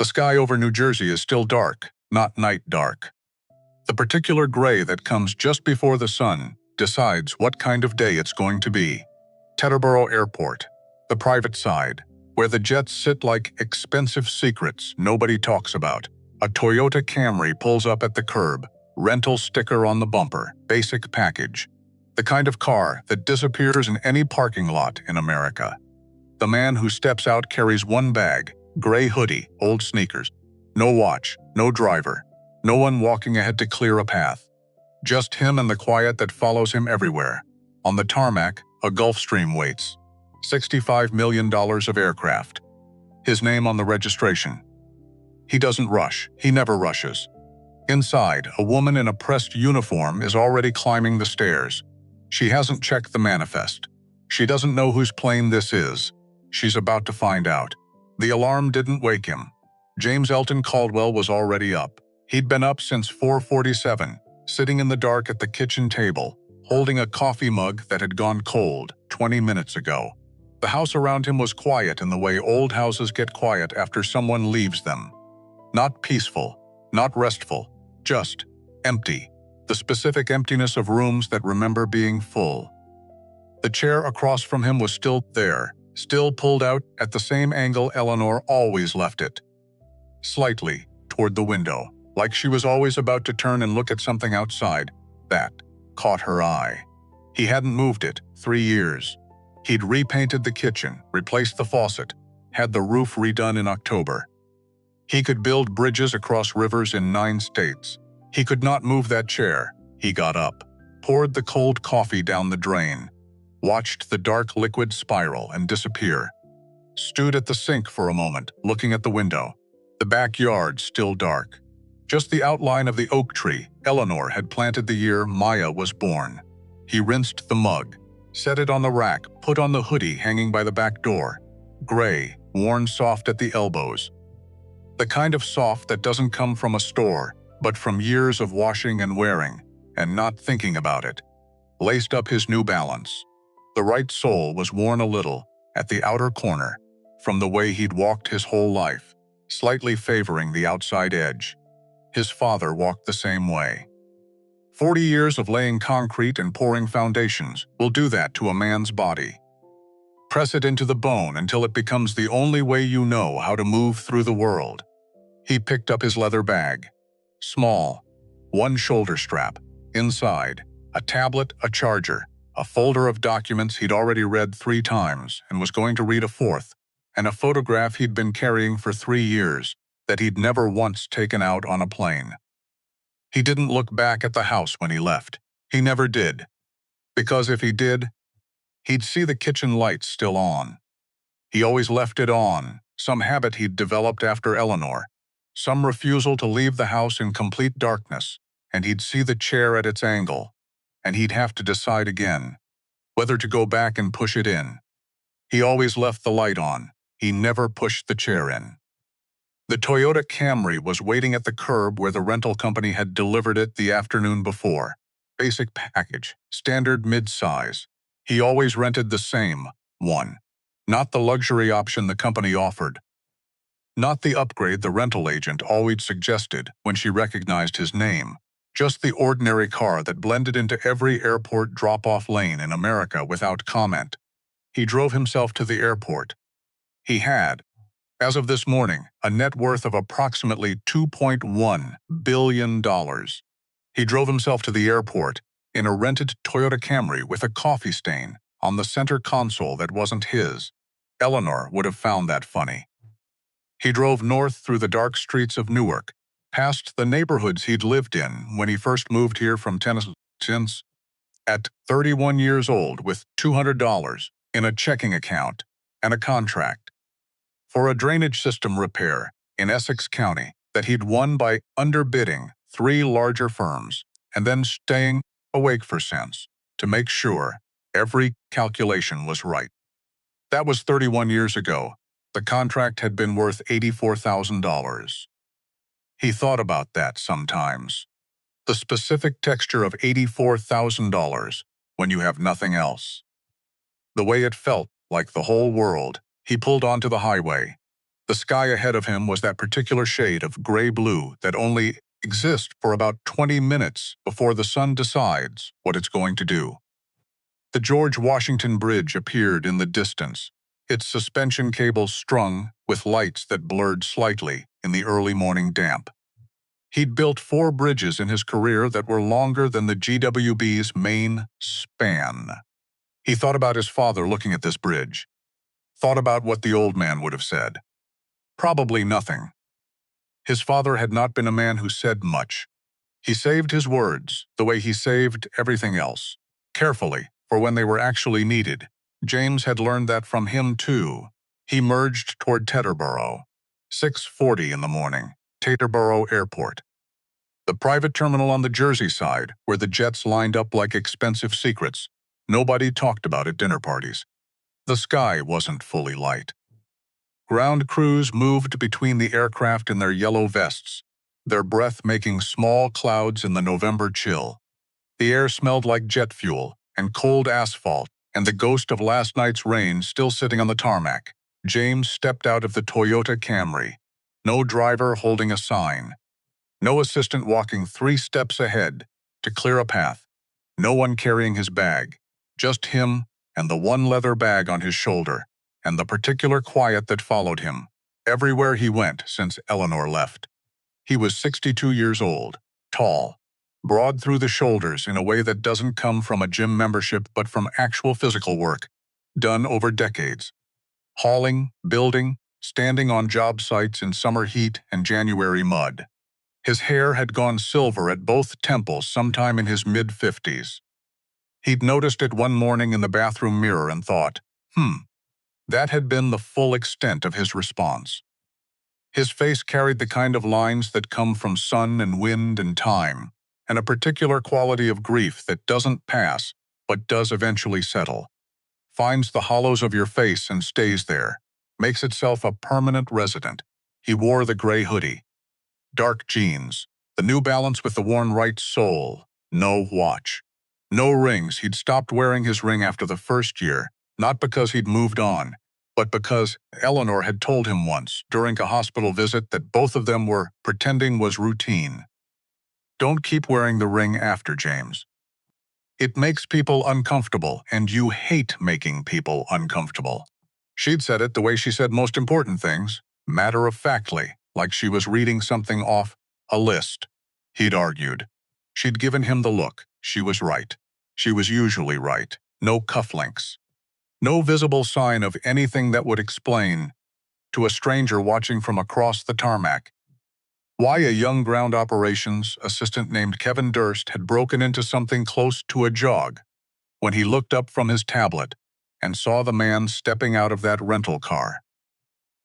The sky over New Jersey is still dark, not night dark. The particular gray that comes just before the sun decides what kind of day it's going to be. Teterboro Airport, the private side, where the jets sit like expensive secrets nobody talks about. A Toyota Camry pulls up at the curb, rental sticker on the bumper, basic package. The kind of car that disappears in any parking lot in America. The man who steps out carries one bag, gray hoodie, old sneakers. No watch, no driver, no one walking ahead to clear a path. Just him and the quiet that follows him everywhere. On the tarmac, a Gulfstream waits. $65 million of aircraft. His name on the registration. He doesn't rush, he never rushes. Inside, a woman in a pressed uniform is already climbing the stairs. She hasn't checked the manifest. She doesn't know whose plane this is. She's about to find out. The alarm didn't wake him. James Elton Caldwell was already up. He'd been up since 4:47, sitting in the dark at the kitchen table, holding a coffee mug that had gone cold 20 minutes ago. The house around him was quiet in the way old houses get quiet after someone leaves them. Not peaceful, not restful, just empty. The specific emptiness of rooms that remember being full. The chair across from him was still there, still pulled out at the same angle Eleanor always left it. Slightly toward the window, like she was always about to turn and look at something outside. That caught her eye. He hadn't moved it 3 years. He'd repainted the kitchen, replaced the faucet, had the roof redone in October. He could build bridges across rivers in 9 states. He could not move that chair. He got up, poured the cold coffee down the drain, watched the dark liquid spiral and disappear. Stood at the sink for a moment, looking at the window. The backyard still dark. Just the outline of the oak tree Eleanor had planted the year Maya was born. He rinsed the mug, set it on the rack, put on the hoodie hanging by the back door. Gray, worn soft at the elbows. The kind of soft that doesn't come from a store, but from years of washing and wearing, and not thinking about it. Laced up his New Balance. The right sole was worn a little, at the outer corner, from the way he'd walked his whole life, slightly favoring the outside edge. His father walked the same way. 40 years of laying concrete and pouring foundations will do that to a man's body. Press it into the bone until it becomes the only way you know how to move through the world. He picked up his leather bag. Small, one shoulder strap. Inside, a tablet, a charger, a folder of documents he'd already read 3 times and was going to read a 4th, and a photograph he'd been carrying for 3 years that he'd never once taken out on a plane. He didn't look back at the house when he left. He never did. Because if he did, he'd see the kitchen lights still on. He always left it on, some habit he'd developed after Eleanor, some refusal to leave the house in complete darkness, and he'd see the chair at its angle, and he'd have to decide again, whether to go back and push it in. He always left the light on. He never pushed the chair in. The Toyota Camry was waiting at the curb where the rental company had delivered it the afternoon before. Basic package, standard mid-size. He always rented the same one, not the luxury option the company offered. Not the upgrade the rental agent always suggested when she recognized his name. Just the ordinary car that blended into every airport drop-off lane in America without comment. He drove himself to the airport. He had, as of this morning, a net worth of approximately $2.1 billion. He drove himself to the airport in a rented Toyota Camry with a coffee stain on the center console that wasn't his. Eleanor would have found that funny. He drove north through the dark streets of Newark, past the neighborhoods he'd lived in when he first moved here from Tennessee, at 31 years old with $200 in a checking account and a contract for a drainage system repair in Essex County that he'd won by underbidding 3 larger firms and then staying awake for cents to make sure every calculation was right. That was 31 years ago. The contract had been worth $84,000. He thought about that sometimes. The specific texture of $84,000 when you have nothing else. The way it felt like the whole world. He pulled onto the highway. The sky ahead of him was that particular shade of gray-blue that only exists for about 20 minutes before the sun decides what it's going to do. The George Washington Bridge appeared in the distance, its suspension cables strung with lights that blurred slightly in the early morning damp. He'd built 4 bridges in his career that were longer than the GWB's main span. He thought about his father looking at this bridge, thought about what the old man would have said. Probably nothing. His father had not been a man who said much. He saved his words the way he saved everything else, carefully, for when they were actually needed. James had learned that from him, too. He merged toward Teterboro. 6:40 in the morning, Teterboro Airport. The private terminal on the Jersey side, where the jets lined up like expensive secrets. Nobody talked about at dinner parties. The sky wasn't fully light. Ground crews moved between the aircraft in their yellow vests, their breath making small clouds in the November chill. The air smelled like jet fuel and cold asphalt and the ghost of last night's rain still sitting on the tarmac. James stepped out of the Toyota Camry. No driver holding a sign. No assistant walking 3 steps ahead to clear a path. No one carrying his bag. Just him and the one leather bag on his shoulder, and the particular quiet that followed him everywhere he went since Eleanor left. He was 62 years old, tall, broad through the shoulders in a way that doesn't come from a gym membership but from actual physical work, done over decades. Hauling, building, standing on job sites in summer heat and January mud. His hair had gone silver at both temples sometime in his mid-50s. He'd noticed it one morning in the bathroom mirror and thought, that had been the full extent of his response. His face carried the kind of lines that come from sun and wind and time, and a particular quality of grief that doesn't pass, but does eventually settle. Finds the hollows of your face and stays there, makes itself a permanent resident. He wore the gray hoodie, dark jeans, the New Balance with the worn right sole, no watch. No rings. He'd stopped wearing his ring after the first year, not because he'd moved on, but because Eleanor had told him once, during a hospital visit, that both of them were pretending was routine. Don't keep wearing the ring after, James. It makes people uncomfortable, and you hate making people uncomfortable. She'd said it the way she said most important things, matter-of-factly, like she was reading something off a list. He'd argued. She'd given him the look. She was right. She was usually right. No cufflinks. No visible sign of anything that would explain, to a stranger watching from across the tarmac, why a young ground operations assistant named Kevin Durst had broken into something close to a jog when he looked up from his tablet and saw the man stepping out of that rental car.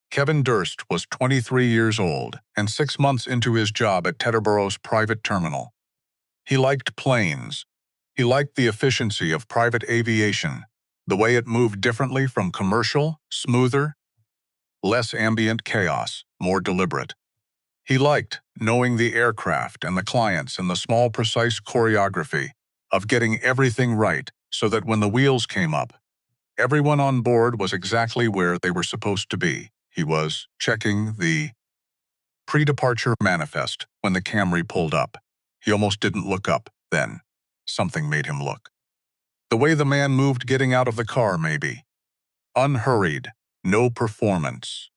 Kevin Durst was 23 years old and 6 months into his job at Teterboro's private terminal. He liked planes. He liked the efficiency of private aviation, the way it moved differently from commercial, smoother, less ambient chaos, more deliberate. He liked knowing the aircraft and the clients and the small, precise choreography of getting everything right so that when the wheels came up, everyone on board was exactly where they were supposed to be. He was checking the pre-departure manifest when the Camry pulled up. He almost didn't look up then. Something made him look. The way the man moved getting out of the car, maybe. Unhurried, no performance.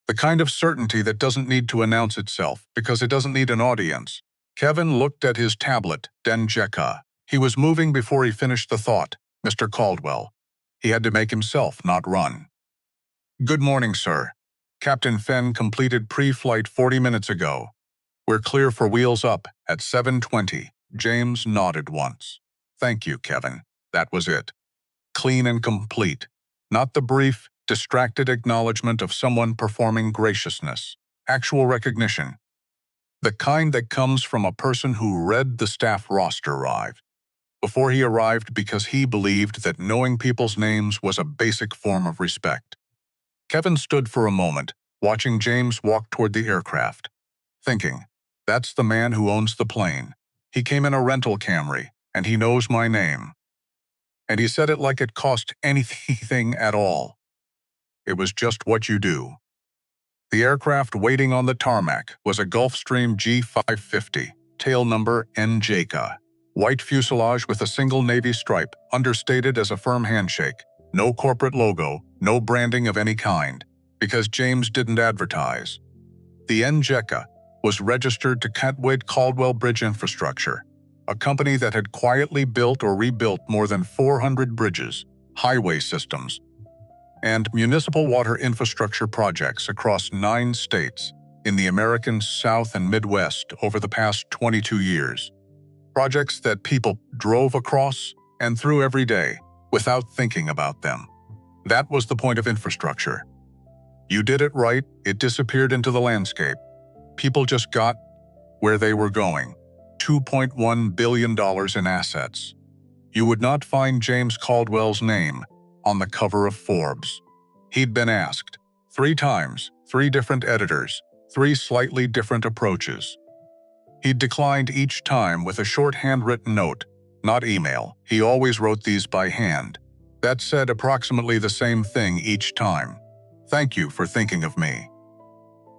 The kind of certainty that doesn't need to announce itself because it doesn't need an audience. Kevin looked at his tablet, Denjeka. He was moving before he finished the thought, Mr. Caldwell. He had to make himself, not run. Good morning, sir. Captain Fenn completed pre-flight 40 minutes ago. We're clear for wheels up at 7:20. James nodded once. Thank you, Kevin. That was it. Clean and complete. Not the brief, distracted acknowledgement of someone performing graciousness. Actual recognition. The kind that comes from a person who read the staff roster arrived. Before he arrived because he believed that knowing people's names was a basic form of respect. Kevin stood for a moment, watching James walk toward the aircraft, thinking, that's the man who owns the plane. He came in a rental Camry, and he knows my name. And he said it like it cost anything at all. It was just what you do. The aircraft waiting on the tarmac was a Gulfstream G550, tail number NJCA. White fuselage with a single Navy stripe, understated as a firm handshake. No corporate logo, no branding of any kind, because James didn't advertise. The NJCA was registered to Cantwade Caldwell Bridge Infrastructure, a company that had quietly built or rebuilt more than 400 bridges, highway systems, and municipal water infrastructure projects across 9 states in the American South and Midwest over the past 22 years. Projects that people drove across and through every day without thinking about them. That was the point of infrastructure. You did it right, it disappeared into the landscape. People just got where they were going. $2.1 billion in assets. You would not find James Caldwell's name on the cover of Forbes. He'd been asked 3 times, 3 different editors, 3 slightly different approaches. He'd declined each time with a short handwritten note, not email. He always wrote these by hand. That said approximately the same thing each time. Thank you for thinking of me.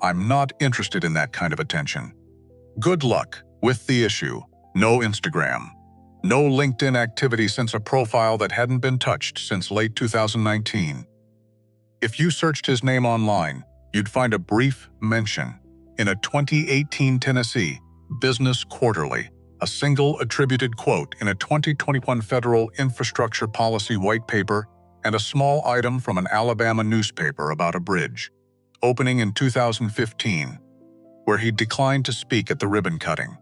I'm not interested in that kind of attention. Good luck with the issue. No Instagram. No LinkedIn activity since a profile that hadn't been touched since late 2019. If you searched his name online, you'd find a brief mention in a 2018 Tennessee Business Quarterly, a single attributed quote in a 2021 Federal Infrastructure Policy White Paper, and a small item from an Alabama newspaper about a bridge, opening in 2015, where he declined to speak at the ribbon cutting.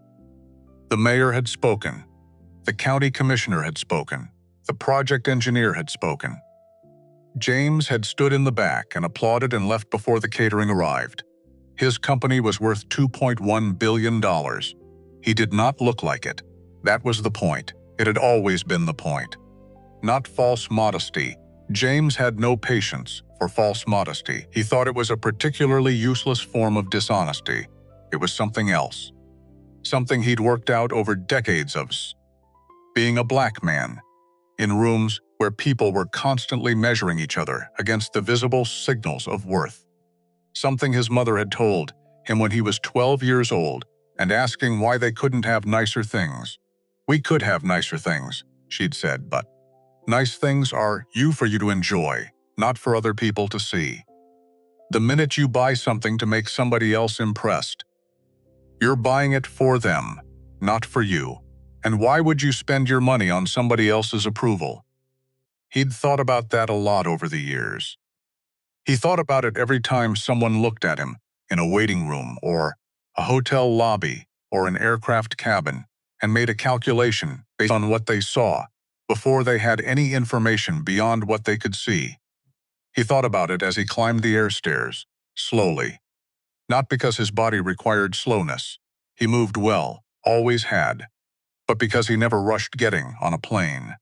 The mayor had spoken. The county commissioner had spoken. The project engineer had spoken. James had stood in the back and applauded and left before the catering arrived. His company was worth $2.1 billion. He did not look like it. That was the point. It had always been the point. Not false modesty. James had no patience for false modesty. He thought it was a particularly useless form of dishonesty. It was something else. Something he'd worked out over decades of being a black man, in rooms where people were constantly measuring each other against the visible signals of worth. Something his mother had told him when he was 12 years old and asking why they couldn't have nicer things. We could have nicer things, she'd said, but nice things are for you to enjoy, not for other people to see. The minute you buy something to make somebody else impressed, you're buying it for them, not for you. And why would you spend your money on somebody else's approval? He'd thought about that a lot over the years. He thought about it every time someone looked at him in a waiting room or a hotel lobby or an aircraft cabin and made a calculation based on what they saw before they had any information beyond what they could see. He thought about it as he climbed the air stairs, slowly. Not because his body required slowness. He moved well, always had. But because he never rushed getting on a plane.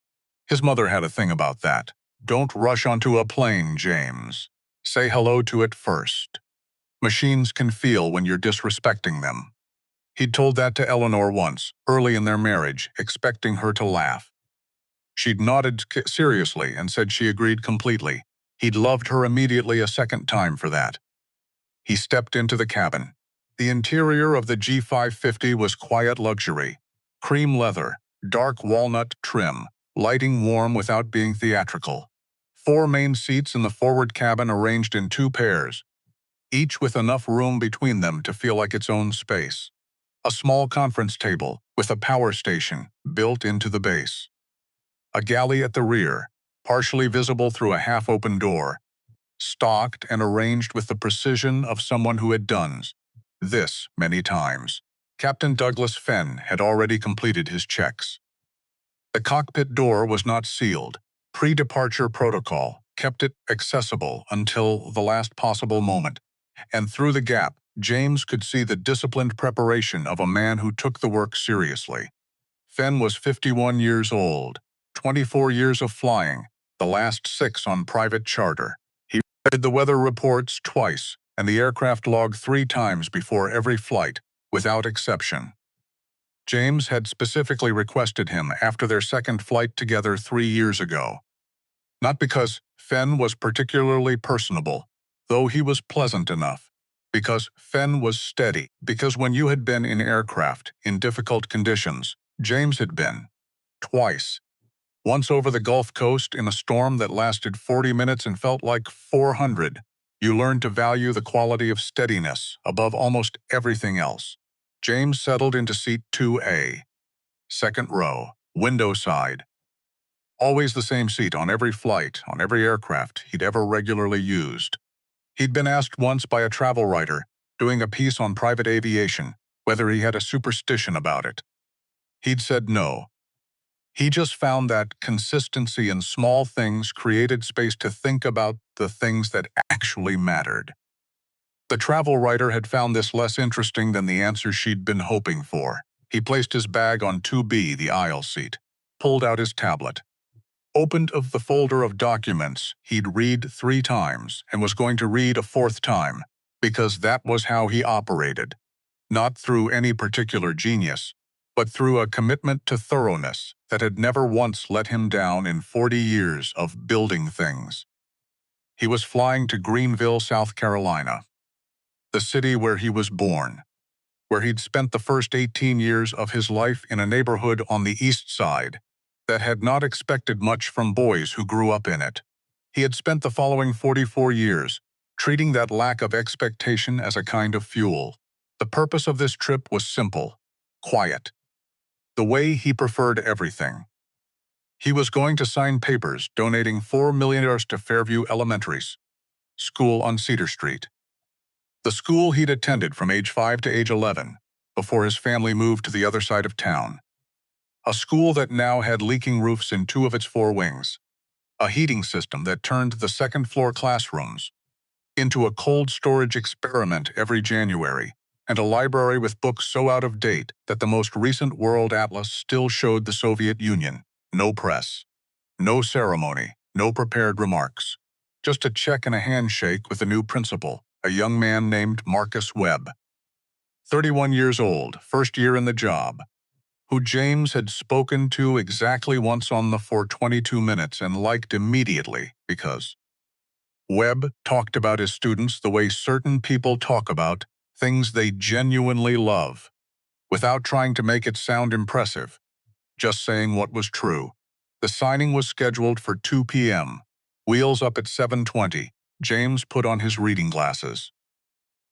His mother had a thing about that. Don't rush onto a plane, James. Say hello to it first. Machines can feel when you're disrespecting them. He'd told that to Eleanor once, early in their marriage, expecting her to laugh. She'd nodded seriously and said she agreed completely. He'd loved her immediately a second time for that. He stepped into the cabin. The interior of the G550 was quiet luxury. Cream leather, dark walnut trim, lighting warm without being theatrical. 4 main seats in the forward cabin arranged in 2 pairs, each with enough room between them to feel like its own space. A small conference table with a power station built into the base. A galley at the rear, partially visible through a half-open door, stocked and arranged with the precision of someone who had done this many times. Captain Douglas Fenn had already completed his checks. The cockpit door was not sealed. Pre-departure protocol kept it accessible until the last possible moment, and through the gap, James could see the disciplined preparation of a man who took the work seriously. Fenn was 51 years old, 24 years of flying, the last 6 on private charter. He read the weather reports twice and the aircraft log 3 times before every flight, without exception. James had specifically requested him after their second flight together 3 years ago. Not because Fenn was particularly personable, though he was pleasant enough. Because Fenn was steady. Because when you had been in aircraft, in difficult conditions, James had been. Twice. Once over the Gulf Coast in a storm that lasted 40 minutes and felt like 400. You learned to value the quality of steadiness above almost everything else. James settled into seat 2A. Second row, window side. Always the same seat on every flight, on every aircraft he'd ever regularly used. He'd been asked once by a travel writer, doing a piece on private aviation, whether he had a superstition about it. He'd said no. He just found that consistency in small things created space to think about the things that actually mattered. The travel writer had found this less interesting than the answer she'd been hoping for. He placed his bag on 2B, the aisle seat, pulled out his tablet, opened the folder of documents he'd read 3 times and was going to read a 4th time, because that was how he operated, not through any particular genius, but through a commitment to thoroughness that had never once let him down in 40 years of building things. He was flying to Greenville, South Carolina, the city where he was born, where he'd spent the first 18 years of his life in a neighborhood on the East Side that had not expected much from boys who grew up in it. He had spent the following 44 years treating that lack of expectation as a kind of fuel. The purpose of this trip was simple, quiet, the way he preferred everything. He was going to sign papers donating $4 million to Fairview Elementary's school on Cedar Street. The school he'd attended from age 5 to age 11, before his family moved to the other side of town. A school that now had leaking roofs in 2 of its 4 wings, a heating system that turned the second-floor classrooms into a cold storage experiment every January, and a library with books so out of date that the most recent World Atlas still showed the Soviet Union. No press, no ceremony, no prepared remarks. Just a check and a handshake with the new principal, a young man named Marcus Webb, 31 years old, first year in the job, who James had spoken to exactly once on the for 22 minutes and liked immediately because Webb talked about his students the way certain people talk about things they genuinely love, without trying to make it sound impressive, just saying what was true. The signing was scheduled for 2 p.m. Wheels up at 7:20. James put on his reading glasses,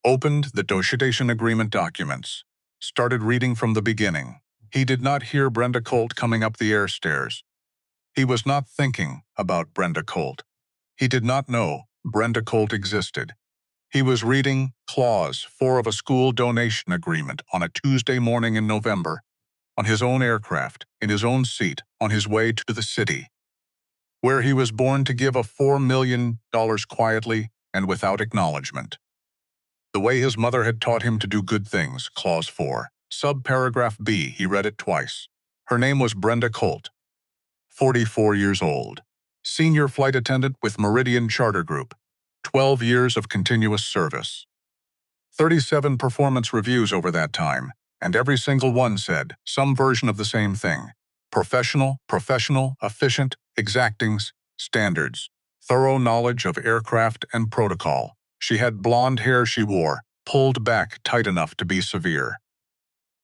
opened the donation agreement documents, started reading from the beginning. He did not hear Brenda Colt coming up the air stairs. He was not thinking about Brenda Colt. He did not know Brenda Colt existed. He was reading Clause 4 of a school donation agreement on a Tuesday morning in November, on his own aircraft, in his own seat, on his way to the city, where he was born to give a $4 million quietly and without acknowledgement. The way his mother had taught him to do good things, Clause 4, subparagraph B, he read it twice. Her name was Brenda Colt, 44 years old, senior flight attendant with Meridian Charter Group, 12 years of continuous service. 37 performance reviews over that time, and every single one said some version of the same thing. Professional, efficient, exactings, standards, thorough knowledge of aircraft and protocol. She had blonde hair she wore, pulled back tight enough to be severe.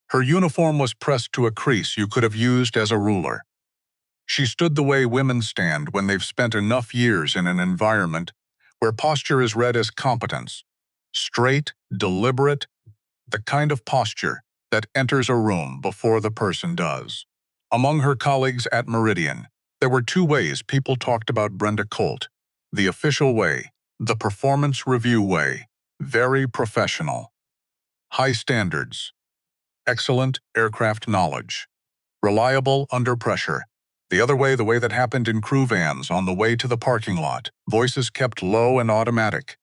Her uniform was pressed to a crease you could have used as a ruler. She stood the way women stand when they've spent enough years in an environment where posture is read as competence. Straight, deliberate, the kind of posture that enters a room before the person does. Among her colleagues at Meridian, there were 2 ways people talked about Brenda Colt. The official way, the performance review way, very professional. High standards, excellent aircraft knowledge, reliable under pressure. The other way, the way that happened in crew vans on the way to the parking lot, voices kept low and automatic,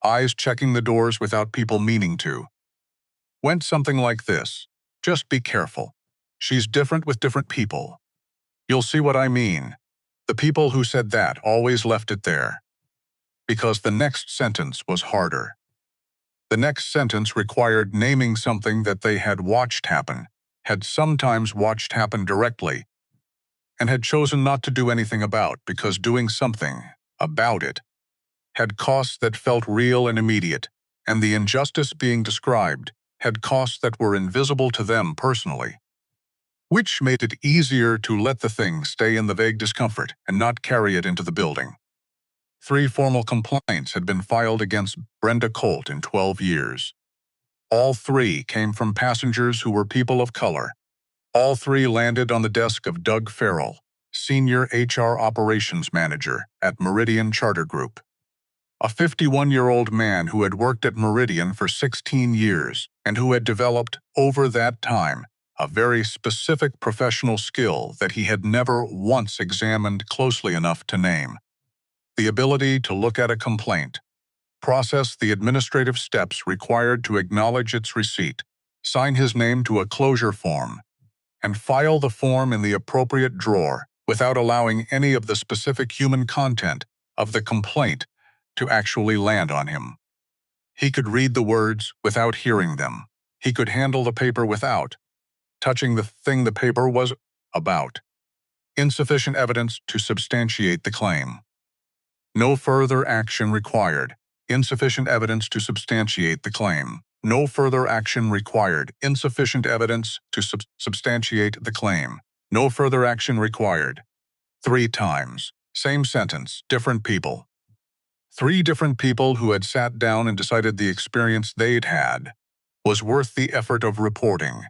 eyes checking the doors without people meaning to. Went something like this: just be careful. She's different with different people. You'll see what I mean. The people who said that always left it there, because the next sentence was harder. The next sentence required naming something that they had watched happen, had sometimes watched happen directly, and had chosen not to do anything about because doing something about it had costs that felt real and immediate, and the injustice being described had costs that were invisible to them personally, which made it easier to let the thing stay in the vague discomfort and not carry it into the building. 3 formal complaints had been filed against Brenda Colt in 12 years. All 3 came from passengers who were people of color. All 3 landed on the desk of Doug Farrell, Senior HR Operations Manager at Meridian Charter Group, a 51-year-old man who had worked at Meridian for 16 years and who had developed, over that time, a very specific professional skill that he had never once examined closely enough to name: the ability to look at a complaint, process the administrative steps required to acknowledge its receipt, sign his name to a closure form, and file the form in the appropriate drawer without allowing any of the specific human content of the complaint to actually land on him. He could read the words without hearing them. He could handle the paper without touching the thing the paper was about. Insufficient evidence to substantiate the claim. No further action required. Insufficient evidence to substantiate the claim. No further action required. Insufficient evidence to substantiate the claim. No further action required. 3 times. Same sentence, different people. 3 different people who had sat down and decided the experience they'd had was worth the effort of reporting.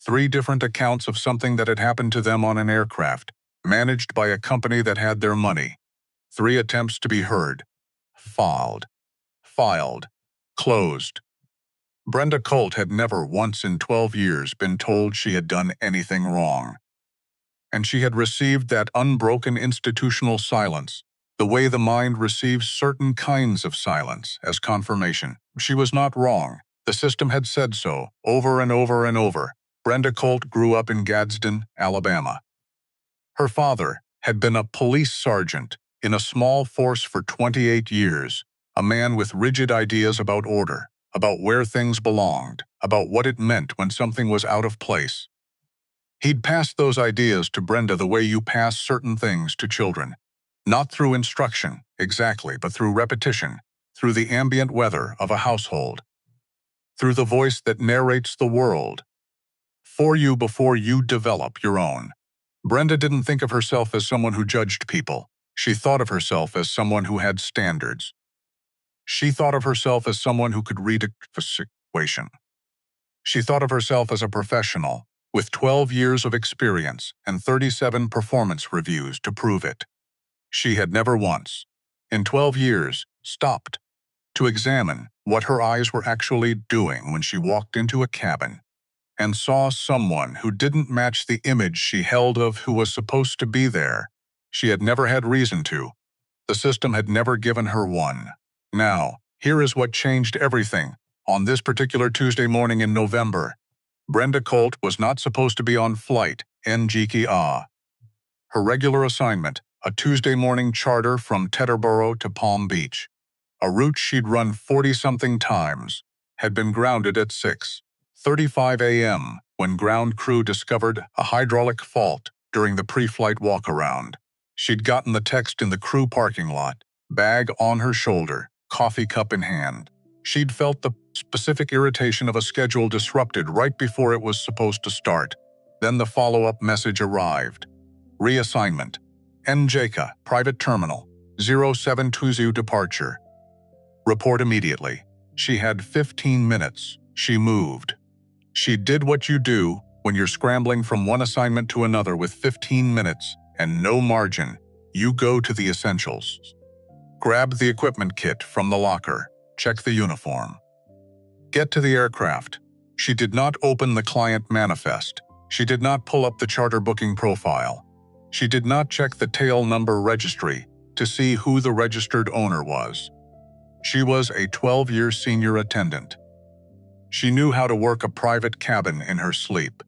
3 different accounts of something that had happened to them on an aircraft, managed by a company that had their money. 3 attempts to be heard. Filed. Closed. Brenda Colt had never once in 12 years been told she had done anything wrong. And she had received that unbroken institutional silence, the way the mind receives certain kinds of silence, as confirmation. She was not wrong. The system had said so, over and over and over. Brenda Colt grew up in Gadsden, Alabama. Her father had been a police sergeant in a small force for 28 years, a man with rigid ideas about order, about where things belonged, about what it meant when something was out of place. He'd passed those ideas to Brenda the way you pass certain things to children, not through instruction, exactly, but through repetition, through the ambient weather of a household, through the voice that narrates the world for you before you develop your own. Brenda didn't think of herself as someone who judged people. She thought of herself as someone who had standards. She thought of herself as someone who could read a situation. She thought of herself as a professional, with 12 years of experience and 37 performance reviews to prove it. She had never once, in 12 years, stopped to examine what her eyes were actually doing when she walked into a cabin and saw someone who didn't match the image she held of who was supposed to be there. She had never had reason to. The system had never given her one. Now, here is what changed everything. On this particular Tuesday morning in November, Brenda Colt was not supposed to be on flight NGKA. Her regular assignment, a Tuesday morning charter from Teterboro to Palm Beach, a route she'd run 40-something times, had been grounded at 6:35 a.m. when ground crew discovered a hydraulic fault during the pre-flight walk-around. She'd gotten the text in the crew parking lot, bag on her shoulder, coffee cup in hand. She'd felt the specific irritation of a schedule disrupted right before it was supposed to start. Then the follow-up message arrived. Reassignment. NJCA, Private Terminal, 0720 departure. Report immediately. She had 15 minutes. She moved. She did what you do when you're scrambling from one assignment to another with 15 minutes and no margin. You go to the essentials. Grab the equipment kit from the locker. Check the uniform. Get to the aircraft. She did not open the client manifest. She did not pull up the charter booking profile. She did not check the tail number registry to see who the registered owner was. She was a 12-year senior attendant. She knew how to work a private cabin in her sleep.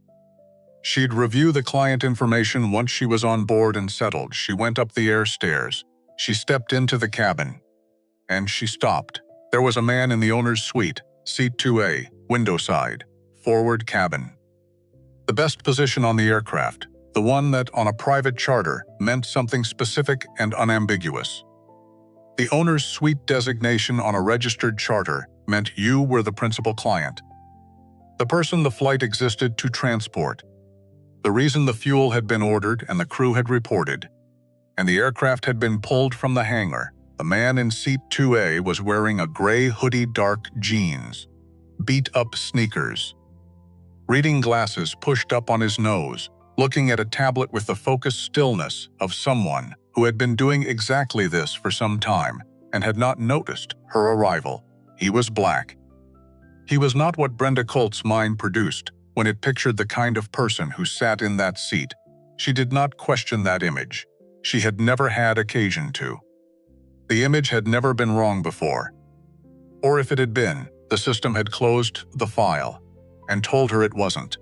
She'd review the client information once she was on board and settled. She went up the air stairs. She stepped into the cabin. And she stopped. There was a man in the owner's suite, seat 2A, window side, forward cabin. The best position on the aircraft, the one that on a private charter meant something specific and unambiguous. The owner's suite designation on a registered charter meant you were the principal client, the person the flight existed to transport, the reason the fuel had been ordered and the crew had reported, and the aircraft had been pulled from the hangar. The man in seat 2A was wearing a gray hoodie, dark jeans, beat-up sneakers, reading glasses pushed up on his nose, looking at a tablet with the focused stillness of someone who had been doing exactly this for some time and had not noticed her arrival. He was black. He was not what Brenda Colt's mind produced when it pictured the kind of person who sat in that seat. She did not question that image. She had never had occasion to. The image had never been wrong before. Or if it had been, the system had closed the file and told her it wasn't.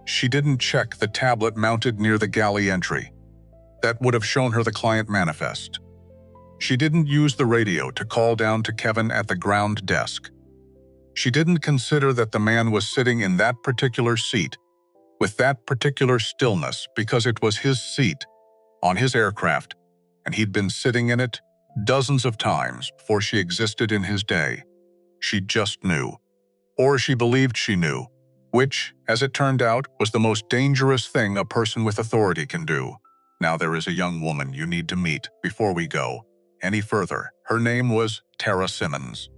She didn't check the tablet mounted near the galley entry. That would have shown her the client manifest. She didn't use the radio to call down to Kevin at the ground desk. She didn't consider that the man was sitting in that particular seat, with that particular stillness, because it was his seat, on his aircraft, and he'd been sitting in it dozens of times before she existed in his day. She just knew. Or she believed she knew, which, as it turned out, was the most dangerous thing a person with authority can do. Now there is a young woman you need to meet before we go any further. Her name was Tara Simmons.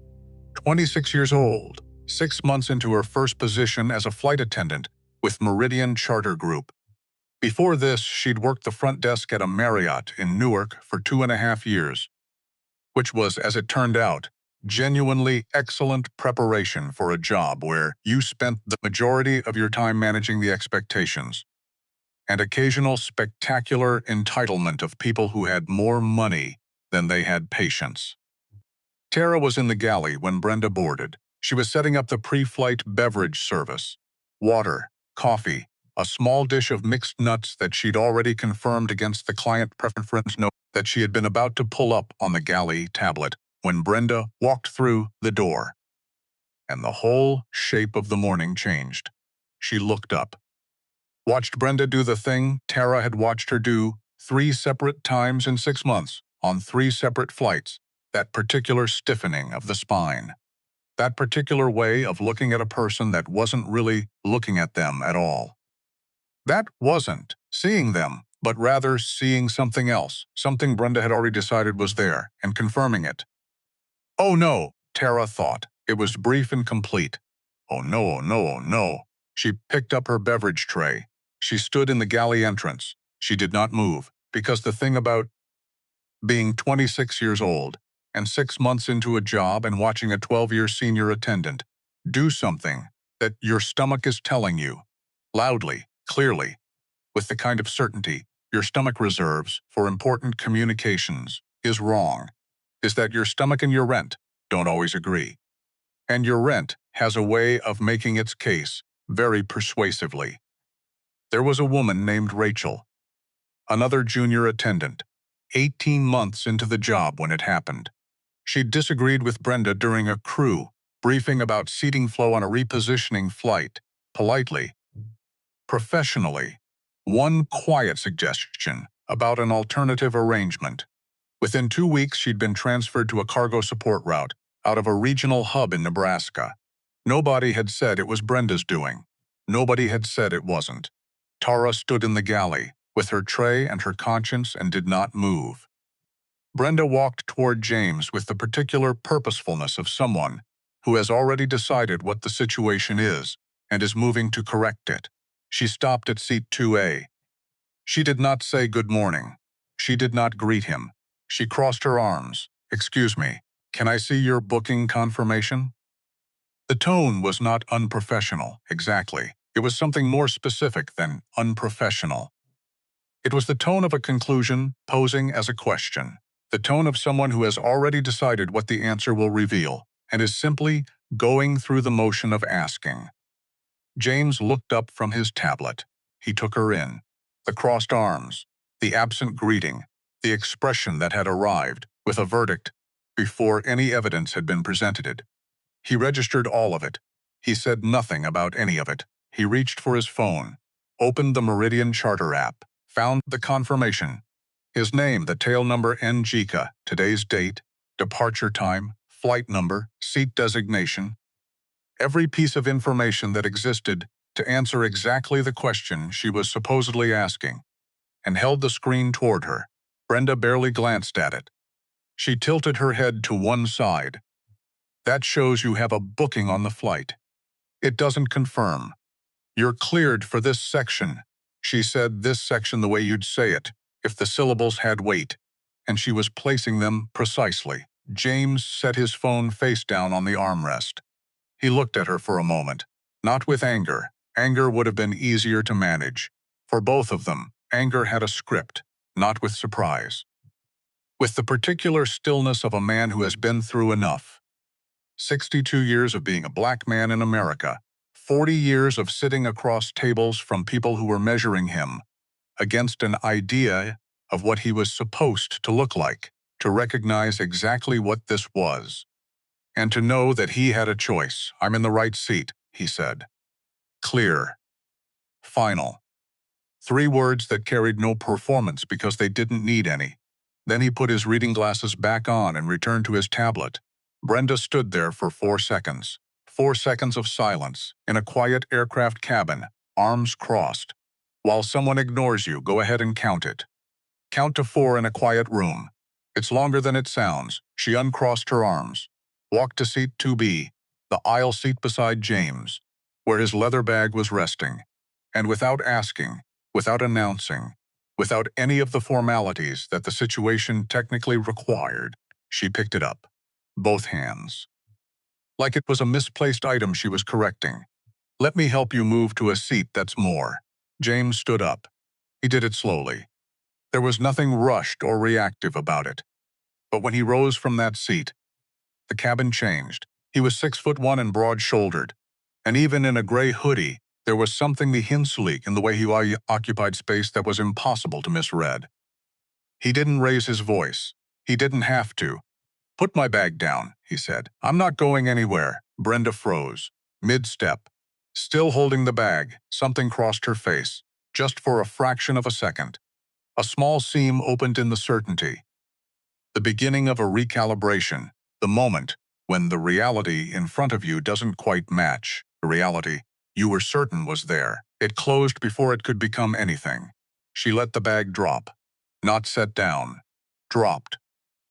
26 years old, 6 months into her first position as a flight attendant with Meridian Charter Group. Before this, she'd worked the front desk at a Marriott in Newark for 2.5 years, which was, as it turned out, genuinely excellent preparation for a job where you spent the majority of your time managing the expectations and occasional spectacular entitlement of people who had more money than they had patience. Tara was in the galley when Brenda boarded. She was setting up the pre-flight beverage service: water, coffee, a small dish of mixed nuts that she'd already confirmed against the client preference note that she had been about to pull up on the galley tablet when Brenda walked through the door. And the whole shape of the morning changed. She looked up, watched Brenda do the thing Tara had watched her do 3 separate times in 6 months, on 3 separate flights, that particular stiffening of the spine. That particular way of looking at a person that wasn't really looking at them at all. That wasn't seeing them, but rather seeing something else, something Brenda had already decided was there, and confirming it. Oh no, Tara thought. It was brief and complete. Oh no, oh no, oh no. She picked up her beverage tray. She stood in the galley entrance. She did not move, because the thing about being 26 years old and 6 months into a job and watching a 12-year senior attendant do something that your stomach is telling you, loudly, clearly, with the kind of certainty your stomach reserves for important communications, is wrong, is that your stomach and your rent don't always agree. And your rent has a way of making its case very persuasively. There was a woman named Rachel, another junior attendant, 18 months into the job when it happened. She disagreed with Brenda during a crew briefing about seating flow on a repositioning flight, politely, professionally. One quiet suggestion about an alternative arrangement. Within 2 weeks, she'd been transferred to a cargo support route out of a regional hub in Nebraska. Nobody had said it was Brenda's doing. Nobody had said it wasn't. Tara stood in the galley with her tray and her conscience and did not move. Brenda walked toward James with the particular purposefulness of someone who has already decided what the situation is and is moving to correct it. She stopped at seat 2A. She did not say good morning. She did not greet him. She crossed her arms. Excuse me, can I see your booking confirmation? The tone was not unprofessional, exactly. It was something more specific than unprofessional. It was the tone of a conclusion posing as a question. The tone of someone who has already decided what the answer will reveal and is simply going through the motion of asking. James looked up from his tablet. He took her in. The crossed arms, the absent greeting, the expression that had arrived with a verdict before any evidence had been presented. He registered all of it. He said nothing about any of it. He reached for his phone, opened the Meridian Charter app, found the confirmation. His name, the tail number NGCA, today's date, departure time, flight number, seat designation, every piece of information that existed to answer exactly the question she was supposedly asking, and held the screen toward her. Brenda barely glanced at it. She tilted her head to one side. That shows you have a booking on the flight. It doesn't confirm. You're cleared for this section. She said this section the way you'd say it, if the syllables had weight, and she was placing them precisely. James set his phone face down on the armrest. He looked at her for a moment, not with anger. Anger would have been easier to manage. For both of them, anger had a script, not with surprise. With the particular stillness of a man who has been through enough. 62 years of being a black man in America, 40 years of sitting across tables from people who were measuring him against an idea of what he was supposed to look like, to recognize exactly what this was, and to know that he had a choice. I'm in the right seat, he said. Clear. Final. 3 words that carried no performance because they didn't need any. Then he put his reading glasses back on and returned to his tablet. Brenda stood there for 4 seconds. 4 seconds of silence, in a quiet aircraft cabin, arms crossed. While someone ignores you, go ahead and count it. Count to 4 in a quiet room. It's longer than it sounds. She uncrossed her arms. Walked to seat 2B, the aisle seat beside James, where his leather bag was resting. And without asking, without announcing, without any of the formalities that the situation technically required, she picked it up. Both hands. Like it was a misplaced item she was correcting. Let me help you move to a seat that's more. James stood up. He did it slowly. There was nothing rushed or reactive about it. But when he rose from that seat, the cabin changed. He was 6'1" and broad-shouldered. And even in a gray hoodie, there was something sleek in the way he occupied space that was impossible to misread. He didn't raise his voice. He didn't have to. Put my bag down, he said. I'm not going anywhere. Brenda froze, mid-step. Still holding the bag, something crossed her face, just for a fraction of a second. A small seam opened in the certainty. The beginning of a recalibration, the moment when the reality in front of you doesn't quite match the reality you were certain was there. It closed before it could become anything. She let the bag drop. Not set down. Dropped.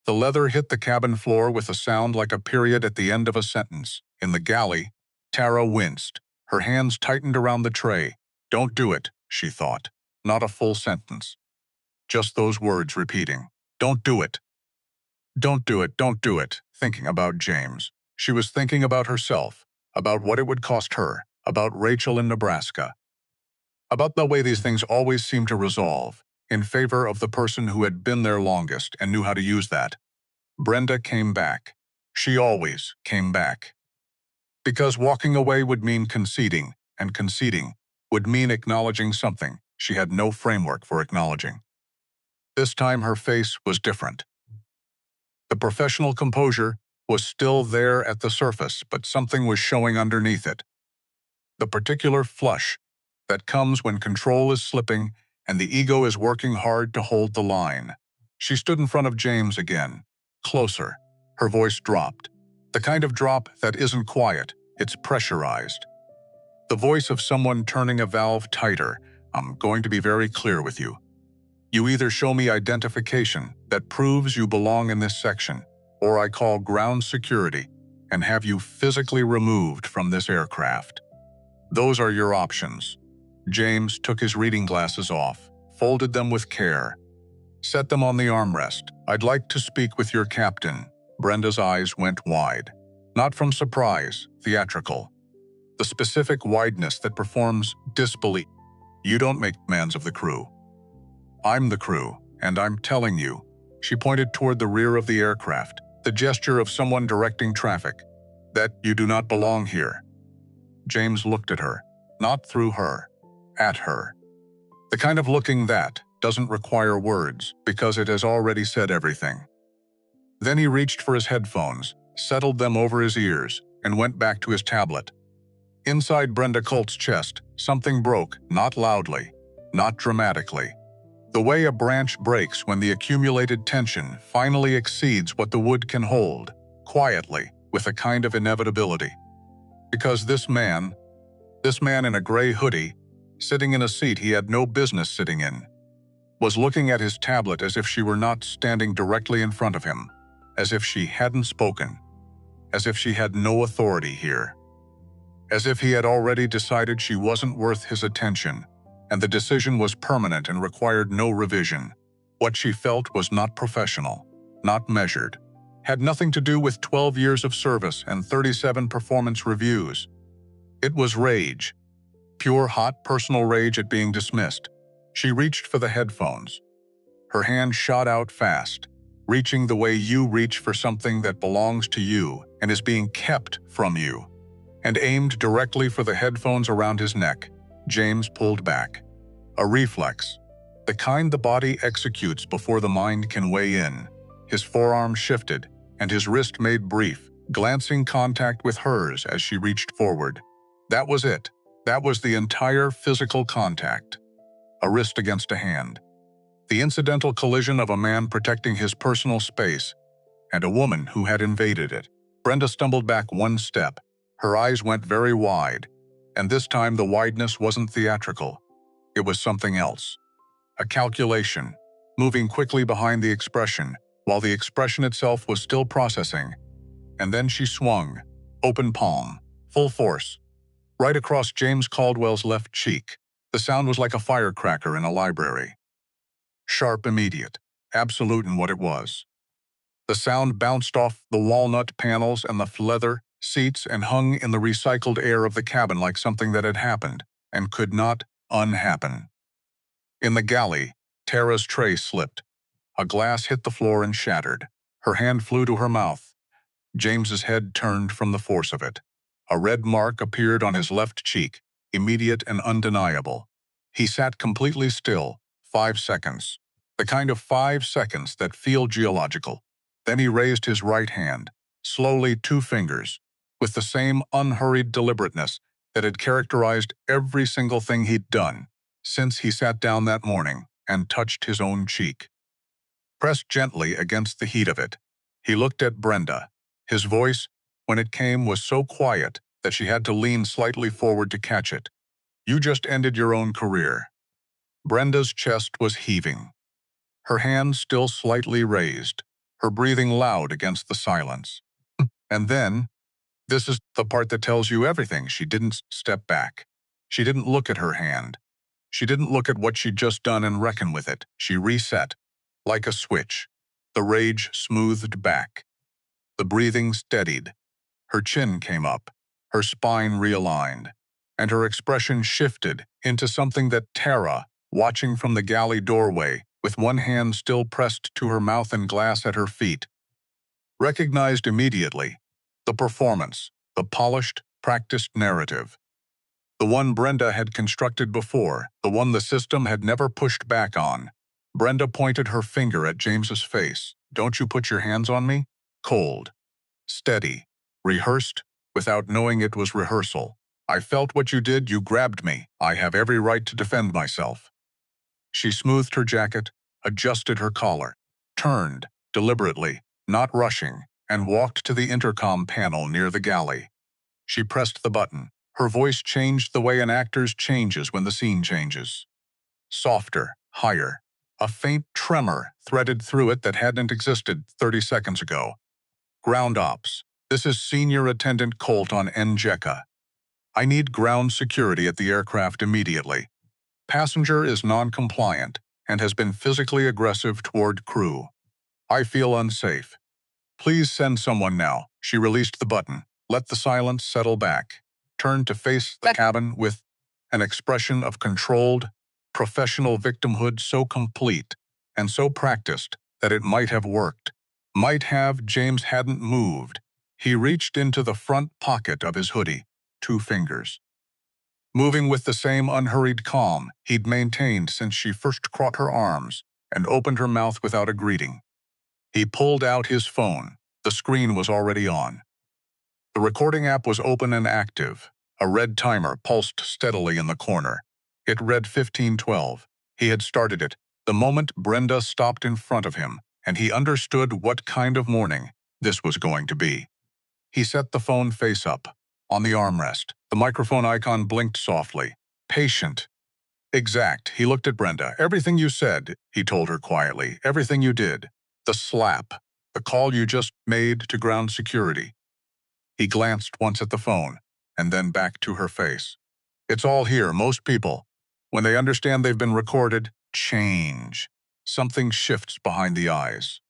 The leather hit the cabin floor with a sound like a period at the end of a sentence. In the galley, Tara winced. Her hands tightened around the tray. Don't do it, she thought. Not a full sentence. Just those words repeating. Don't do it. Don't do it, don't do it. Thinking about James. She was thinking about herself, about what it would cost her, about Rachel in Nebraska. About the way these things always seem to resolve, in favor of the person who had been there longest and knew how to use that. Brenda came back. She always came back. Because walking away would mean conceding, and conceding would mean acknowledging something she had no framework for acknowledging. This time her face was different. The professional composure was still there at the surface, but something was showing underneath it. The particular flush that comes when control is slipping and the ego is working hard to hold the line. She stood in front of James again, closer. Her voice dropped. The kind of drop that isn't quiet, it's pressurized. The voice of someone turning a valve tighter. I'm going to be very clear with you. You either show me identification that proves you belong in this section, or I call ground security and have you physically removed from this aircraft. Those are your options. James took his reading glasses off, folded them with care, set them on the armrest. I'd like to speak with your captain. Brenda's eyes went wide. Not from surprise, theatrical. The specific wideness that performs disbelief. You don't make demands of the crew. I'm the crew, and I'm telling you. She pointed toward the rear of the aircraft, the gesture of someone directing traffic, that you do not belong here. James looked at her, not through her, at her. The kind of looking that doesn't require words because it has already said everything. Then he reached for his headphones, settled them over his ears, and went back to his tablet. Inside Brenda Colt's chest, something broke, not loudly, not dramatically. The way a branch breaks when the accumulated tension finally exceeds what the wood can hold. quietly, with a kind of inevitability. Because this man in a gray hoodie, sitting in a seat he had no business sitting in, was looking at his tablet as if she were not standing directly in front of him, as if she hadn't spoken, as if she had no authority here, as if he had already decided she wasn't worth his attention, and the decision was permanent and required no revision. What she felt was not professional, not measured, had nothing to do with 12 years of service and 37 performance reviews. It was rage, pure hot personal rage at being dismissed. She reached for the headphones. Her hand shot out fast, reaching the way you reach for something that belongs to you and is being kept from you, and aimed directly for the headphones around his neck. James pulled back. A reflex, the kind the body executes before the mind can weigh in. His forearm shifted, and his wrist made brief, glancing contact with hers as she reached forward. That was it. That was the entire physical contact. A wrist against a hand. The incidental collision of a man protecting his personal space and a woman who had invaded it. Brenda stumbled back one step. Her eyes went very wide, and this time the wideness wasn't theatrical. It was something else. A calculation, moving quickly behind the expression, while the expression itself was still processing. And then she swung, open palm, full force, right across James Caldwell's left cheek. The sound was like a firecracker in a library. Sharp, immediate, absolute in what it was. The sound bounced off the walnut panels and the leather seats and hung in the recycled air of the cabin like something that had happened and could not unhappen. In the galley, Tara's tray slipped. A glass hit the floor and shattered. Her hand flew to her mouth. James's head turned from the force of it. A red mark appeared on his left cheek, immediate and undeniable. He sat completely still, 5 seconds. The kind of 5 seconds that feel geological. Then he raised his right hand, slowly 2 fingers, with the same unhurried deliberateness that had characterized every single thing he'd done since he sat down that morning and touched his own cheek. Pressed gently against the heat of it, he looked at Brenda. His voice, when it came, was so quiet that she had to lean slightly forward to catch it. You just ended your own career. Brenda's chest was heaving. Her hand still slightly raised, her breathing loud against the silence. And then, this is the part that tells you everything, she didn't step back. She didn't look at her hand. She didn't look at what she'd just done and reckon with it. She reset, like a switch. The rage smoothed back. The breathing steadied. Her chin came up, her spine realigned, and her expression shifted into something that Tara, watching from the galley doorway, with one hand still pressed to her mouth and glass at her feet, recognized immediately. The performance, the polished, practiced narrative. The one Brenda had constructed before, the one the system had never pushed back on. Brenda pointed her finger at James's face. Don't you put your hands on me? Cold. Steady. Rehearsed, without knowing it was rehearsal. I felt what you did, you grabbed me. I have every right to defend myself. She smoothed her jacket, adjusted her collar, turned, deliberately, not rushing, and walked to the intercom panel near the galley. She pressed the button. Her voice changed the way an actor's changes when the scene changes. Softer, higher. A faint tremor threaded through it that hadn't existed 30 seconds ago. Ground ops. This is Senior Attendant Colt on NJECA. I need ground security at the aircraft immediately. Passenger is non-compliant and has been physically aggressive toward crew. I feel unsafe. Please send someone now. She released the button. Let the silence settle back. Turned to face the cabin with an expression of controlled, professional victimhood so complete and so practiced that it might have worked. Might have. James hadn't moved. He reached into the front pocket of his hoodie, 2 fingers. Moving with the same unhurried calm he'd maintained since she first caught her arms and opened her mouth without a greeting. He pulled out his phone. The screen was already on. The recording app was open and active. A red timer pulsed steadily in the corner. It read 15:12. He had started it the moment Brenda stopped in front of him, and he understood what kind of morning this was going to be. He set the phone face up. On the armrest, the microphone icon blinked softly. Patient. Exact. He looked at Brenda. Everything you said, he told her quietly. Everything you did. The slap. The call you just made to ground security. He glanced once at the phone, and then back to her face. It's all here, most people. When they understand they've been recorded, change. Something shifts behind the eyes.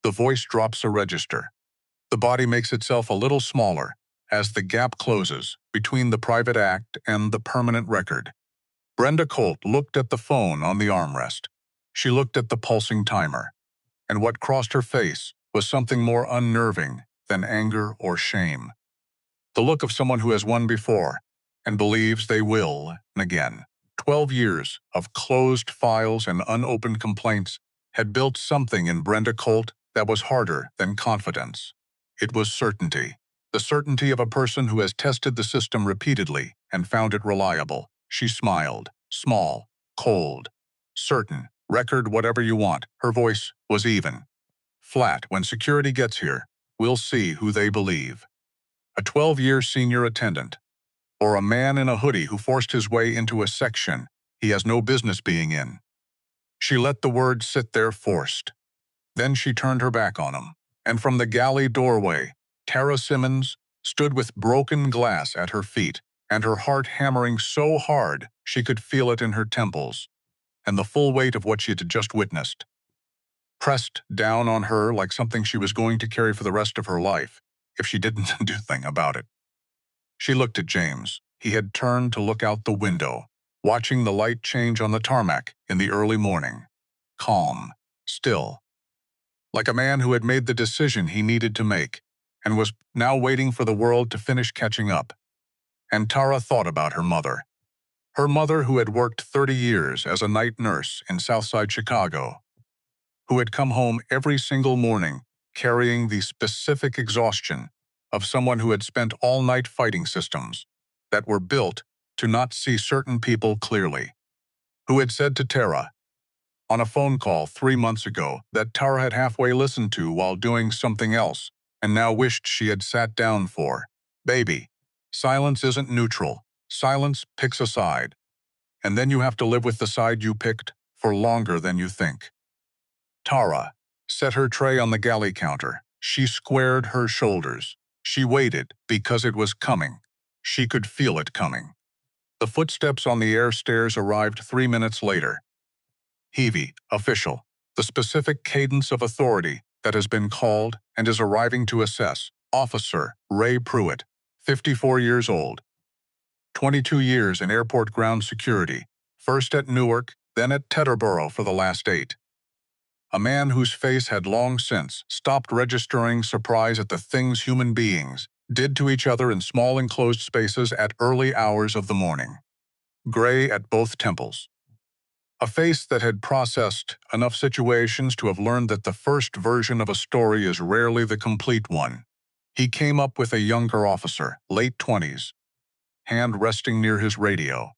The voice drops a register. The body makes itself a little smaller as the gap closes between the private act and the permanent record. Brenda Colt looked at the phone on the armrest. She looked at the pulsing timer. And what crossed her face was something more unnerving than anger or shame. The look of someone who has won before and believes they will again. 12 years of closed files and unopened complaints had built something in Brenda Colt that was harder than confidence. It was certainty. The certainty of a person who has tested the system repeatedly and found it reliable. She smiled. Small. Cold. Certain. Record whatever you want. Her voice was even. Flat. When security gets here, we'll see who they believe. A 12-year senior attendant, or a man in a hoodie who forced his way into a section he has no business being in. She let the words sit there forced. Then she turned her back on him, and from the galley doorway, Tara Simmons stood with broken glass at her feet and her heart hammering so hard she could feel it in her temples, and the full weight of what she had just witnessed pressed down on her like something she was going to carry for the rest of her life if she didn't do anything about it. She looked at James. He had turned to look out the window, watching the light change on the tarmac in the early morning. Calm, still, like a man who had made the decision he needed to make and was now waiting for the world to finish catching up. And Tara thought about her mother. Her mother who had worked 30 years as a night nurse in Southside Chicago, who had come home every single morning carrying the specific exhaustion of someone who had spent all night fighting systems that were built to not see certain people clearly, who had said to Tara on a phone call 3 months ago that Tara had halfway listened to while doing something else and now wished she had sat down for. Baby, silence isn't neutral. Silence picks a side, and then you have to live with the side you picked for longer than you think. Tara set her tray on the galley counter. She squared her shoulders. She waited because it was coming. She could feel it coming. The footsteps on the air stairs arrived 3 minutes later. Heavy, official, the specific cadence of authority that has been called and is arriving to assess. Officer Ray Pruitt, 54 years old. 22 years in airport ground security, first at Newark, then at Teterboro for the last 8. A man whose face had long since stopped registering surprise at the things human beings did to each other in small enclosed spaces at early hours of the morning. Gray at both temples. A face that had processed enough situations to have learned that the first version of a story is rarely the complete one. He came up with a younger officer, late 20s, hand resting near his radio,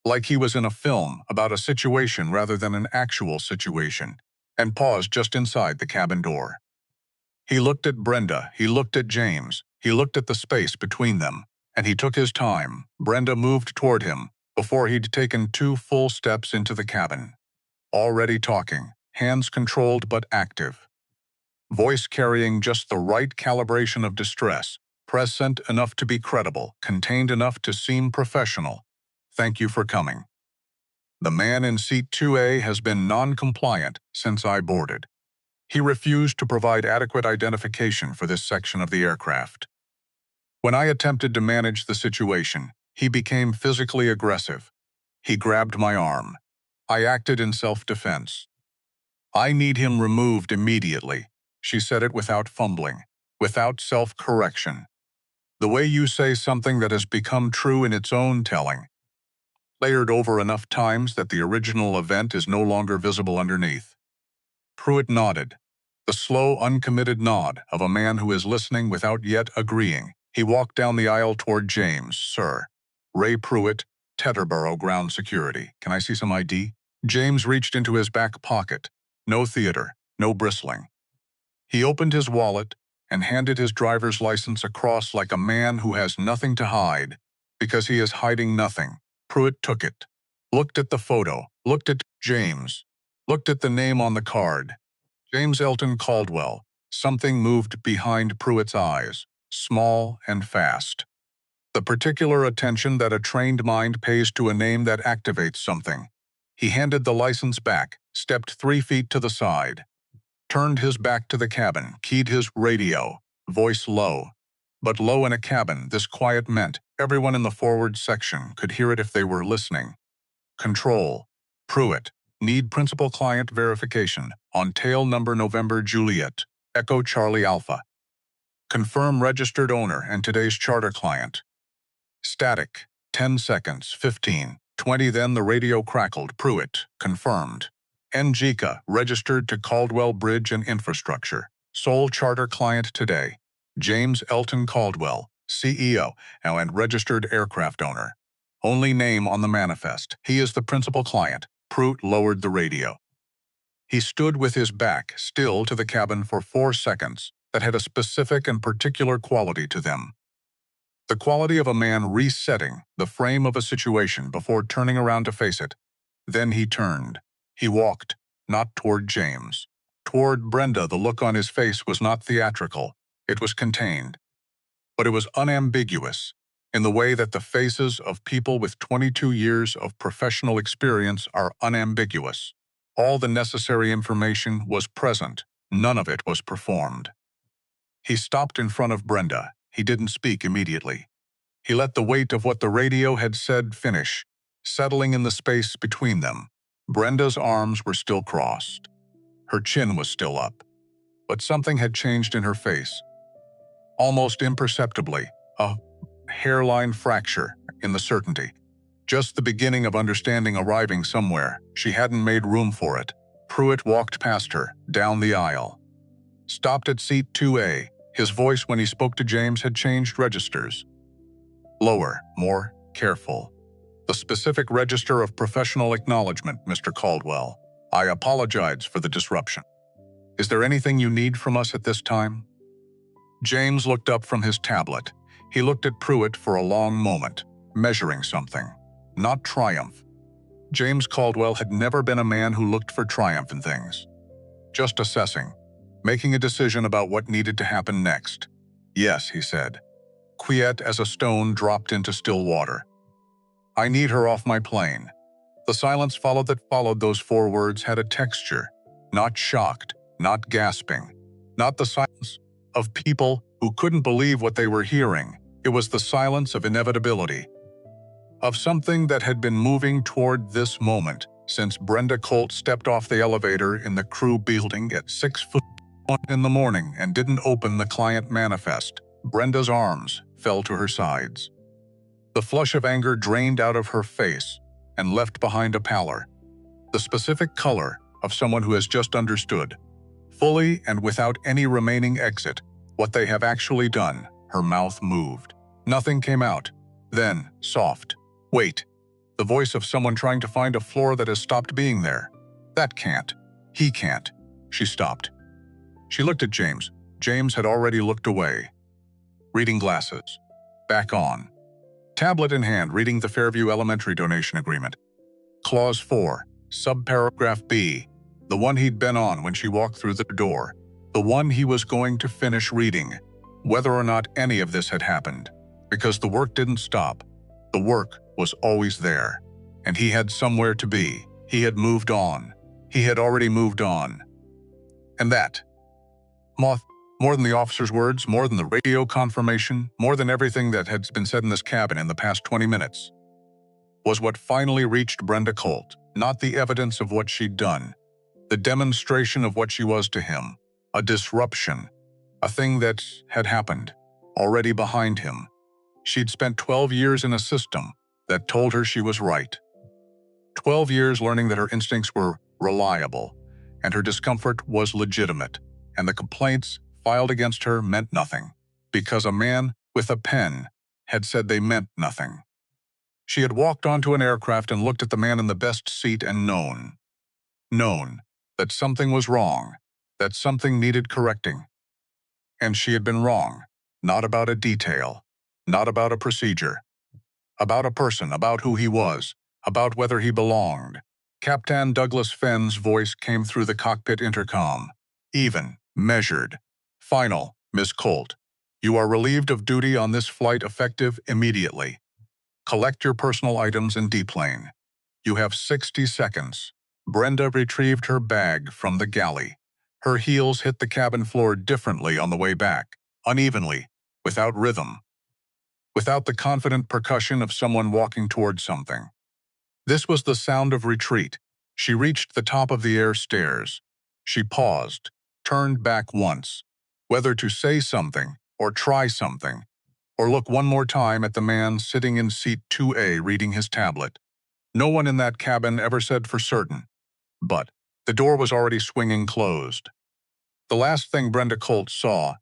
like he was in a film about a situation rather than an actual situation, and paused just inside the cabin door. He looked at Brenda, he looked at James, he looked at the space between them, and he took his time. Brenda moved toward him before he'd taken 2 full steps into the cabin. Already talking, hands controlled but active. Voice carrying just the right calibration of distress, present enough to be credible, contained enough to seem professional. Thank you for coming. The man in seat 2A has been non-compliant since I boarded. He refused to provide adequate identification for this section of the aircraft. When I attempted to manage the situation, he became physically aggressive. He grabbed my arm. I acted in self-defense. I need him removed immediately. She said it without fumbling, without self-correction. The way you say something that has become true in its own telling, layered over enough times that the original event is no longer visible underneath. Pruitt nodded, the slow, uncommitted nod of a man who is listening without yet agreeing. He walked down the aisle toward James. Sir, Ray Pruitt, Teterboro Ground Security. Can I see some ID? James reached into his back pocket. No theater, no bristling. He opened his wallet and handed his driver's license across like a man who has nothing to hide, because he is hiding nothing. Pruitt took it, looked at the photo, looked at James, looked at the name on the card. James Elton Caldwell. Something moved behind Pruitt's eyes, small and fast. The particular attention that a trained mind pays to a name that activates something. He handed the license back, stepped 3 feet to the side, turned his back to the cabin, keyed his radio, voice low. But low in a cabin, this quiet meant everyone in the forward section could hear it if they were listening. Control. Pruitt. Need principal client verification on tail number November Juliet, Echo Charlie Alpha. Confirm registered owner and today's charter client. Static. 10 seconds, 15, 20. Then the radio crackled. Pruitt. Confirmed. NGCA, registered to Caldwell Bridge and Infrastructure. Sole charter client today. James Elton Caldwell, CEO, and registered aircraft owner. Only name on the manifest. He is the principal client. Pruitt lowered the radio. He stood with his back still to the cabin for 4 seconds that had a specific and particular quality to them. The quality of a man resetting the frame of a situation before turning around to face it. Then he turned. He walked, not toward James. Toward Brenda. The look on his face was not theatrical. It was contained. But it was unambiguous, in the way that the faces of people with 22 years of professional experience are unambiguous. All the necessary information was present. None of it was performed. He stopped in front of Brenda. He didn't speak immediately. He let the weight of what the radio had said finish, settling in the space between them. Brenda's arms were still crossed. Her chin was still up. But something had changed in her face. Almost imperceptibly, a hairline fracture in the certainty. Just the beginning of understanding arriving somewhere. She hadn't made room for it. Pruitt walked past her, down the aisle. Stopped at seat 2A. His voice when he spoke to James had changed registers. Lower, more careful. The specific register of professional acknowledgement, Mr. Caldwell. I apologize for the disruption. Is there anything you need from us at this time? James looked up from his tablet. He looked at Pruitt for a long moment, measuring something. Not triumph. James Caldwell had never been a man who looked for triumph in things. Just assessing, making a decision about what needed to happen next. Yes, he said, quiet as a stone dropped into still water. I need her off my plane. The silence followed those 4 words had a texture, not shocked, not gasping, not the silence of people who couldn't believe what they were hearing. It was the silence of inevitability, of something that had been moving toward this moment since Brenda Colt stepped off the elevator in the crew building at 6:01 in the morning and didn't open the client manifest. Brenda's arms fell to her sides. The flush of anger drained out of her face and left behind a pallor, the specific color of someone who has just understood, fully and without any remaining exit, what they have actually done. Her mouth moved. Nothing came out. Then, soft. Wait. The voice of someone trying to find a floor that has stopped being there. That can't. He can't. She stopped. She looked at James. James had already looked away. Reading glasses. Back on. Tablet in hand, reading the Fairview Elementary donation agreement. Clause 4, subparagraph B. The one he'd been on when she walked through the door. The one he was going to finish reading. Whether or not any of this had happened. Because the work didn't stop. The work was always there. And he had somewhere to be. He had moved on. He had already moved on. And that. More than the officer's words, more than the radio confirmation, more than everything that had been said in this cabin in the past 20 minutes, was what finally reached Brenda Colt, not the evidence of what she'd done, the demonstration of what she was to him, a disruption, a thing that had happened, already behind him. She'd spent 12 years in a system that told her she was right. 12 years learning that her instincts were reliable, and her discomfort was legitimate, and the complaints filed against her meant nothing, because a man with a pen had said they meant nothing. She had walked onto an aircraft and looked at the man in the best seat and known that something was wrong, that something needed correcting. And she had been wrong. Not about a detail, not about a procedure, about a person, about who he was, about whether he belonged. Captain Douglas Fenn's voice came through the cockpit intercom. Even, measured. Final, Miss Colt. You are relieved of duty on this flight effective immediately. Collect your personal items and deplane. You have 60 seconds. Brenda retrieved her bag from the galley. Her heels hit the cabin floor differently on the way back, unevenly, without rhythm, without the confident percussion of someone walking toward something. This was the sound of retreat. She reached the top of the air stairs. She paused, turned back once, whether to say something, or try something, or look one more time at the man sitting in seat 2A reading his tablet. No one in that cabin ever said for certain, but the door was already swinging closed. The last thing Brenda Colt saw,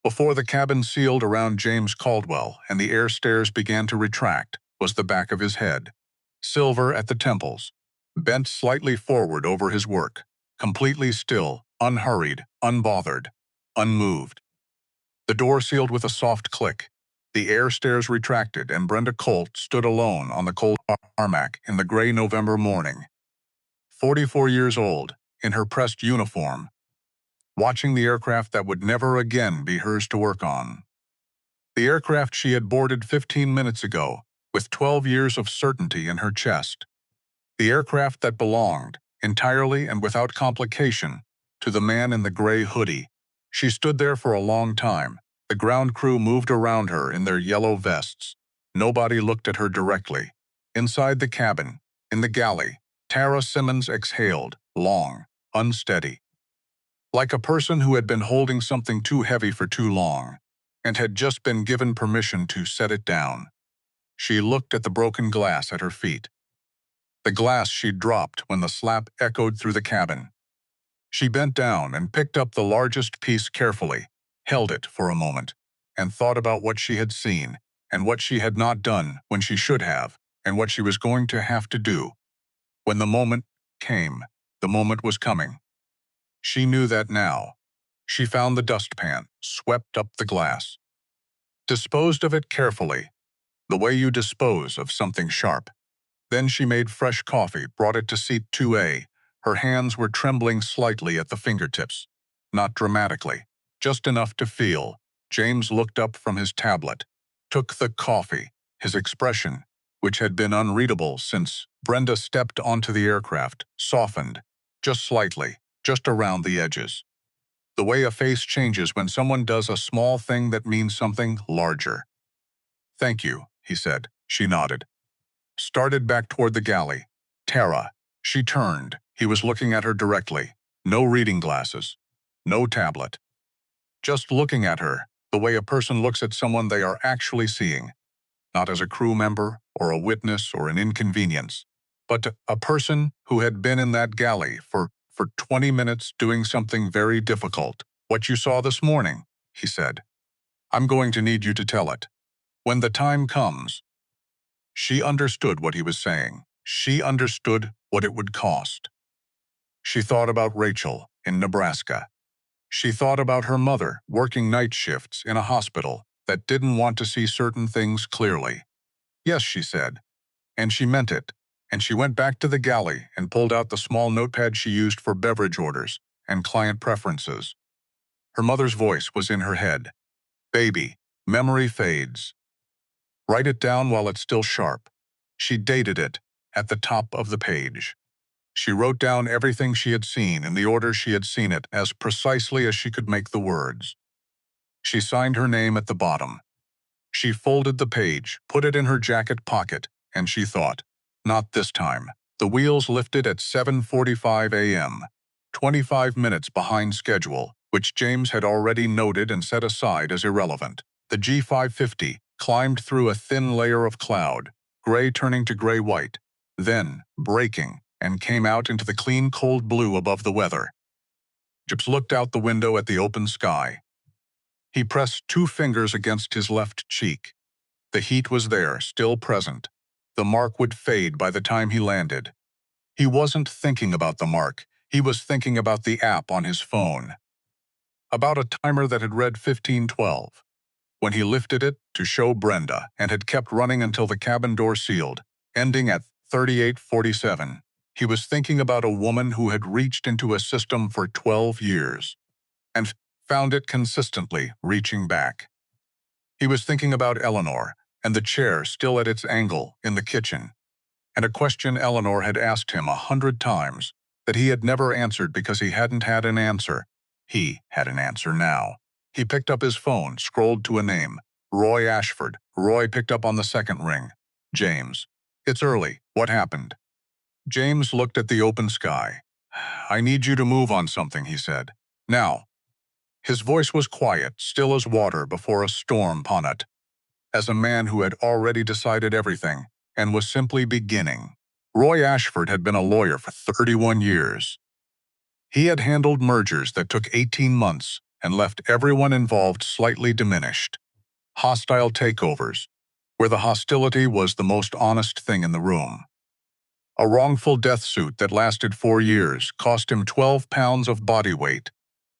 before the cabin sealed around James Caldwell and the air stairs began to retract, was the back of his head, silver at the temples, bent slightly forward over his work, completely still, unhurried, unbothered, unmoved. The door sealed with a soft click. The air stairs retracted, and Brenda Colt stood alone on the cold tarmac in the gray November morning. 44 years old, in her pressed uniform, watching the aircraft that would never again be hers to work on. The aircraft she had boarded 15 minutes ago, with 12 years of certainty in her chest. The aircraft that belonged, entirely and without complication, to the man in the gray hoodie. She stood there for a long time. The ground crew moved around her in their yellow vests. Nobody looked at her directly. Inside the cabin, in the galley, Tara Simmons exhaled, long, unsteady. Like a person who had been holding something too heavy for too long, and had just been given permission to set it down. She looked at the broken glass at her feet. The glass she'd dropped when the slap echoed through the cabin. She bent down and picked up the largest piece carefully, held it for a moment, and thought about what she had seen, and what she had not done when she should have, and what she was going to have to do. When the moment came, the moment was coming. She knew that now. She found the dustpan, swept up the glass, disposed of it carefully, the way you dispose of something sharp. Then she made fresh coffee, brought it to seat 2A. Her hands were trembling slightly at the fingertips. Not dramatically, just enough to feel. James looked up from his tablet, took the coffee. His expression, which had been unreadable since Brenda stepped onto the aircraft, softened, just slightly, just around the edges. The way a face changes when someone does a small thing that means something larger. "Thank you," he said. She nodded. Started back toward the galley. "Tara." She turned. He was looking at her directly. No reading glasses. No tablet. Just looking at her, the way a person looks at someone they are actually seeing. Not as a crew member, or a witness, or an inconvenience, but a person who had been in that galley for 20 minutes doing something very difficult. "What you saw this morning," he said. "I'm going to need you to tell it. When the time comes." She understood what he was saying. She understood what it would cost. She thought about Rachel in Nebraska. She thought about her mother working night shifts in a hospital that didn't want to see certain things clearly. "Yes," she said, and she meant it. And she went back to the galley and pulled out the small notepad she used for beverage orders and client preferences. Her mother's voice was in her head. "Baby, memory fades. Write it down while it's still sharp." She dated it at the top of the page. She wrote down everything she had seen in the order she had seen it as precisely as she could make the words. She signed her name at the bottom. She folded the page, put it in her jacket pocket, and she thought, "Not this time." The wheels lifted at 7:45 a.m., 25 minutes behind schedule, which James had already noted and set aside as irrelevant. The G550 climbed through a thin layer of cloud, gray turning to gray-white, then breaking, and came out into the clean cold blue above the weather. James looked out the window at the open sky. He pressed 2 fingers against his left cheek. The heat was there, still present. The mark would fade by the time he landed. He wasn't thinking about the mark. He was thinking about the app on his phone, about a timer that had read 15:12. When he lifted it to show Brenda and had kept running until the cabin door sealed, ending at 38:47. He was thinking about a woman who had reached into a system for 12 years and found it consistently reaching back. He was thinking about Eleanor and the chair still at its angle in the kitchen, and a question Eleanor had asked him 100 times that he had never answered because he hadn't had an answer. He had an answer now. He picked up his phone, scrolled to a name. Roy Ashford. Roy picked up on the second ring. James. It's early. What happened? James looked at the open sky. I need you to move on something, he said. Now. His voice was quiet, still as water before a storm upon it, as a man who had already decided everything and was simply beginning. Roy Ashford had been a lawyer for 31 years. He had handled mergers that took 18 months and left everyone involved slightly diminished. Hostile takeovers, where the hostility was the most honest thing in the room. A wrongful death suit that lasted 4 years cost him 12 pounds of body weight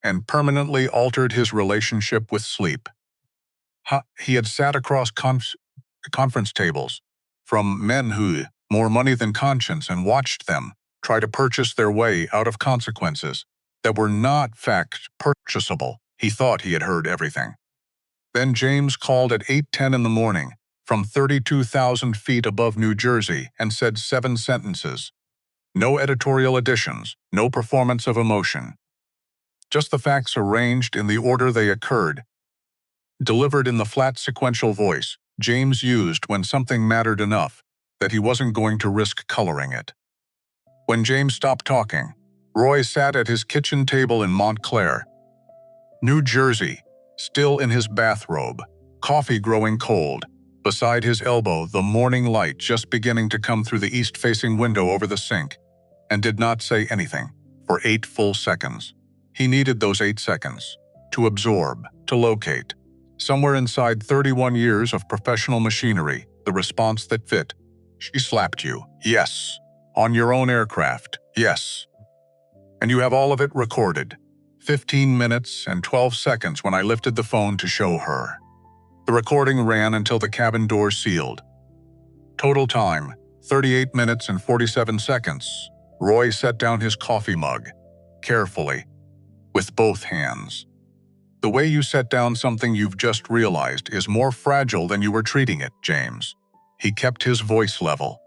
and permanently altered his relationship with sleep. He had sat across conference tables from men who more money than conscience and watched them try to purchase their way out of consequences that were not fact purchasable. He thought he had heard everything. Then James called at 8:10 in the morning from 32,000 feet above New Jersey and said 7 sentences. No editorial additions, no performance of emotion. Just the facts arranged in the order they occurred, delivered in the flat sequential voice James used when something mattered enough that he wasn't going to risk coloring it. When James stopped talking, Roy sat at his kitchen table in Montclair, New Jersey, still in his bathrobe, coffee growing cold. Beside his elbow, the morning light just beginning to come through the east-facing window over the sink, and did not say anything for 8 full seconds. He needed those 8 seconds to absorb, to locate. Somewhere inside 31 years of professional machinery, the response that fit. She slapped you, yes. On your own aircraft, yes. And you have all of it recorded. 15 minutes and 12 seconds when I lifted the phone to show her. The recording ran until the cabin door sealed. Total time, 38 minutes and 47 seconds. Roy set down his coffee mug, carefully, with both hands. The way you set down something you've just realized is more fragile than you were treating it, James. He kept his voice level.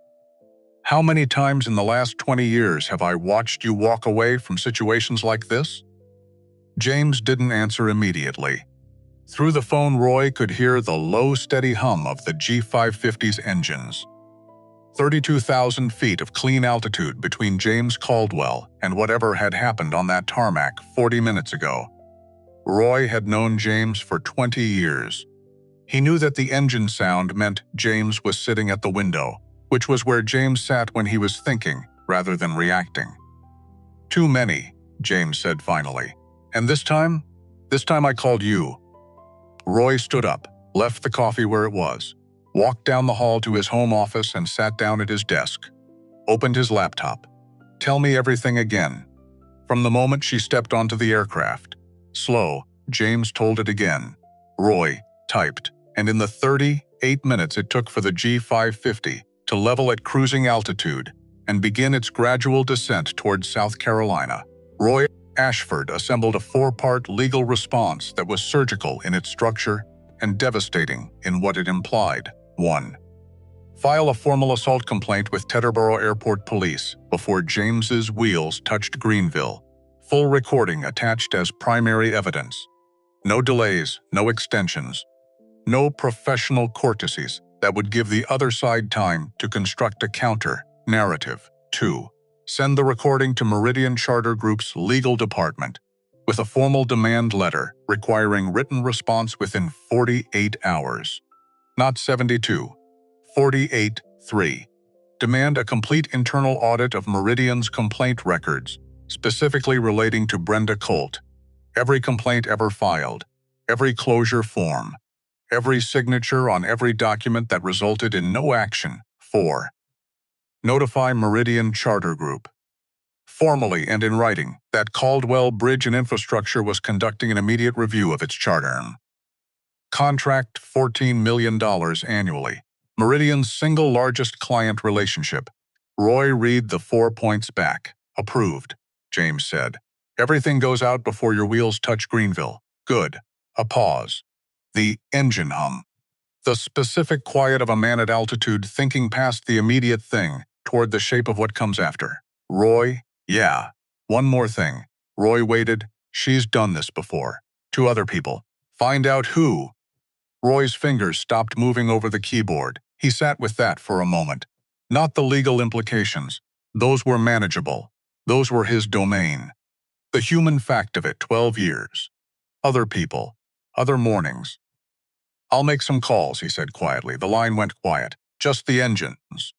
How many times in the last 20 years have I watched you walk away from situations like this? James didn't answer immediately. Through the phone, Roy could hear the low, steady hum of the G550's engines. 32,000 feet of clean altitude between James Caldwell and whatever had happened on that tarmac 40 minutes ago. Roy had known James for 20 years. He knew that the engine sound meant James was sitting at the window, which was where James sat when he was thinking rather than reacting. Too many, James said finally. And this time I called you. Roy stood up, left the coffee where it was, walked down the hall to his home office and sat down at his desk. Opened his laptop. Tell me everything again. From the moment she stepped onto the aircraft. Slow, James told it again. Roy typed, and in the 38 minutes it took for the G550 to level at cruising altitude and begin its gradual descent towards South Carolina, Roy Ashford assembled a 4-part legal response that was surgical in its structure and devastating in what it implied. 1. File a formal assault complaint with Teterboro Airport Police before James's wheels touched Greenville. Full recording attached as primary evidence. No delays, no extensions. No professional courtesies that would give the other side time to construct a counter-narrative. 2. Send the recording to Meridian Charter Group's legal department with a formal demand letter requiring written response within 48 hours. Not 72. 48. 3. Demand a complete internal audit of Meridian's complaint records, specifically relating to Brenda Colt. Every complaint ever filed, every closure form, every signature on every document that resulted in no action. 4. Notify Meridian Charter Group. formally and in writing, that Caldwell Bridge and Infrastructure was conducting an immediate review of its charter. Contract $14 million annually. Meridian's single largest client relationship. Roy read the 4 points back. Approved, James said. Everything goes out before your wheels touch Greenville. Good. A pause. The engine hum. The specific quiet of a man at altitude thinking past the immediate thing toward the shape of what comes after. Roy, yeah. One more thing. Roy waited. She's done this before. To other people. Find out who. Roy's fingers stopped moving over the keyboard. He sat with that for a moment. Not the legal implications. Those were manageable. Those were his domain. The human fact of it, 12 years. Other people. Other mornings. I'll make some calls, he said quietly. The line went quiet. Just the engines.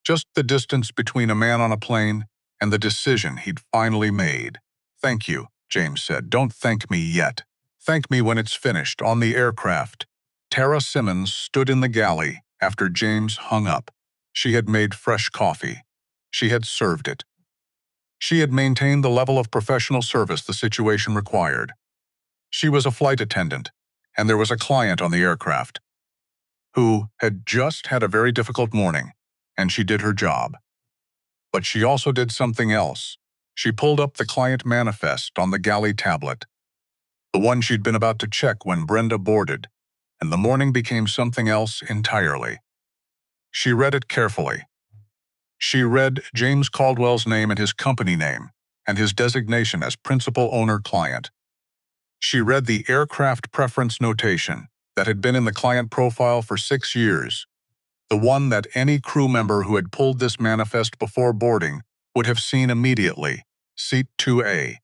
Just the distance between a man on a plane and the decision he'd finally made. Thank you, James said. Don't thank me yet. Thank me when it's finished, on the aircraft. Tara Simmons stood in the galley after James hung up. She had made fresh coffee. She had served it. She had maintained the level of professional service the situation required. She was a flight attendant, and there was a client on the aircraft who had just had a very difficult morning, and she did her job. But she also did something else. She pulled up the client manifest on the galley tablet, the one she'd been about to check when Brenda boarded, and the morning became something else entirely. She read it carefully. She read James Caldwell's name and his company name, and his designation as principal owner-client. She read the aircraft preference notation that had been in the client profile for 6 years, the one that any crew member who had pulled this manifest before boarding would have seen immediately. Seat 2A.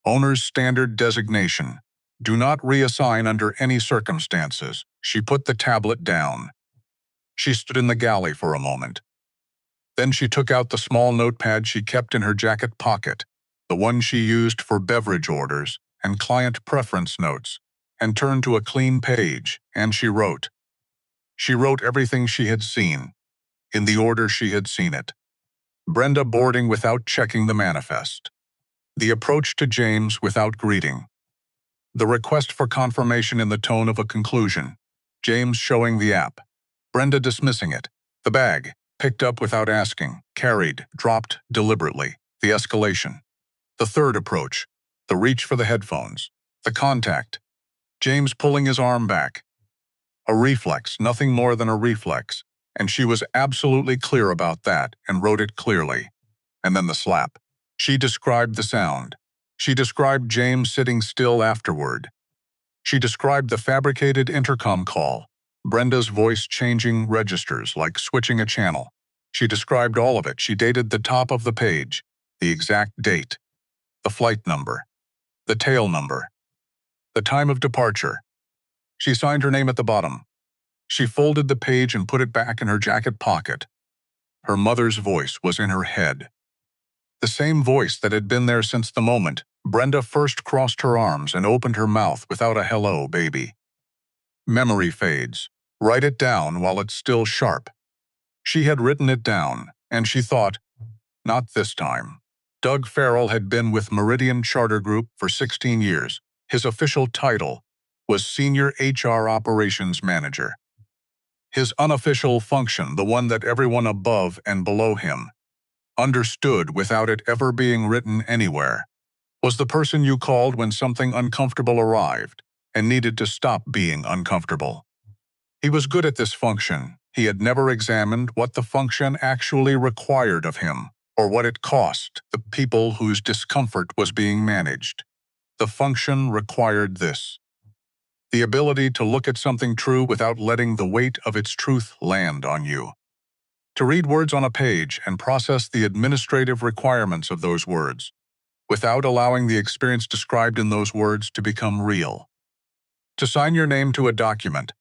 Owner's standard designation. Do not reassign under any circumstances. She put the tablet down. She stood in the galley for a moment. Then she took out the small notepad she kept in her jacket pocket, the one she used for beverage orders and client preference notes, and turned to a clean page, and she wrote. She wrote everything she had seen, in the order she had seen it. Brenda boarding without checking the manifest. The approach to James without greeting. The request for confirmation in the tone of a conclusion. James showing the app. Brenda dismissing it. The bag, picked up without asking, carried, dropped deliberately. The escalation. The third approach. The reach for the headphones. The contact. James pulling his arm back. A reflex, nothing more than a reflex, and she was absolutely clear about that and wrote it clearly. And then the slap. She described the sound. She described James sitting still afterward. She described the fabricated intercom call, Brenda's voice changing registers like switching a channel. She described all of it. She dated the top of the page, the exact date, the flight number, the tail number, the time of departure. She signed her name at the bottom. She folded the page and put it back in her jacket pocket. Her mother's voice was in her head. The same voice that had been there since the moment Brenda first crossed her arms and opened her mouth without a hello, baby. Memory fades. Write it down while it's still sharp. She had written it down, and she thought, not this time. Doug Farrell had been with Meridian Charter Group for 16 years. His official title was Senior HR Operations Manager. His unofficial function, the one that everyone above and below him understood without it ever being written anywhere, was the person you called when something uncomfortable arrived and needed to stop being uncomfortable. He was good at this function. He had never examined what the function actually required of him or what it cost the people whose discomfort was being managed. The function required this: the ability to look at something true without letting the weight of its truth land on you. To read words on a page and process the administrative requirements of those words, without allowing the experience described in those words to become real. To sign your name to a document,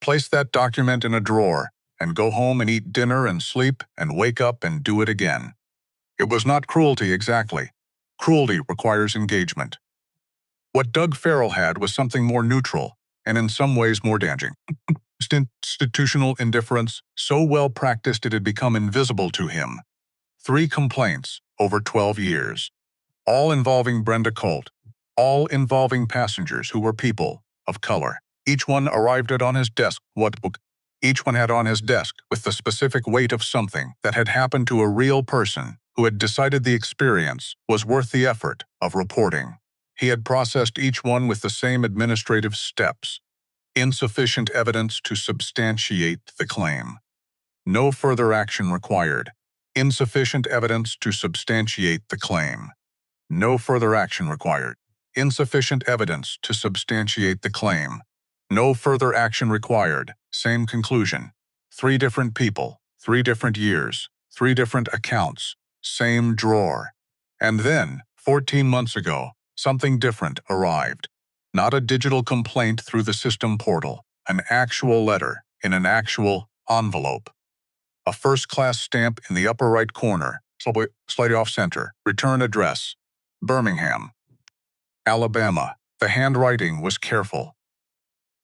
place that document in a drawer, and go home and eat dinner and sleep and wake up and do it again. It was not cruelty exactly. Cruelty requires engagement. What Doug Farrell had was something more neutral, and in some ways more damaging. Institutional indifference, so well practiced it had become invisible to him. 3 complaints over 12 years, all involving Brenda Colt, all involving passengers who were people of color. Each one arrived at on his desk what book. Each one had on his desk with the specific weight of something that had happened to a real person who had decided the experience was worth the effort of reporting. He had processed each one with the same administrative steps. Insufficient evidence to substantiate the claim. No further action required. Insufficient evidence to substantiate the claim. No further action required. Insufficient evidence to substantiate the claim. No further action required. Same conclusion. 3 different people, 3 different years, 3 different accounts, same drawer. And then, 14 months ago, something different arrived. Not a digital complaint through the system portal, an actual letter in an actual envelope. A first-class stamp in the upper right corner, slightly off-center. Return address, Birmingham, Alabama. The handwriting was careful,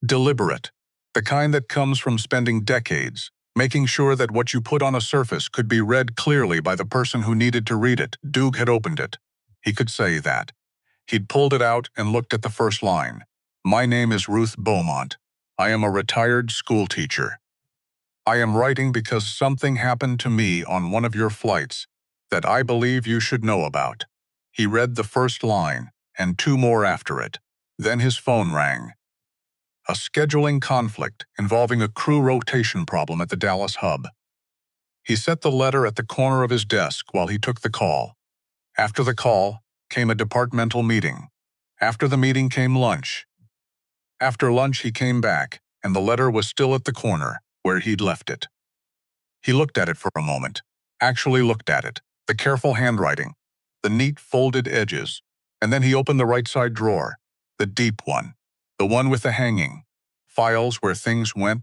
deliberate, the kind that comes from spending decades making sure that what you put on a surface could be read clearly by the person who needed to read it. Duke had opened it. He could say that. He'd pulled it out and looked at the first line. My name is Ruth Beaumont. I am a retired school teacher. I am writing because something happened to me on one of your flights that I believe you should know about. He read the first line and 2 more after it. Then his phone rang. A scheduling conflict involving a crew rotation problem at the Dallas hub. He set the letter at the corner of his desk while he took the call. After the call came a departmental meeting. After the meeting came lunch. After lunch he came back, and the letter was still at the corner where he'd left it. He looked at it for a moment, actually looked at it, the careful handwriting, the neat folded edges, and then he opened the right side drawer, the deep one, the one with the hanging, files where things went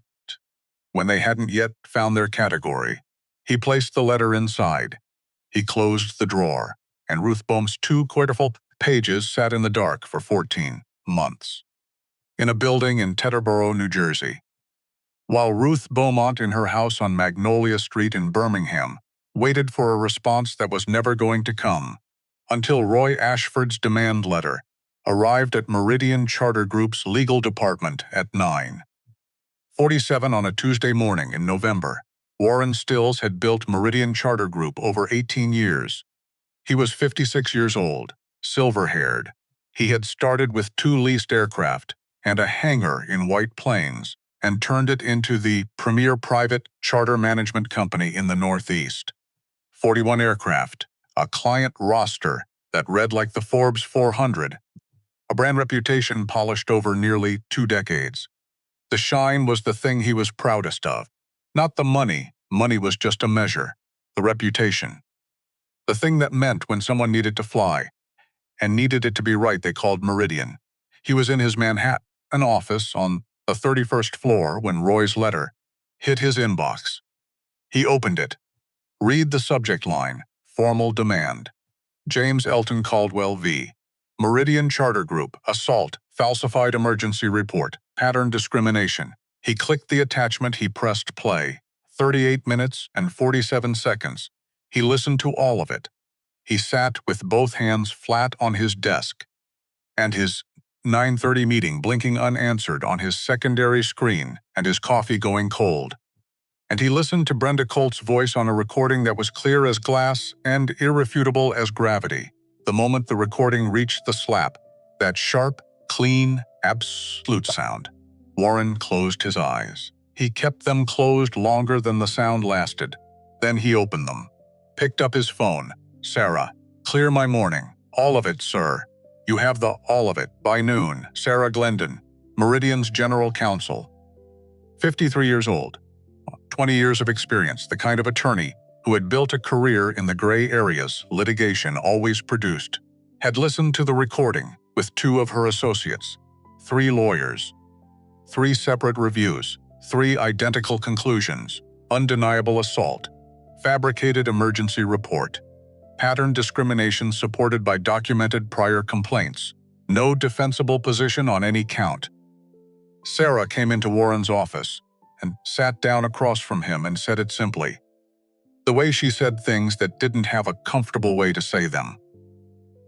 when they hadn't yet found their category. He placed the letter inside. He closed the drawer, and Ruth Boehm's 2 quotable pages sat in the dark for 14 months. In a building in Teterboro, New Jersey. While Ruth Beaumont in her house on Magnolia Street in Birmingham waited for a response that was never going to come, until Roy Ashford's demand letter arrived at Meridian Charter Group's legal department at 9:47 on a Tuesday morning in November. Warren Stills had built Meridian Charter Group over 18 years. He was 56 years old, silver-haired. He had started with 2 leased aircraft and a hangar in White Plains, and turned it into the premier private charter management company in the Northeast. 41 aircraft, a client roster that read like the Forbes 400, a brand reputation polished over nearly 2 decades. The shine was the thing he was proudest of. Not the money. Money was just a measure. The reputation. The thing that meant when someone needed to fly, and needed it to be right, they called Meridian. He was in his Manhattan office on the 31st floor when Roy's letter hit his inbox. He opened it. Read the subject line, formal demand. James Elton Caldwell v. Meridian Charter Group, assault, falsified emergency report, pattern discrimination. He clicked the attachment, he pressed play. 38 minutes and 47 seconds. He listened to all of it. He sat with both hands flat on his desk, and his 9:30 meeting blinking unanswered on his secondary screen, and his coffee going cold. And he listened to Brenda Colt's voice on a recording that was clear as glass and irrefutable as gravity. The moment the recording reached the slap, that sharp, clean, absolute sound, Warren closed his eyes. He kept them closed longer than the sound lasted. Then he opened them, picked up his phone. Sarah, clear my morning. All of it, sir. You have the all of it by noon. Sarah Glendon, Meridian's general counsel. 53 years old, 20 years of experience, the kind of attorney who had built a career in the gray areas litigation always produced, had listened to the recording with 2 of her associates, 3 lawyers, 3 separate reviews, 3 identical conclusions, undeniable assault, fabricated emergency report, pattern discrimination supported by documented prior complaints, no defensible position on any count. Sarah came into Warren's office and sat down across from him and said it simply. The way she said things that didn't have a comfortable way to say them.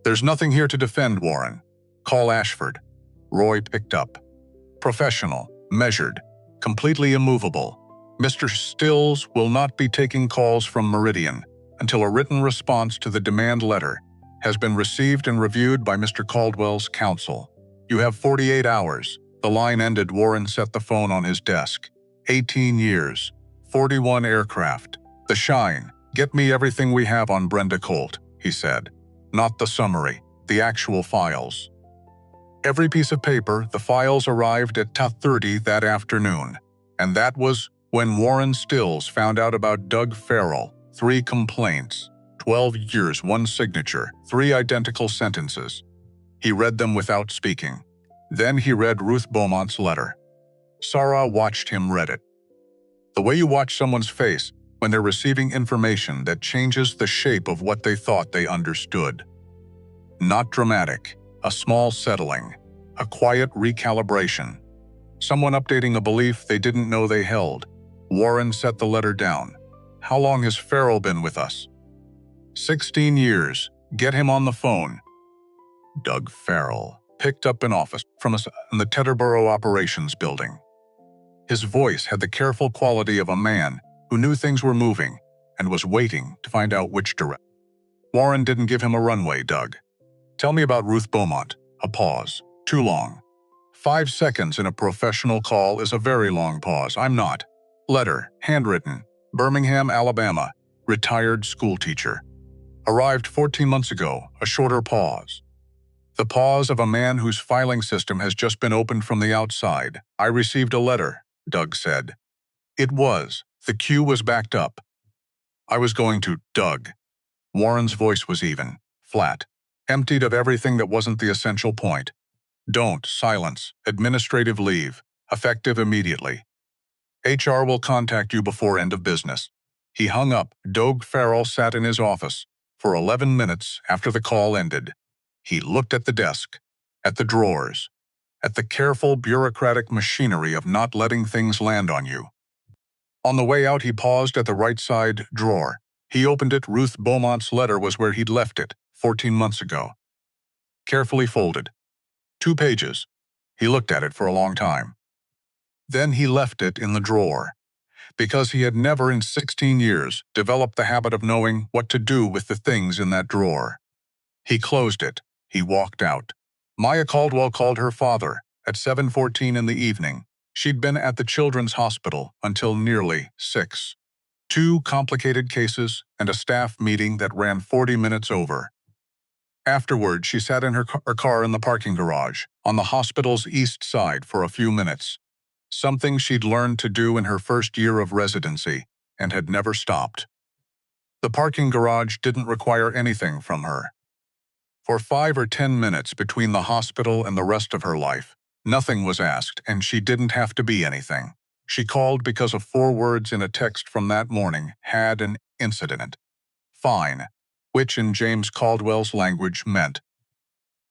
"There's nothing here to defend, Warren. Call Ashford." Roy picked up. Professional, measured, completely immovable. "Mr. Stills will not be taking calls from Meridian until a written response to the demand letter has been received and reviewed by Mr. Caldwell's counsel. You have 48 hours. The line ended. Warren set the phone on his desk. 18 years, 41 aircraft. The shine. "Get me everything we have on Brenda Colt," he said. "Not the summary, the actual files." Every piece of paper, the files arrived at 2:30 that afternoon. And that was when Warren Stills found out about Doug Farrell. 3 complaints, 12 years, 1 signature, 3 identical sentences. He read them without speaking. Then he read Ruth Beaumont's letter. Sarah watched him read it. The way you watch someone's face when they're receiving information that changes the shape of what they thought they understood. Not dramatic, a small settling, a quiet recalibration. Someone updating a belief they didn't know they held. Warren set the letter down. "How long has Farrell been with us?" 16 years. Get him on the phone." Doug Farrell picked up an office from us in the Teterboro Operations Building. His voice had the careful quality of a man who knew things were moving and was waiting to find out which direction. Warren didn't give him a runway. "Doug, tell me about Ruth Beaumont." A pause. Too long. 5 seconds in a professional call is a very long pause. "I'm not." Letter, handwritten, Birmingham, Alabama, retired schoolteacher. Arrived 14 months ago. A shorter pause. The pause of a man whose filing system has just been opened from the outside. "I received a letter," Doug said. It was. The queue was backed up. "I was going to." "Doug." Warren's voice was even, flat, emptied of everything that wasn't the essential point. "Don't." Silence. "Administrative leave. Effective immediately. HR will contact you before end of business." He hung up. Doug Farrell sat in his office for 11 minutes after the call ended. He looked at the desk, at the drawers, at the careful bureaucratic machinery of not letting things land on you. On the way out, he paused at the right side drawer. He opened it. Ruth Beaumont's letter was where he'd left it 14 months ago. Carefully folded. 2 pages. He looked at it for a long time. Then he left it in the drawer, because he had never in 16 years developed the habit of knowing what to do with the things in that drawer. He closed it. He walked out. Maya Caldwell called her father at 7:14 in the evening. She'd been at the Children's Hospital until nearly 6. 2 complicated cases and a staff meeting that ran 40 minutes over. Afterward, she sat in her car in the parking garage on the hospital's east side for a few minutes. Something she'd learned to do in her first year of residency and had never stopped. The parking garage didn't require anything from her. For 5 or 10 minutes between the hospital and the rest of her life, nothing was asked, and she didn't have to be anything. She called because of 4 words in a text from that morning: "Had an incident." Fine. Which in James Caldwell's language meant,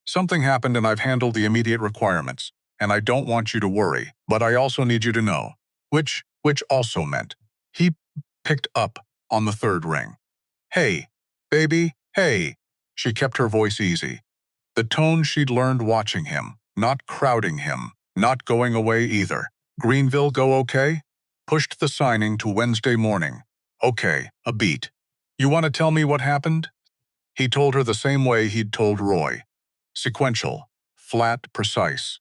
"Something happened and I've handled the immediate requirements, and I don't want you to worry, but I also need you to know." Which also meant, he picked up on the 3rd ring. "Hey, baby, hey." She kept her voice easy. The tone she'd learned watching him, not crowding him, not going away either. "Greenville go okay?" Pushed the signing to Wednesday morning. "Okay, a beat." "You want to tell me what happened?" He told her the same way he'd told Roy. Sequential, flat, precise.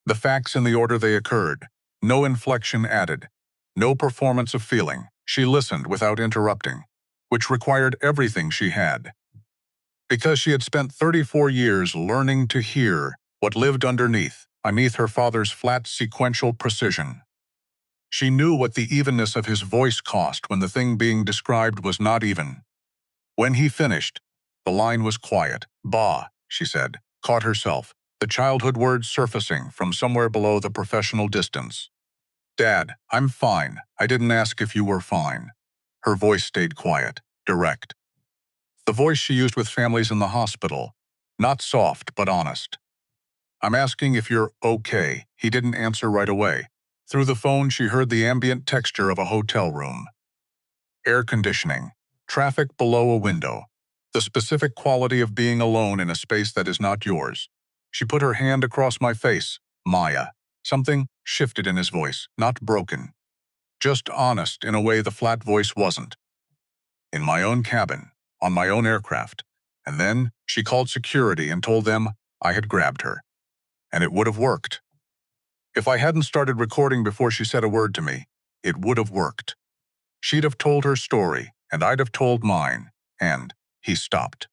The facts in the order they occurred. No inflection added. No performance of feeling. She listened without interrupting, which required everything she had. Because she had spent 34 years learning to hear what lived underneath her father's flat, sequential precision. She knew what the evenness of his voice cost when the thing being described was not even. When he finished, the line was quiet. "Bah," she said, caught herself, the childhood words surfacing from somewhere below the professional distance. "Dad, I'm fine. I didn't ask if you were fine." Her voice stayed quiet, direct. The voice she used with families in the hospital, not soft but honest. "I'm asking if you're okay." He didn't answer right away. Through the phone, she heard the ambient texture of a hotel room. Air conditioning. Traffic below a window. The specific quality of being alone in a space that is not yours. She put her hand across my face. Maya. Something shifted in his voice, not broken. Just honest in a way the flat voice wasn't. In my own cabin, on my own aircraft. And then she called security and told them I had grabbed her. And it would have worked. If I hadn't started recording before she said a word to me, it would have worked. She'd have told her story, and I'd have told mine, and he stopped.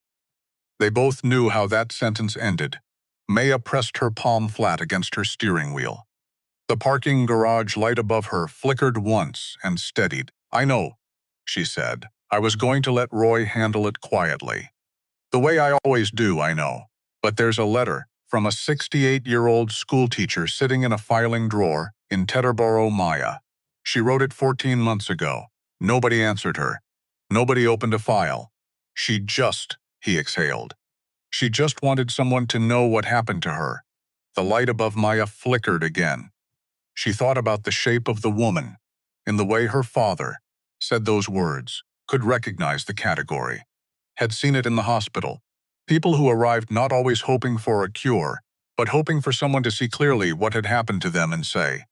They both knew how that sentence ended. Maya pressed her palm flat against her steering wheel. The parking garage light above her flickered once and steadied. I know, she said. I was going to let Roy handle it quietly. The way I always do, I know. But there's a letter from a 68-year-old schoolteacher sitting in a filing drawer in Teterboro, Maya. She wrote it 14 months ago. Nobody answered her. Nobody opened a file. He exhaled. She just wanted someone to know what happened to her. The light above Maya flickered again. She thought about the shape of the woman, in the way her father said those words, could recognize the category. Had seen it in the hospital. People who arrived not always hoping for a cure, but hoping for someone to see clearly what had happened to them and say,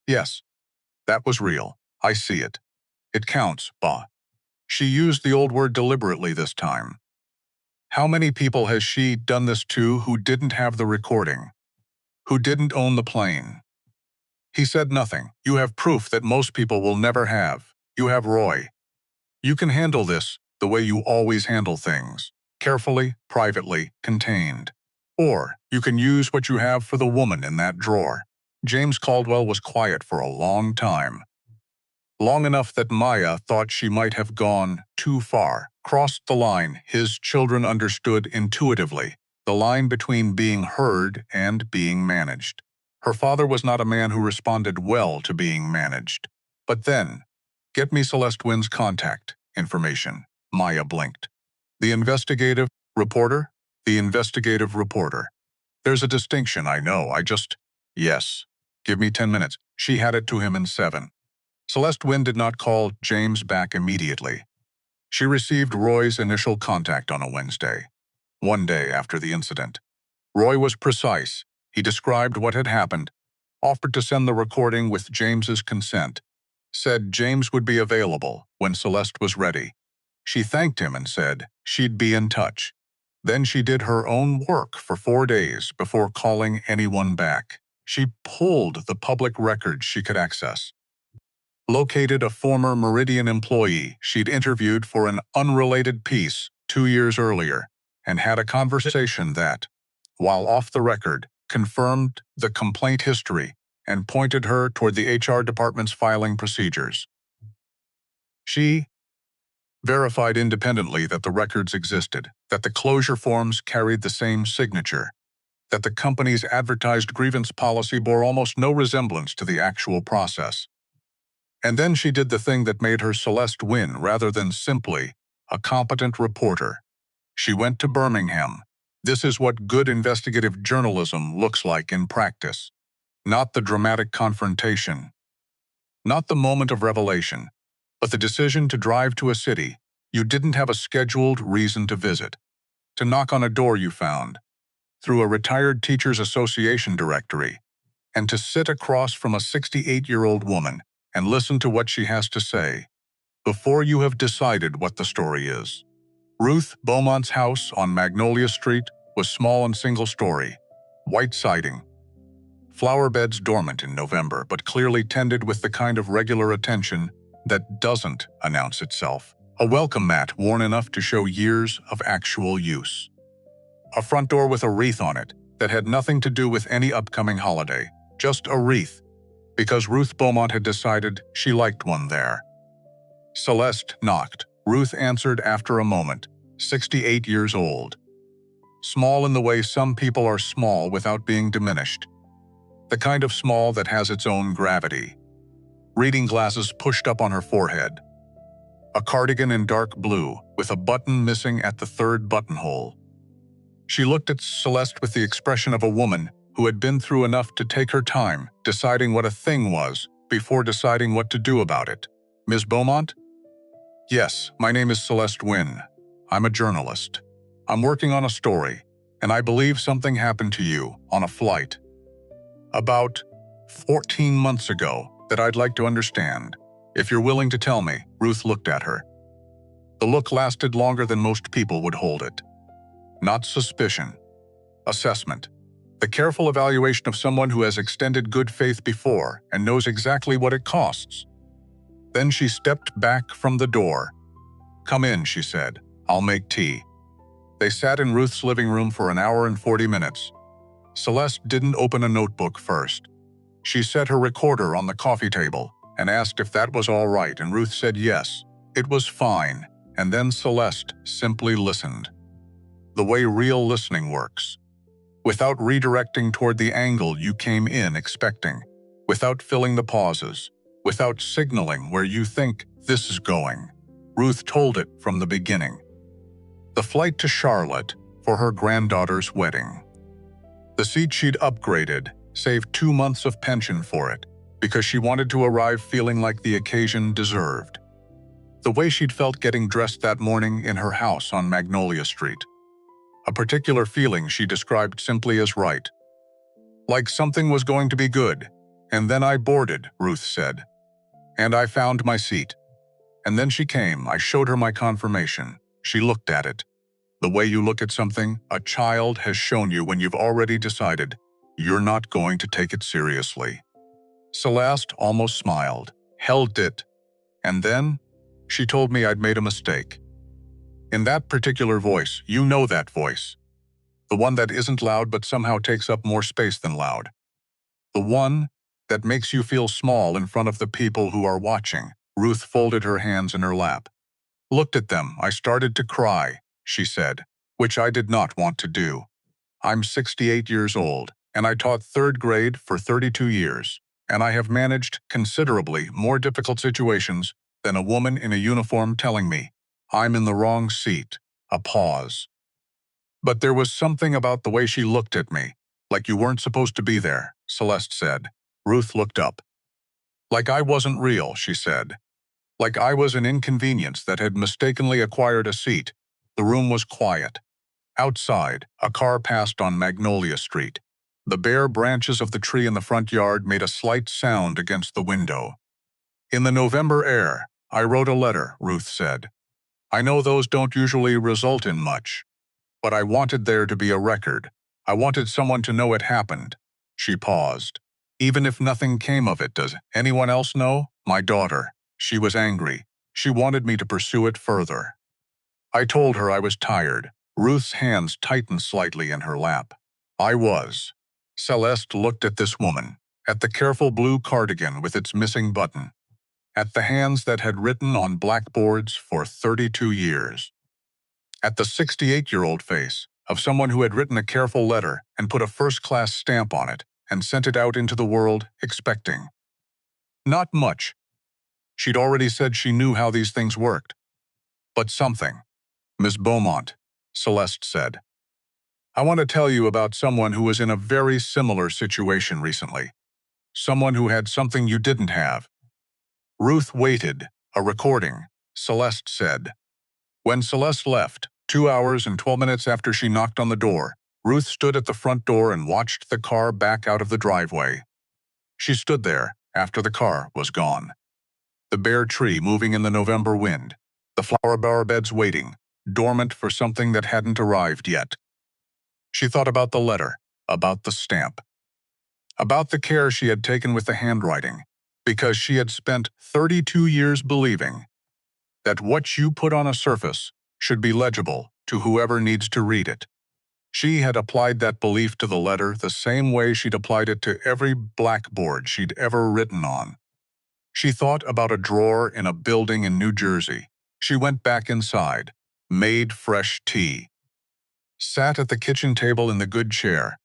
yes, that was real. I see it. It counts, Ba. She used the old word deliberately this time. How many people has she done this to who didn't have the recording? Who didn't own the plane? He said nothing. You have proof that most people will never have. You have Roy. You can handle this the way you always handle things. Carefully, privately, contained. Or you can use what you have for the woman in that drawer. James Caldwell was quiet for a long time. Long enough that Maya thought she might have gone too far, crossed the line his children understood intuitively, the line between being heard and being managed. Her father was not a man who responded well to being managed. But then, get me Celeste Wynn's contact information. Maya blinked. The investigative reporter? The investigative reporter. There's a distinction, I know. Yes. Give me 10 minutes. She had it to him in 7. Celeste Wynn did not call James back immediately. She received Roy's initial contact on a Wednesday, one day after the incident. Roy was precise. He described what had happened, offered to send the recording with James's consent, said James would be available when Celeste was ready. She thanked him and said she'd be in touch. Then she did her own work for 4 days before calling anyone back. She pulled the public records she could access. Located a former Meridian employee she'd interviewed for an unrelated piece 2 years earlier, and had a conversation that, while off the record, confirmed the complaint history and pointed her toward the HR department's filing procedures. She verified independently that the records existed, that the closure forms carried the same signature, that the company's advertised grievance policy bore almost no resemblance to the actual process. And then she did the thing that made her Celeste Wynn rather than simply a competent reporter. She went to Birmingham. This is what good investigative journalism looks like in practice. Not the dramatic confrontation, not the moment of revelation, but the decision to drive to a city you didn't have a scheduled reason to visit, to knock on a door you found through a retired teachers association directory, and to sit across from a 68-year-old woman and listen to what she has to say before you have decided what the story is. Ruth Beaumont's house on Magnolia Street was small and single-story, white siding, flower beds dormant in November but clearly tended with the kind of regular attention that doesn't announce itself. A welcome mat worn enough to show years of actual use. A front door with a wreath on it that had nothing to do with any upcoming holiday, just a wreath, because Ruth Beaumont had decided she liked one there. Celeste knocked. Ruth answered after a moment, 68 years old. Small in the way some people are small without being diminished. The kind of small that has its own gravity. Reading glasses pushed up on her forehead. A cardigan in dark blue with a button missing at the 3rd buttonhole. She looked at Celeste with the expression of a woman who had been through enough to take her time deciding what a thing was before deciding what to do about it. Ms. Beaumont? Yes, my name is Celeste Wynn. I'm a journalist. I'm working on a story, and I believe something happened to you on a flight about 14 months ago that I'd like to understand. If you're willing to tell me. Ruth looked at her. The look lasted longer than most people would hold it. Not suspicion. Assessment. The careful evaluation of someone who has extended good faith before and knows exactly what it costs. Then she stepped back from the door. "Come in," she said. "I'll make tea." They sat in Ruth's living room for an hour and 40 minutes. Celeste didn't open a notebook first. She set her recorder on the coffee table and asked if that was all right, and Ruth said yes, it was fine, and then Celeste simply listened. The way real listening works. Without redirecting toward the angle you came in expecting, without filling the pauses, without signaling where you think this is going. Ruth told it from the beginning. The flight to Charlotte for her granddaughter's wedding. The seat she'd upgraded, saved 2 months of pension for it, because she wanted to arrive feeling like the occasion deserved. The way she'd felt getting dressed that morning in her house on Magnolia Street. A particular feeling she described simply as right. Like something was going to be good. "And then I boarded," Ruth said. "And I found my seat. And then she came. I showed her my confirmation. She looked at it. The way you look at something a child has shown you when you've already decided you're not going to take it seriously." Celeste almost smiled, held it, and then she told me I'd made a mistake. In that particular voice, you know that voice. The one that isn't loud but somehow takes up more space than loud. The one that makes you feel small in front of the people who are watching. Ruth folded her hands in her lap. Looked at them. I started to cry, she said, which I did not want to do. I'm 68 years old, and I taught 3rd grade for 32 years, and I have managed considerably more difficult situations than a woman in a uniform telling me I'm in the wrong seat. A pause. But there was something about the way she looked at me, like you weren't supposed to be there, Celeste said. Ruth looked up. Like I wasn't real, she said. Like I was an inconvenience that had mistakenly acquired a seat. The room was quiet. Outside, a car passed on Magnolia Street. The bare branches of the tree in the front yard made a slight sound against the window. In the November air, I wrote a letter, Ruth said. I know those don't usually result in much, but I wanted there to be a record. I wanted someone to know it happened. She paused. Even if nothing came of it, does anyone else know? My daughter. She was angry. She wanted me to pursue it further. I told her I was tired. Ruth's hands tightened slightly in her lap. I was. Celeste looked at this woman, at the careful blue cardigan with its missing button, at the hands that had written on blackboards for 32 years, at the 68-year-old face of someone who had written a careful letter and put a first-class stamp on it and sent it out into the world expecting. Not much. She'd already said she knew how these things worked. But something. Miss Beaumont, Celeste said. I want to tell you about someone who was in a very similar situation recently. Someone who had something you didn't have. Ruth waited. A recording, Celeste said. When Celeste left, 2 hours and 12 minutes after she knocked on the door, Ruth stood at the front door and watched the car back out of the driveway. She stood there after the car was gone. The bare tree moving in the November wind, the flower beds waiting, dormant for something that hadn't arrived yet. She thought about the letter, about the stamp, about the care she had taken with the handwriting, because she had spent 32 years believing that what you put on a surface should be legible to whoever needs to read it. She had applied that belief to the letter the same way she'd applied it to every blackboard she'd ever written on. She thought about a drawer in a building in New Jersey. She went back inside, made fresh tea, sat at the kitchen table in the good chair,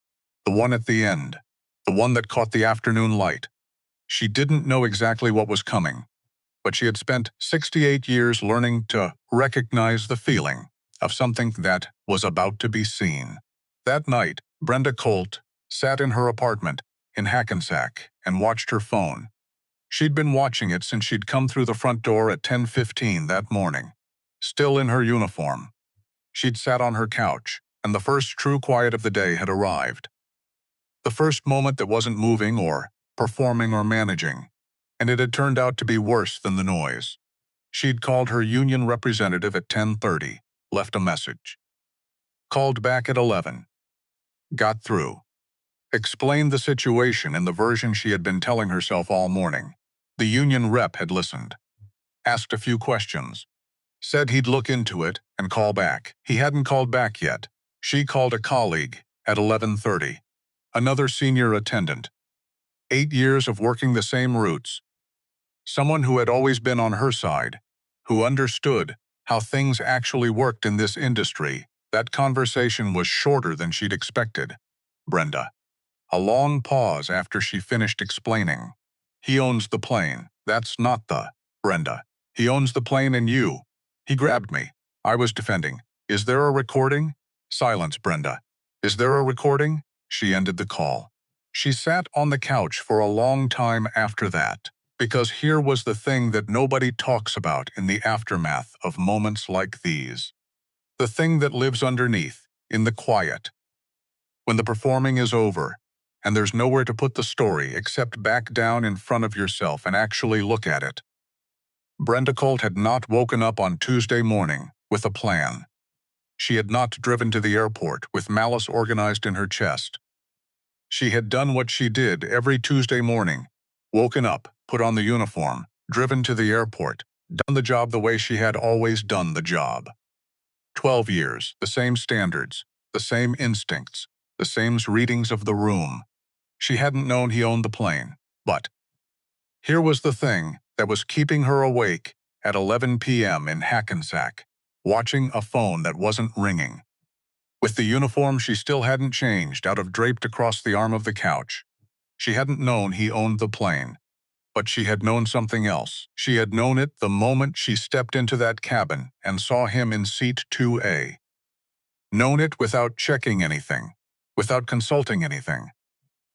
the one at the end, the one that caught the afternoon light. She didn't know exactly what was coming, but she had spent 68 years learning to recognize the feeling of something that was about to be seen. That night, Brenda Colt sat in her apartment in Hackensack and watched her phone. She'd been watching it since she'd come through the front door at 10:15 that morning. Still in her uniform, she'd sat on her couch, and the first true quiet of the day had arrived. The first moment that wasn't moving or performing or managing, and it had turned out to be worse than the noise. She'd called her union representative at 10:30, left a message. Called back at 11. Got through. Explained the situation in the version she had been telling herself all morning. The union rep had listened. Asked a few questions. Said he'd look into it and call back. He hadn't called back yet. She called a colleague at 11:30. Another senior attendant. 8 years of working the same routes. Someone who had always been on her side, who understood how things actually worked in this industry. That conversation was shorter than she'd expected. Brenda. A long pause after she finished explaining. He owns the plane. That's not the Brenda. He owns the plane and you. He grabbed me. I was defending. Is there a recording? Silence, Brenda. Is there a recording? She ended the call. She sat on the couch for a long time after that, because here was the thing that nobody talks about in the aftermath of moments like these. The thing that lives underneath, in the quiet. When the performing is over, and there's nowhere to put the story except back down in front of yourself and actually look at it. Brenda Colt had not woken up on Tuesday morning with a plan. She had not driven to the airport with malice organized in her chest. She had done what she did every Tuesday morning, woken up, put on the uniform, driven to the airport, done the job the way she had always done the job. 12 years, the same standards, the same instincts, the same readings of the room. She hadn't known he owned the plane, but here was the thing that was keeping her awake at 11 p.m. in Hackensack, watching a phone that wasn't ringing. With the uniform she still hadn't changed out of draped across the arm of the couch. She hadn't known he owned the plane, but she had known something else. She had known it the moment she stepped into that cabin and saw him in seat 2A. Known it without checking anything, without consulting anything,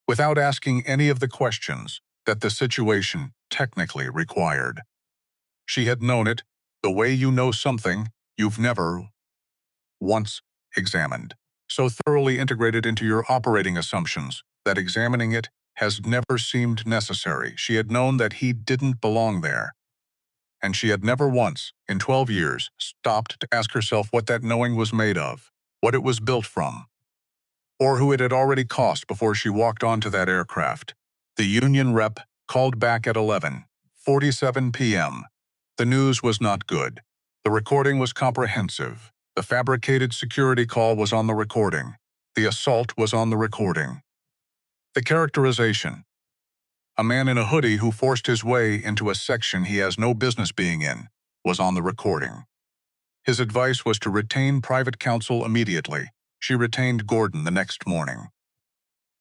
without asking any of the questions that the situation technically required. She had known it the way you know something you've never once examined, so thoroughly integrated into your operating assumptions that examining it has never seemed necessary. She had known that he didn't belong there, and she had never once, in 12 years, stopped to ask herself what that knowing was made of, what it was built from, or who it had already cost before she walked onto that aircraft. The union rep called back at 11:47 p.m. The news was not good. The recording was comprehensive. The fabricated security call was on the recording. The assault was on the recording. The characterization. A man in a hoodie who forced his way into a section he has no business being in was on the recording. His advice was to retain private counsel immediately. She retained Gordon the next morning.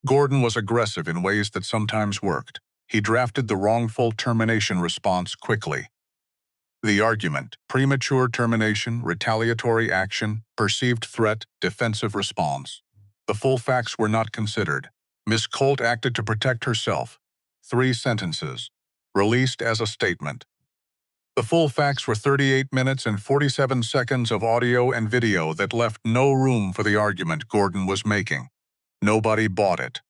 Gordon was aggressive in ways that sometimes worked. He drafted the wrongful termination response quickly. The argument: premature termination, retaliatory action, perceived threat, defensive response. The full facts were not considered. Miss Colt acted to protect herself. 3 sentences. Released as a statement. The full facts were 38 minutes and 47 seconds of audio and video that left no room for the argument Gordon was making. Nobody bought it.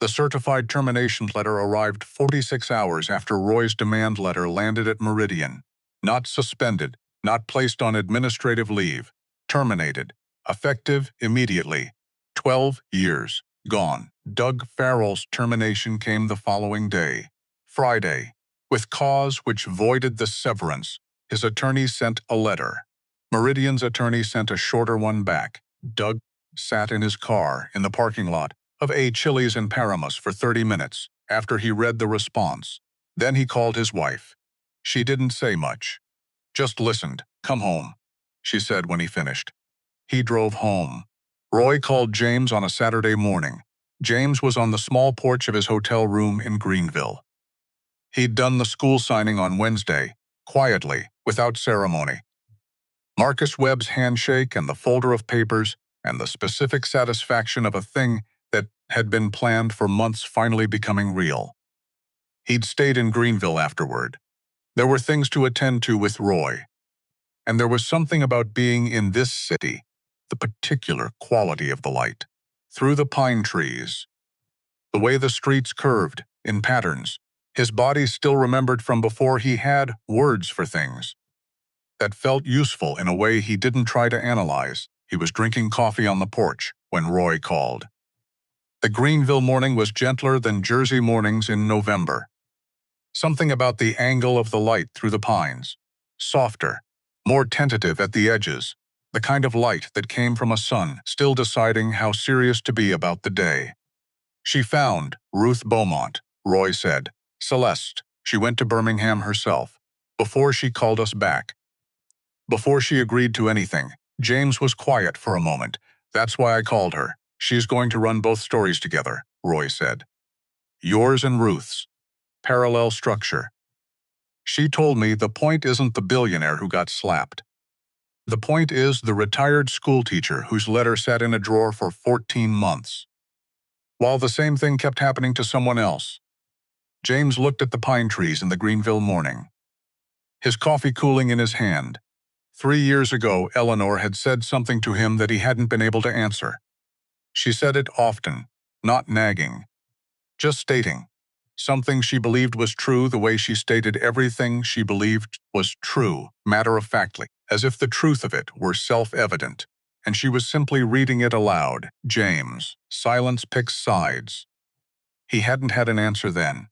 The certified termination letter arrived 46 hours after Roy's demand letter landed at Meridian. Not suspended, not placed on administrative leave. Terminated. Effective immediately. 12 years. Gone. Doug Farrell's termination came the following day, Friday. With cause which voided the severance, his attorney sent a letter. Meridian's attorney sent a shorter one back. Doug sat in his car in the parking lot of a Chili's in Paramus for 30 minutes after he read the response. Then he called his wife. She didn't say much. Just listened. Come home, she said when he finished. He drove home. Roy called James on a Saturday morning. James was on the small porch of his hotel room in Greenville. He'd done the school signing on Wednesday, quietly, without ceremony. Marcus Webb's handshake and the folder of papers and the specific satisfaction of a thing that had been planned for months finally becoming real. He'd stayed in Greenville afterward. There were things to attend to with Roy. And there was something about being in this city, the particular quality of the light. Through the pine trees, the way the streets curved, in patterns, his body still remembered from before he had words for things that felt useful in a way he didn't try to analyze. He was drinking coffee on the porch when Roy called. The Greenville morning was gentler than Jersey mornings in November. Something about the angle of the light through the pines. Softer, more tentative at the edges, the kind of light that came from a sun still deciding how serious to be about the day. She found Ruth Beaumont, Roy said. Celeste, she went to Birmingham herself. Before she called us back. Before she agreed to anything, James was quiet for a moment. That's why I called her. She's going to run both stories together, Roy said. Yours and Ruth's. Parallel structure. She told me the point isn't the billionaire who got slapped. The point is the retired schoolteacher whose letter sat in a drawer for 14 months. While the same thing kept happening to someone else. James looked at the pine trees in the Greenville morning. His coffee cooling in his hand. 3 years ago, Eleanor had said something to him that he hadn't been able to answer. She said it often, not nagging. Just stating. Something she believed was true the way she stated everything she believed was true, matter-of-factly, as if the truth of it were self-evident, and she was simply reading it aloud. James, silence picks sides. He hadn't had an answer then.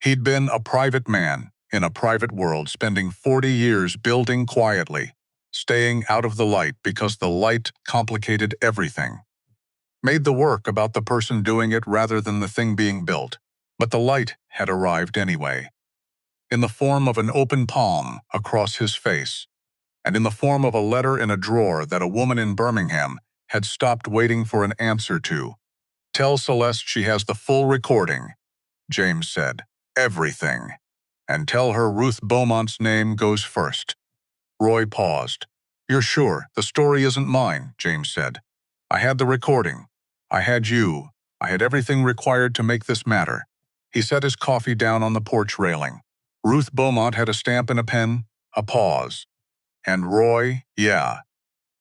He'd been a private man, in a private world, spending 40 years building quietly, staying out of the light because the light complicated everything. Made the work about the person doing it rather than the thing being built. But the light had arrived anyway, in the form of an open palm across his face, and in the form of a letter in a drawer that a woman in Birmingham had stopped waiting for an answer to. Tell Celeste she has the full recording, James said. Everything. And tell her Ruth Beaumont's name goes first. Roy paused. You're sure the story isn't mine, James said. I had the recording. I had you. I had everything required to make this matter. He set his coffee down on the porch railing. Ruth Beaumont had a stamp and a pen, a pause. And Roy, yeah.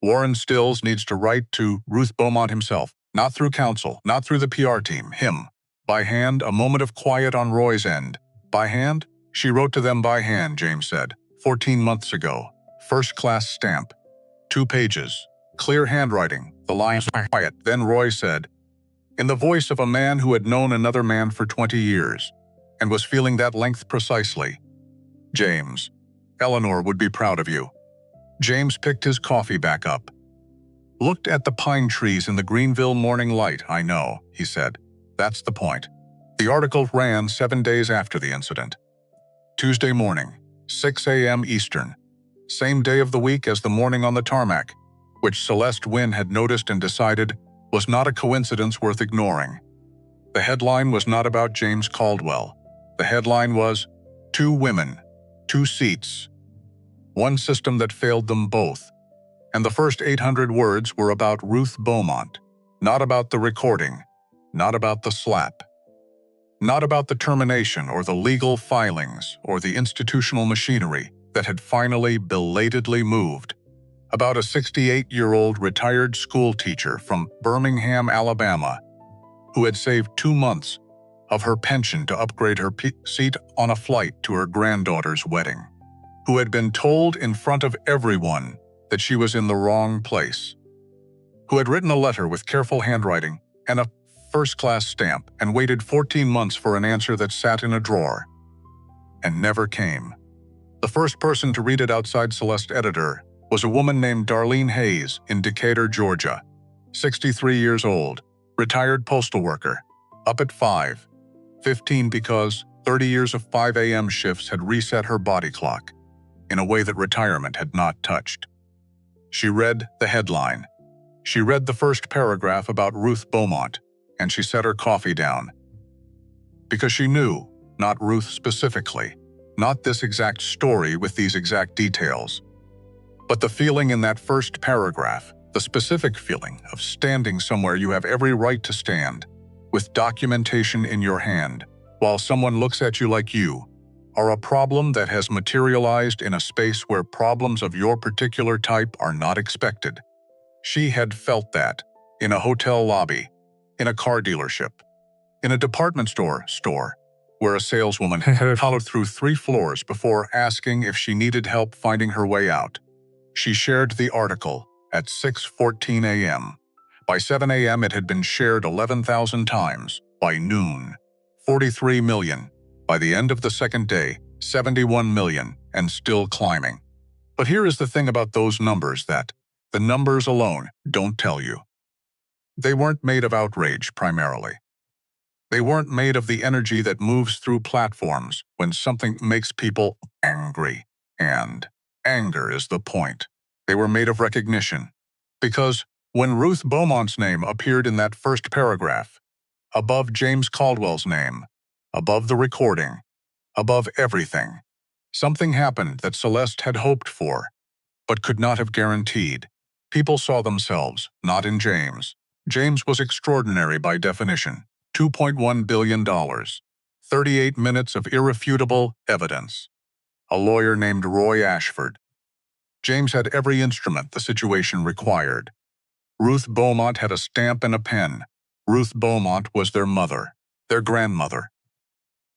Warren Stills needs to write to Ruth Beaumont himself, not through counsel, not through the PR team, him. By hand, a moment of quiet on Roy's end. By hand? She wrote to them by hand, James said, 14 months ago. First-class stamp. 2 pages. Clear handwriting. The lines were quiet. Then Roy said, in the voice of a man who had known another man for 20 years, and was feeling that length precisely. James, Eleanor would be proud of you. James picked his coffee back up. Looked at the pine trees in the Greenville morning light, I know, he said. That's the point. The article ran 7 days after the incident. Tuesday morning, 6 a.m. Eastern. Same day of the week as the morning on the tarmac, which Celeste Wynne had noticed and decided was not a coincidence worth ignoring. The headline was not about James Caldwell. The headline was, 2 women, 2 seats. One system that failed them both. And the first 800 words were about Ruth Beaumont. Not about the recording. Not about the slap. Not about the termination or the legal filings or the institutional machinery that had finally belatedly moved. About a 68-year-old retired school teacher from Birmingham, Alabama, who had saved 2 months of her pension to upgrade her seat on a flight to her granddaughter's wedding, who had been told in front of everyone that she was in the wrong place, who had written a letter with careful handwriting and a first-class stamp and waited 14 months for an answer that sat in a drawer and never came. The first person to read it outside Celeste editor was a woman named Darlene Hayes in Decatur, Georgia, 63 years old, retired postal worker, up at 5:15 because 30 years of 5 a.m. shifts had reset her body clock in a way that retirement had not touched. She read the headline. She read the first paragraph about Ruth Beaumont, and she set her coffee down. Because she knew, not Ruth specifically, not this exact story with these exact details, but the feeling in that first paragraph, the specific feeling of standing somewhere you have every right to stand, with documentation in your hand, while someone looks at you like you are a problem that has materialized in a space where problems of your particular type are not expected. She had felt that in a hotel lobby, in a car dealership, in a department store, where a saleswoman hollered through 3 floors before asking if she needed help finding her way out. She shared the article at 6:14 a.m. By 7 a.m. it had been shared 11,000 times. By noon, 43 million. By the end of the second day, 71 million, and still climbing. But here is the thing about those numbers that the numbers alone don't tell you. They weren't made of outrage, primarily. They weren't made of the energy that moves through platforms when something makes people angry. And anger is the point. They were made of recognition. Because when Ruth Beaumont's name appeared in that first paragraph, above James Caldwell's name, above the recording, above everything, something happened that Celeste had hoped for, but could not have guaranteed. People saw themselves, not in James. James was extraordinary by definition. $2.1 billion. 38 minutes of irrefutable evidence. A lawyer named Roy Ashford. James had every instrument the situation required. Ruth Beaumont had a stamp and a pen. Ruth Beaumont was their mother, their grandmother,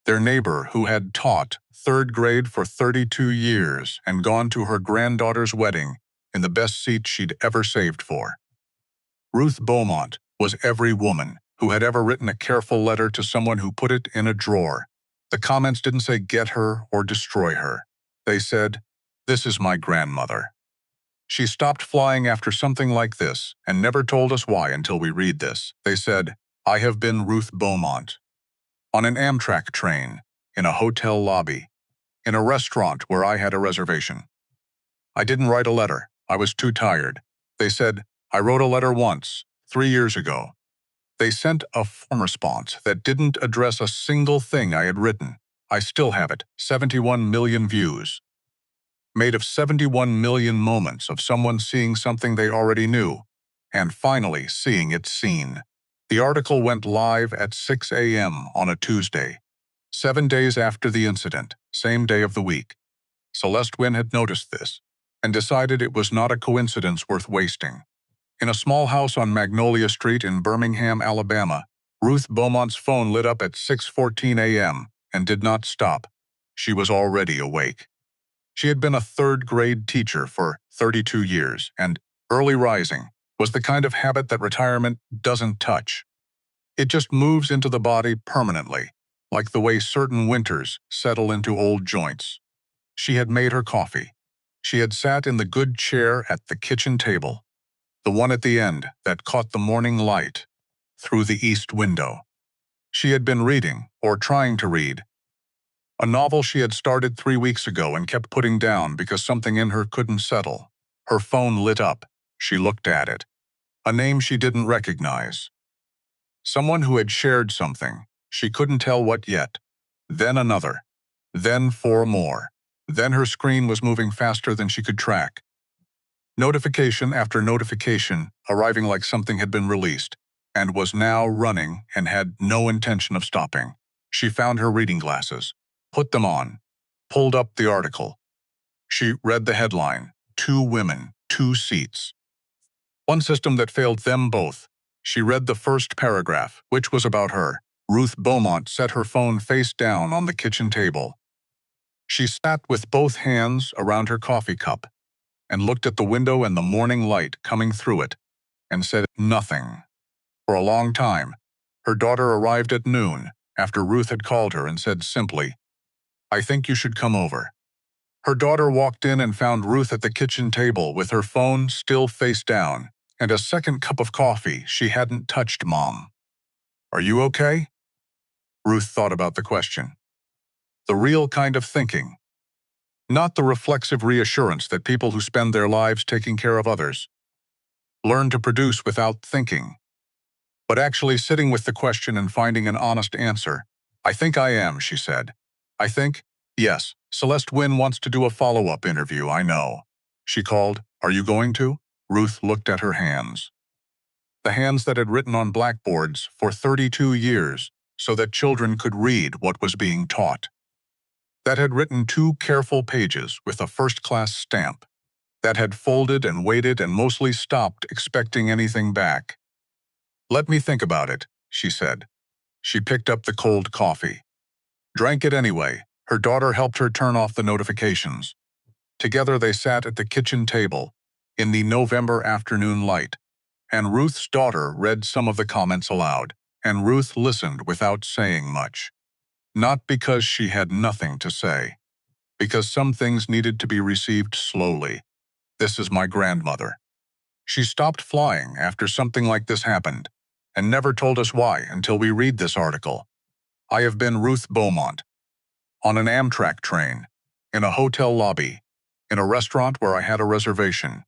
their neighbor who had taught 3rd grade for 32 years and gone to her granddaughter's wedding in the best seat she'd ever saved for. Ruth Beaumont was every woman who had ever written a careful letter to someone who put it in a drawer. The comments didn't say get her or destroy her. They said, "This is my grandmother." She stopped flying after something like this and never told us why until we read this. They said, "I have been Ruth Beaumont." On an Amtrak train, in a hotel lobby, in a restaurant where I had a reservation. I didn't write a letter. I was too tired. They said, "I wrote a letter once, 3 years ago." They sent a form response that didn't address a single thing I had written. I still have it, 71 million views. Made of 71 million moments of someone seeing something they already knew, and finally seeing it seen. The article went live at 6 a.m. on a Tuesday, 7 days after the incident, same day of the week. Celeste Wynn had noticed this, and decided it was not a coincidence worth wasting. In a small house on Magnolia Street in Birmingham, Alabama, Ruth Beaumont's phone lit up at 6:14 a.m. and did not stop. She was already awake. She had been a 3rd grade teacher for 32 years, and early rising was the kind of habit that retirement doesn't touch. It just moves into the body permanently, like the way certain winters settle into old joints. She had made her coffee. She had sat in the good chair at the kitchen table, the one at the end that caught the morning light through the east window. She had been reading, or trying to read, a novel she had started 3 weeks ago and kept putting down because something in her couldn't settle. Her phone lit up. She looked at it. A name she didn't recognize. Someone who had shared something. She couldn't tell what yet. Then another. Then 4 more. Then her screen was moving faster than she could track. Notification after notification, arriving like something had been released, and was now running and had no intention of stopping. She found her reading glasses, put them on, pulled up the article. She read the headline, 2 women, 2 seats. One system that failed them both. She read the first paragraph, which was about her. Ruth Beaumont set her phone face down on the kitchen table. She sat with both hands around her coffee cup and looked at the window and the morning light coming through it, and said nothing. For a long time, her daughter arrived at noon, after Ruth had called her and said simply, "I think you should come over." Her daughter walked in and found Ruth at the kitchen table with her phone still face down, and a second cup of coffee she hadn't touched. "Mom, are you okay?" Ruth thought about the question. The real kind of thinking. Not the reflexive reassurance that people who spend their lives taking care of others learn to produce without thinking, but actually sitting with the question and finding an honest answer. "I think I am," she said. "I think, yes, Celeste Wynn wants to do a follow-up interview, I know." She called, "Are you going to?" Ruth looked at her hands. The hands that had written on blackboards for 32 years, so that children could read what was being taught. That had written 2 careful pages with a first-class stamp. That had folded and waited and mostly stopped expecting anything back. "Let me think about it," she said. She picked up the cold coffee. Drank it anyway. Her daughter helped her turn off the notifications. Together they sat at the kitchen table, in the November afternoon light, and Ruth's daughter read some of the comments aloud, and Ruth listened without saying much. Not because she had nothing to say, because some things needed to be received slowly. "This is my grandmother. She stopped flying after something like this happened, and never told us why until we read this article. I have been Ruth Beaumont. On an Amtrak train, in a hotel lobby, in a restaurant where I had a reservation.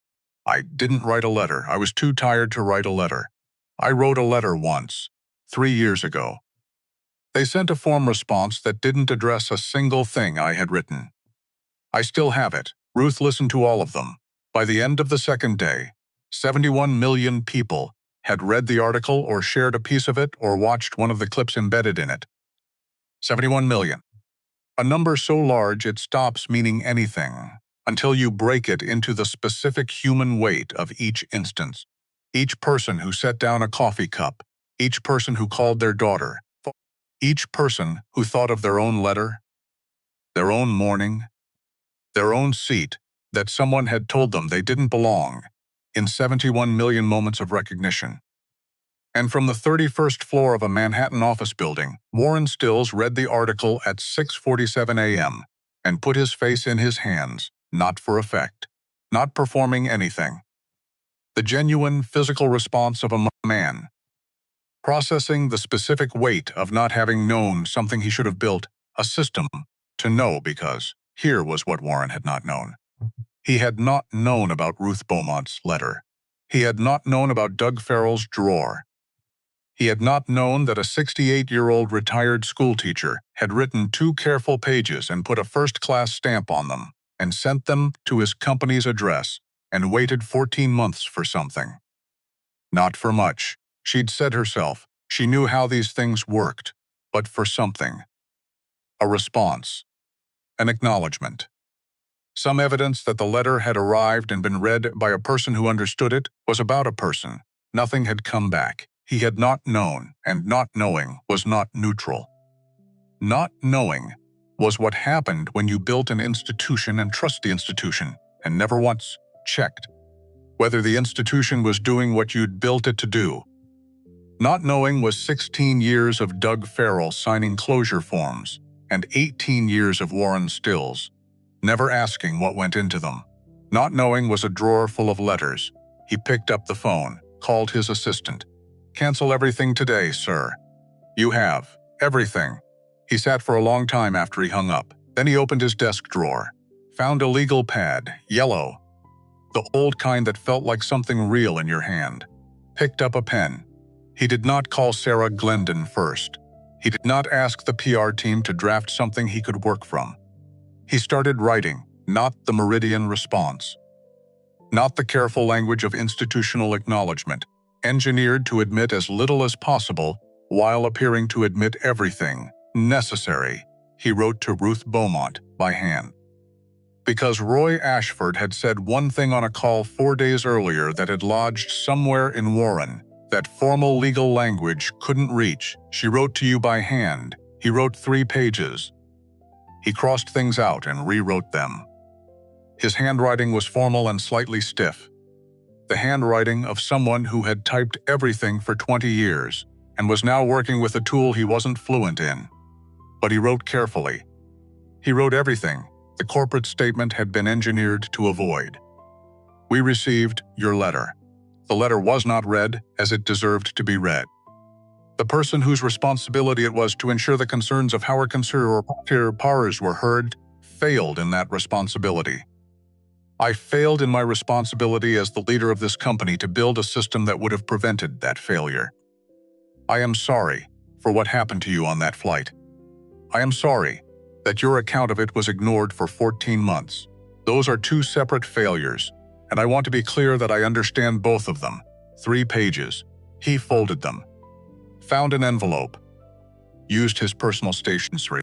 I didn't write a letter. I was too tired to write a letter. I wrote a letter once, 3 years ago. They sent a form response that didn't address a single thing I had written. I still have it." Ruth listened to all of them. By the end of the second day, 71 million people had read the article or shared a piece of it or watched one of the clips embedded in it. 71 million. A number so large it stops meaning anything until you break it into the specific human weight of each instance. Each person who set down a coffee cup, each person who called their daughter, each person who thought of their own letter, their own morning, their own seat, that someone had told them they didn't belong, in 71 million moments of recognition. And from the 31st floor of a Manhattan office building, Warren Stills read the article at 6:47 a.m. and put his face in his hands, not for effect, not performing anything. The genuine physical response of a man, processing the specific weight of not having known something he should have built, a system, to know because here was what Warren had not known. He had not known about Ruth Beaumont's letter. He had not known about Doug Farrell's drawer. He had not known that a 68-year-old retired schoolteacher had written 2 careful pages and put a first-class stamp on them and sent them to his company's address and waited 14 months for something. Not for much, she'd said herself. She knew how these things worked, but for something. A response. An acknowledgement. Some evidence that the letter had arrived and been read by a person who understood it was about a person. Nothing had come back. He had not known, and not knowing was not neutral. Not knowing was what happened when you built an institution and trust the institution, and never once checked whether the institution was doing what you'd built it to do. Not knowing was 16 years of Doug Farrell signing closure forms, and 18 years of Warren Stills, never asking what went into them. Not knowing was a drawer full of letters. He picked up the phone, called his assistant. "Cancel everything today, sir." "You have. Everything." He sat for a long time after he hung up. Then he opened his desk drawer, found a legal pad, yellow, the old kind that felt like something real in your hand. Picked up a pen. He did not call Sarah Glendon first. He did not ask the PR team to draft something he could work from. He started writing, not the meridian response, not the careful language of institutional acknowledgement, engineered to admit as little as possible while appearing to admit everything necessary. He wrote to Ruth Beaumont by hand. Because Roy Ashford had said one thing on a call 4 days earlier that had lodged somewhere in Warren, that formal legal language couldn't reach. She wrote to you by hand. He wrote 3 pages. He crossed things out and rewrote them. His handwriting was formal and slightly stiff. The handwriting of someone who had typed everything for 20 years and was now working with a tool he wasn't fluent in. But he wrote carefully. He wrote everything the corporate statement had been engineered to avoid. "We received your letter." The letter was not read as it deserved to be read. The person whose responsibility it was to ensure the concerns of our concerns were heard failed in that responsibility. I failed in my responsibility as the leader of this company to build a system that would have prevented that failure. I am sorry for what happened to you on that flight. I am sorry that your account of it was ignored for 14 months. Those are 2 separate failures, and I want to be clear that I understand both of them. 3 pages. He folded them. Found an envelope. used his personal stationery.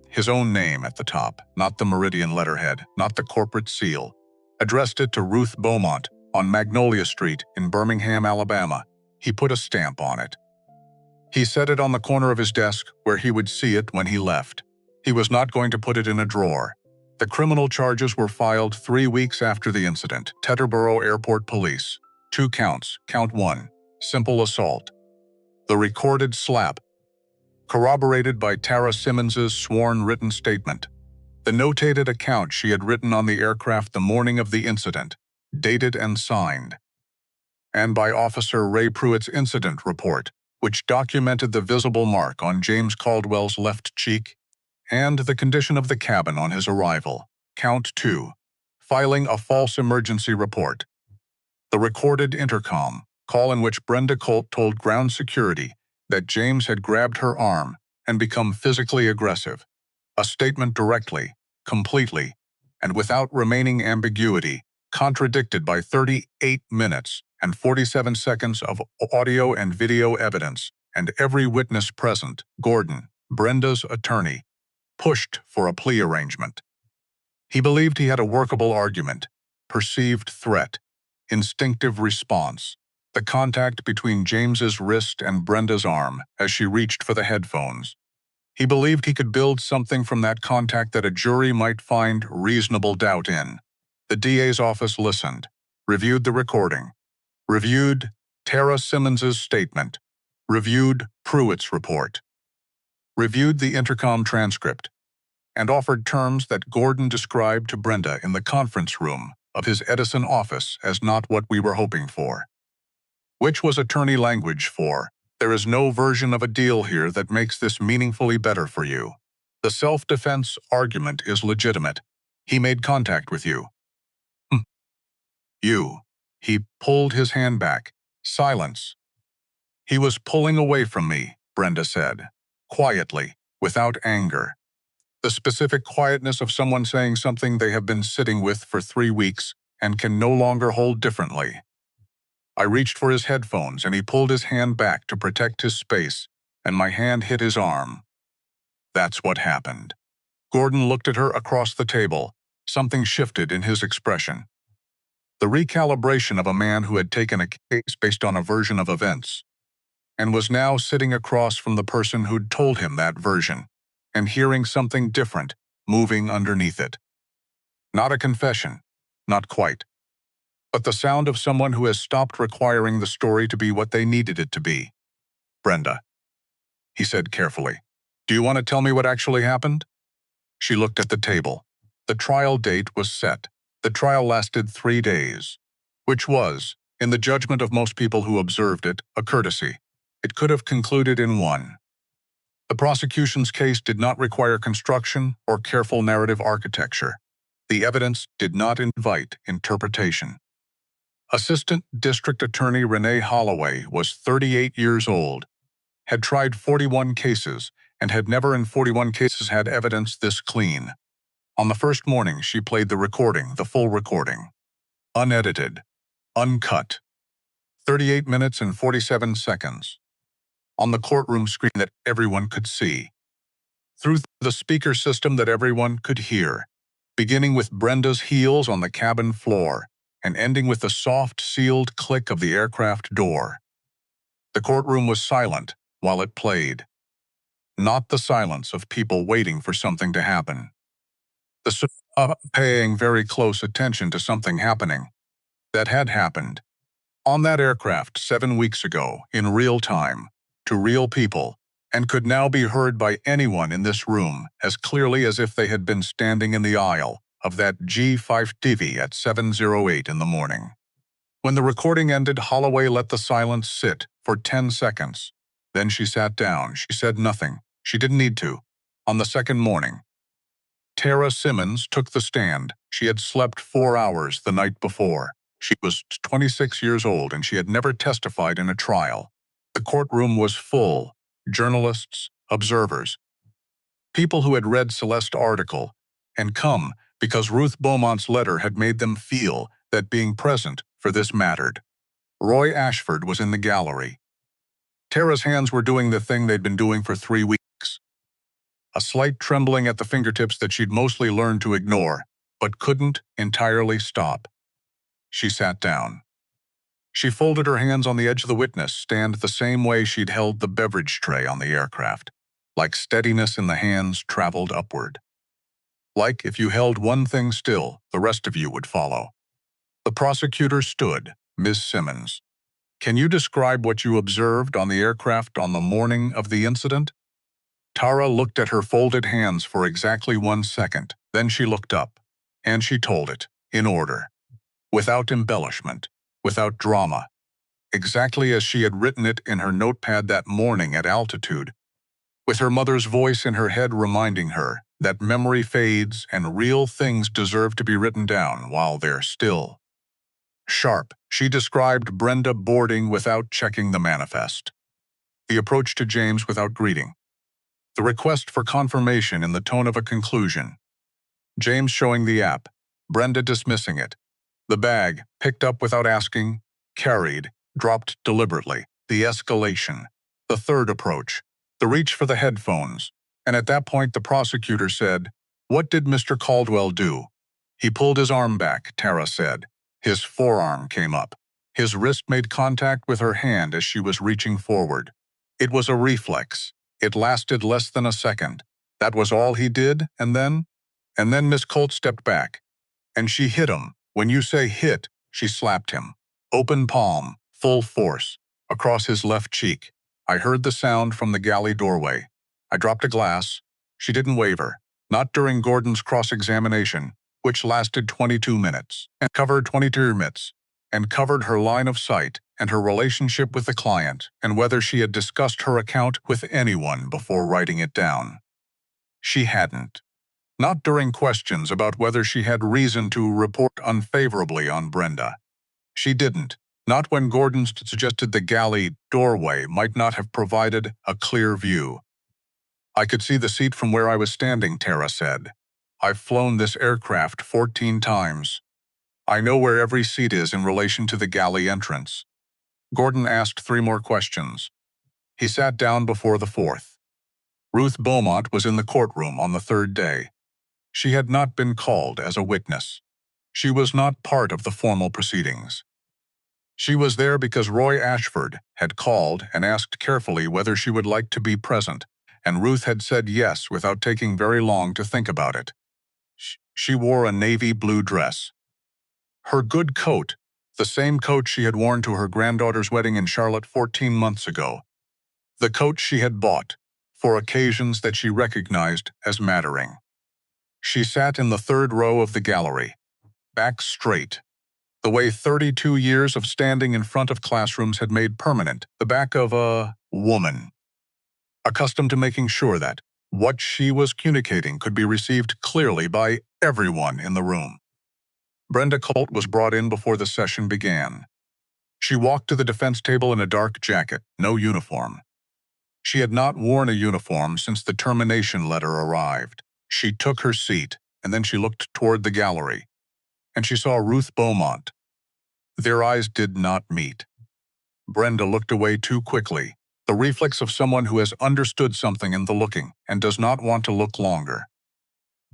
His own name at the top, not the Meridian letterhead, not the corporate seal. Addressed it to Ruth Beaumont on Magnolia Street in Birmingham, Alabama. He put a stamp on it. He set it on the corner of his desk where he would see it when he left. He was not going to put it in a drawer. The criminal charges were filed 3 weeks after the incident. Teterboro Airport Police. 2 counts. Count 1. Simple assault. The recorded slap. Corroborated by Tara Simmons's sworn written statement. The notated account she had written on the aircraft the morning of the incident, dated and signed. And by Officer Ray Pruitt's incident report, which documented the visible mark on James Caldwell's left cheek and the condition of the cabin on his arrival. Count 2. Filing a false emergency report. The recorded intercom call in which Brenda Colt told ground security that James had grabbed her arm and become physically aggressive. A statement directly, completely, and without remaining ambiguity, contradicted by 38 minutes and 47 seconds of audio and video evidence, and every witness present, Gordon, Brenda's attorney, pushed for a plea arrangement. He believed he had a workable argument, perceived threat, instinctive response, the contact between James's wrist and Brenda's arm as she reached for the headphones. He believed he could build something from that contact that a jury might find reasonable doubt in. The DA's office listened, reviewed the recording, reviewed Tara Simmons's statement, reviewed Pruitt's report, reviewed the intercom transcript, and offered terms that Gordon described to Brenda in the conference room of his Edison office as not what we were hoping for. Which was attorney language for, "There is no version of a deal here that makes this meaningfully better for you. The self-defense argument is legitimate. He made contact with you." You. He pulled his hand back. Silence. "He was pulling away from me," Brenda said, quietly, without anger. The specific quietness of someone saying something they have been sitting with for 3 weeks and can no longer hold differently. I reached for his headphones and he pulled his hand back to protect his space, and my hand hit his arm. That's what happened. Gordon looked at her across the table. Something shifted in his expression. The recalibration of a man who had taken a case based on a version of events, and was now sitting across from the person who'd told him that version, and hearing something different moving underneath it. Not a confession, not quite, but the sound of someone who has stopped requiring the story to be what they needed it to be. "Brenda," he said carefully, "do you want to tell me what actually happened?" She looked at the table. The trial date was set. The trial lasted 3 days, which was, in the judgment of most people who observed it, a courtesy. It could have concluded in 1. The prosecution's case did not require construction or careful narrative architecture. The evidence did not invite interpretation. Assistant District Attorney Renee Holloway was 38 years old, had tried 41 cases, and had never in 41 cases had evidence this clean. On the first morning, she played the recording, the full recording. Unedited, uncut. 38 minutes and 47 seconds. On the courtroom screen that everyone could see. Through the speaker system that everyone could hear. Beginning with Brenda's heels on the cabin floor, and ending with the soft, sealed click of the aircraft door. The courtroom was silent while it played. Not the silence of people waiting for something to happen. Paying very close attention to something happening. That had happened. On that aircraft 7 weeks ago, in real time, to real people, and could now be heard by anyone in this room as clearly as if they had been standing in the aisle of that G5 TV at 7:08 in the morning. When the recording ended, Holloway let the silence sit for 10 seconds. Then she sat down. She said nothing. She didn't need to. On the second morning, Tara Simmons took the stand. She had slept 4 hours the night before. She was 26 years old and she had never testified in a trial. The courtroom was full. Journalists, observers, people who had read Celeste's article and come because Ruth Beaumont's letter had made them feel that being present for this mattered. Roy Ashford was in the gallery. Tara's hands were doing the thing they'd been doing for 3 weeks. a slight trembling at the fingertips that she'd mostly learned to ignore, but couldn't entirely stop. She sat down. She folded her hands on the edge of the witness stand the same way she'd held the beverage tray on the aircraft, like steadiness in the hands traveled upward. Like if you held one thing still, the rest of you would follow. The prosecutor stood, Ms. Simmons. Can you describe what you observed on the aircraft on the morning of the incident? Tara looked at her folded hands for exactly 1 second, then she looked up, and she told it, in order, without embellishment, without drama, exactly as she had written it in her notepad that morning at altitude, with her mother's voice in her head reminding her that memory fades and real things deserve to be written down while they're still. Sharp, she described Brenda boarding without checking the manifest, the approach to James without greeting, the request for confirmation in the tone of a conclusion, James showing the app, Brenda dismissing it, the bag, picked up without asking, carried, dropped deliberately, the escalation, the third approach, the reach for the headphones, and at that point the prosecutor said, "What did Mr. Caldwell do?" "He pulled his arm back," Tara said. His forearm came up. His wrist made contact with her hand as she was reaching forward. It was a reflex. It lasted less than a second. That was all he did, and then Miss Colt stepped back. And she hit him. When you say hit, she slapped him. Open palm, full force, across his left cheek. I heard the sound from the galley doorway. I dropped a glass. She didn't waver, not during Gordon's cross-examination, which lasted 22 minutes, and covered 22 minutes, and covered her line of sight and her relationship with the client and whether she had discussed her account with anyone before writing it down. She hadn't. Not during questions about whether she had reason to report unfavorably on Brenda. She didn't. Not when Gordon suggested the galley doorway might not have provided a clear view. I could see the seat from where I was standing, Tara said. I've flown this aircraft 14 times. I know where every seat is in relation to the galley entrance. Gordon asked 3 more questions. He sat down before the 4th. Ruth Beaumont was in the courtroom on the 3rd day. She had not been called as a witness. She was not part of the formal proceedings. She was there because Roy Ashford had called and asked carefully whether she would like to be present, and Ruth had said yes without taking very long to think about it. She wore a navy blue dress. Her good coat, the same coat she had worn to her granddaughter's wedding in Charlotte 14 months ago. The coat she had bought for occasions that she recognized as mattering. She sat in the 3rd row of the gallery, back straight, the way 32 years of standing in front of classrooms had made permanent the back of a woman, accustomed to making sure that what she was communicating could be received clearly by everyone in the room. Brenda Colt was brought in before the session began. She walked to the defense table in a dark jacket, no uniform. She had not worn a uniform since the termination letter arrived. She took her seat, and then she looked toward the gallery, and she saw Ruth Beaumont. Their eyes did not meet. Brenda looked away too quickly, the reflex of someone who has understood something in the looking and does not want to look longer.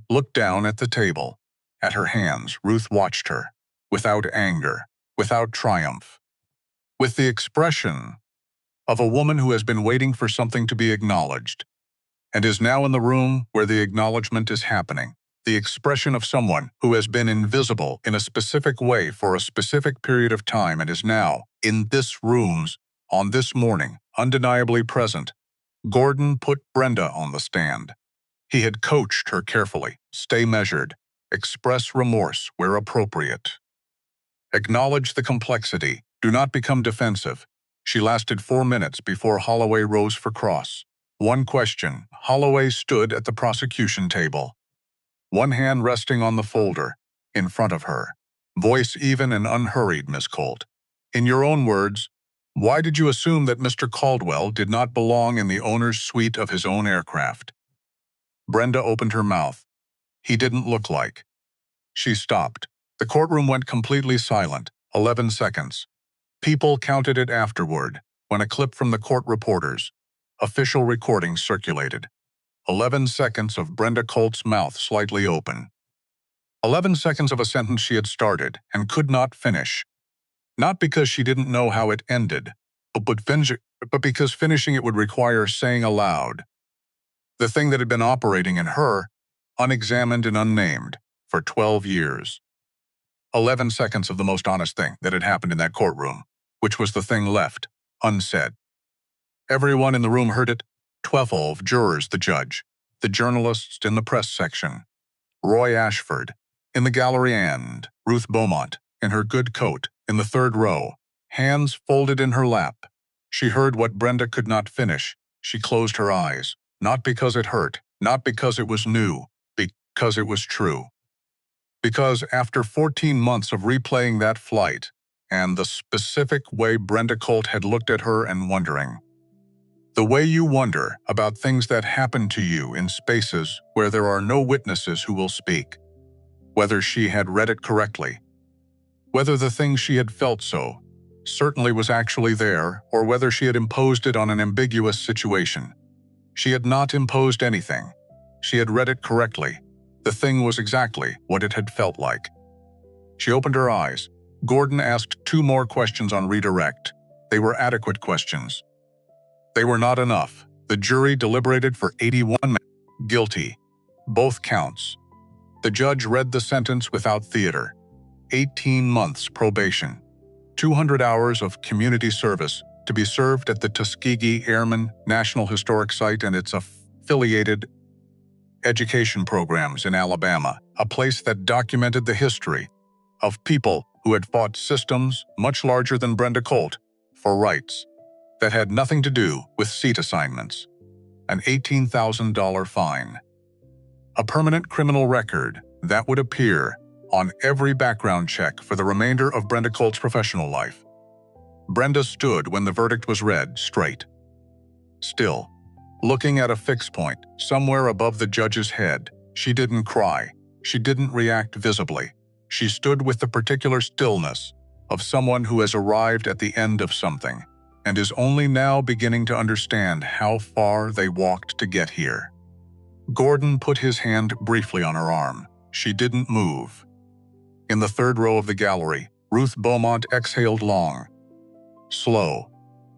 Looked down at the table. At her hands, Ruth watched her, without anger, without triumph, with the expression of a woman who has been waiting for something to be acknowledged, and is now in the room where the acknowledgement is happening. The expression of someone who has been invisible in a specific way for a specific period of time and is now, in this room, on this morning, undeniably present. Gordon put Brenda on the stand. He had coached her carefully, stay measured, express remorse where appropriate. Acknowledge the complexity, do not become defensive. She lasted 4 minutes before Holloway rose for cross. One question. Holloway stood at the prosecution table, one hand resting on the folder, in front of her. Voice even and unhurried, Miss Colt. In your own words, why did you assume that Mr. Caldwell did not belong in the owner's suite of his own aircraft? Brenda opened her mouth. He didn't look like. She stopped. The courtroom went completely silent, 11 seconds. People counted it afterward, when a clip from the court reporters' official recording circulated. 11 seconds of Brenda Colt's mouth slightly open. 11 seconds of a sentence she had started and could not finish. Not because she didn't know how it ended, but because finishing it would require saying aloud the thing that had been operating in her, unexamined and unnamed, for 12 years. 11 seconds of the most honest thing that had happened in that courtroom, which was the thing left unsaid. Everyone in the room heard it. 12 jurors, the judge, the journalists in the press section, Roy Ashford in the gallery, and Ruth Beaumont in her good coat in the third row, hands folded in her lap. She heard what Brenda could not finish. She closed her eyes, not because it hurt, not because it was new, because it was true. Because after 14 months of replaying that flight, and the specific way Brenda Colt had looked at her and wondering, the way you wonder about things that happen to you in spaces where there are no witnesses who will speak, whether she had read it correctly, whether the thing she had felt so certainly was actually there, or whether she had imposed it on an ambiguous situation. She had not imposed anything. She had read it correctly. The thing was exactly what it had felt like. She opened her eyes. Gordon asked 2 more questions on redirect. They were adequate questions. They were not enough. The jury deliberated for 81 minutes. Guilty. Both counts. The judge read the sentence without theater. 18 months probation. 200 hours of community service to be served at the Tuskegee Airmen National Historic Site and its affiliated education programs in Alabama, a place that documented the history of people who had fought systems much larger than Brenda Colt for rights that had nothing to do with seat assignments. An $18,000 fine. A permanent criminal record that would appear on every background check for the remainder of Brenda Colt's professional life. Brenda stood when the verdict was read, straight, still, looking at a fixed point somewhere above the judge's head. She didn't cry. She didn't react visibly. She stood with the particular stillness of someone who has arrived at the end of something and is only now beginning to understand how far they walked to get here. Gordon put his hand briefly on her arm. She didn't move. In the third row of the gallery, Ruth Beaumont exhaled long, slow,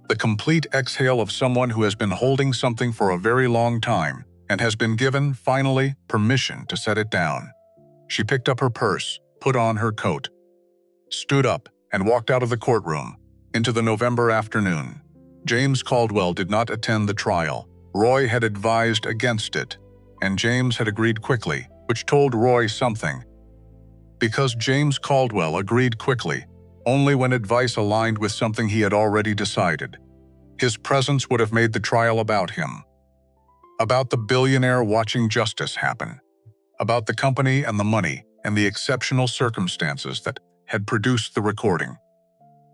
the complete exhale of someone who has been holding something for a very long time and has been given, finally, permission to set it down. She picked up her purse, put on her coat, stood up, and walked out of the courtroom into the November afternoon. James Caldwell did not attend the trial. Roy had advised against it, and James had agreed quickly, which told Roy something. Because James Caldwell agreed quickly, only when advice aligned with something he had already decided. His presence would have made the trial about him. About the billionaire watching justice happen. About the company and the money and the exceptional circumstances that had produced the recording.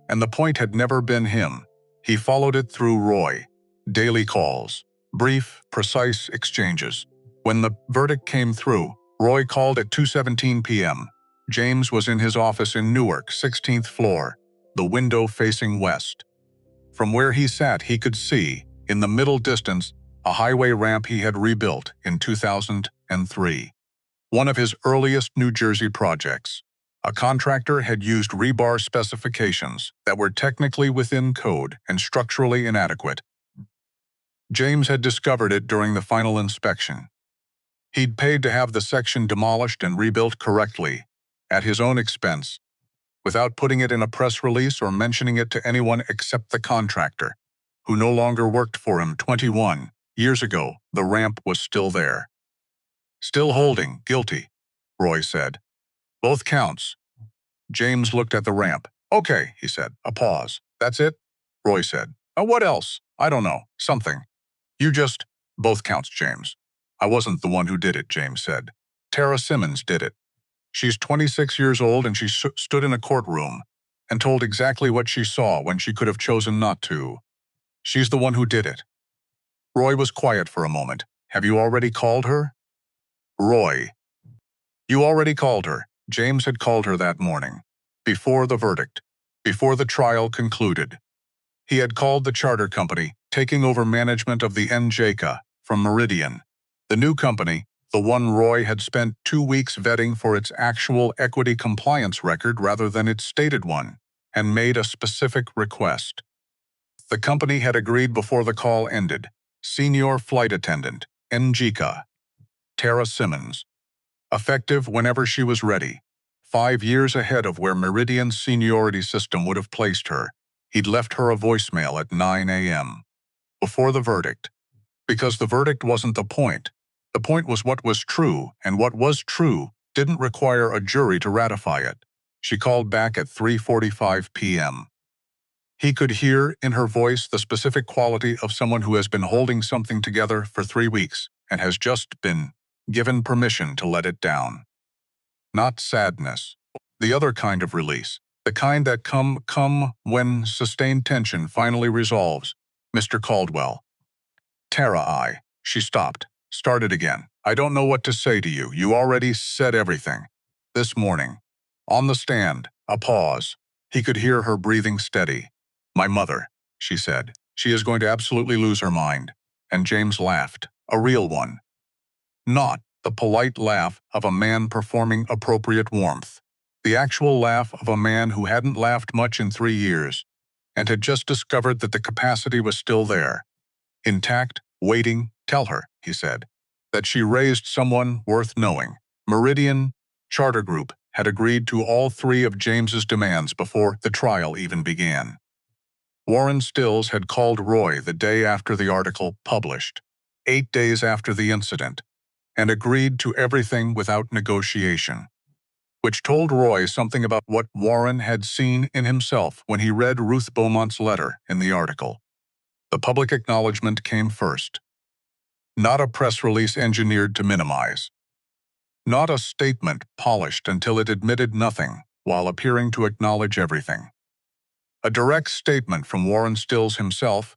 And the point had never been him. He followed it through Roy. Daily calls. Brief, precise exchanges. When the verdict came through, Roy called at 2:17 p.m. James was in his office in Newark, 16th floor, the window facing west. From where he sat, he could see, in the middle distance, a highway ramp he had rebuilt in 2003. One of his earliest New Jersey projects. A contractor had used rebar specifications that were technically within code and structurally inadequate. James had discovered it during the final inspection. He'd paid to have the section demolished and rebuilt correctly, at his own expense, without putting it in a press release or mentioning it to anyone except the contractor, who no longer worked for him. 21 years ago, the ramp was still there. Still holding, guilty, Roy said. Both counts. James looked at the ramp. Okay, he said. A pause. That's it? Roy said. What else? I don't know. Something. You just... Both counts, James. I wasn't the one who did it, James said. Tara Simmons did it. She's 26 years old and she stood in a courtroom and told exactly what she saw when she could have chosen not to. She's the one who did it. Roy was quiet for a moment. Have you already called her? Roy. You already called her. James had called her that morning. Before the verdict. Before the trial concluded. He had called the charter company, taking over management of the NJCA from Meridian. The new company, the one Roy had spent 2 weeks vetting for its actual equity compliance record rather than its stated one, and made a specific request. The company had agreed before the call ended. Senior Flight Attendant, NGCA, Tara Simmons. Effective whenever she was ready. 5 years ahead of where Meridian's seniority system would have placed her. He'd left her a voicemail at 9 a.m. before the verdict. Because the verdict wasn't the point. The point was what was true, and what was true didn't require a jury to ratify it. She called back at 3:45 p.m. He could hear in her voice the specific quality of someone who has been holding something together for 3 weeks and has just been given permission to let it down. Not sadness. The other kind of release. The kind that come when sustained tension finally resolves. Mr. Caldwell. Tara, she stopped, started again. I don't know what to say to you. You already said everything. This morning. On the stand, a pause. He could hear her breathing steady. My mother, she said. She is going to absolutely lose her mind. And James laughed. A real one. Not the polite laugh of a man performing appropriate warmth. The actual laugh of a man who hadn't laughed much in 3 years and had just discovered that the capacity was still there. Intact, waiting. Tell her, he said, that she raised someone worth knowing. Meridian Charter Group had agreed to all 3 of James's demands before the trial even began. Warren Stills had called Roy the day after the article published, 8 days after the incident, and agreed to everything without negotiation, which told Roy something about what Warren had seen in himself when he read Ruth Beaumont's letter in the article. The public acknowledgement came first. Not a press release engineered to minimize. Not a statement polished until it admitted nothing while appearing to acknowledge everything. A direct statement from Warren Stills himself,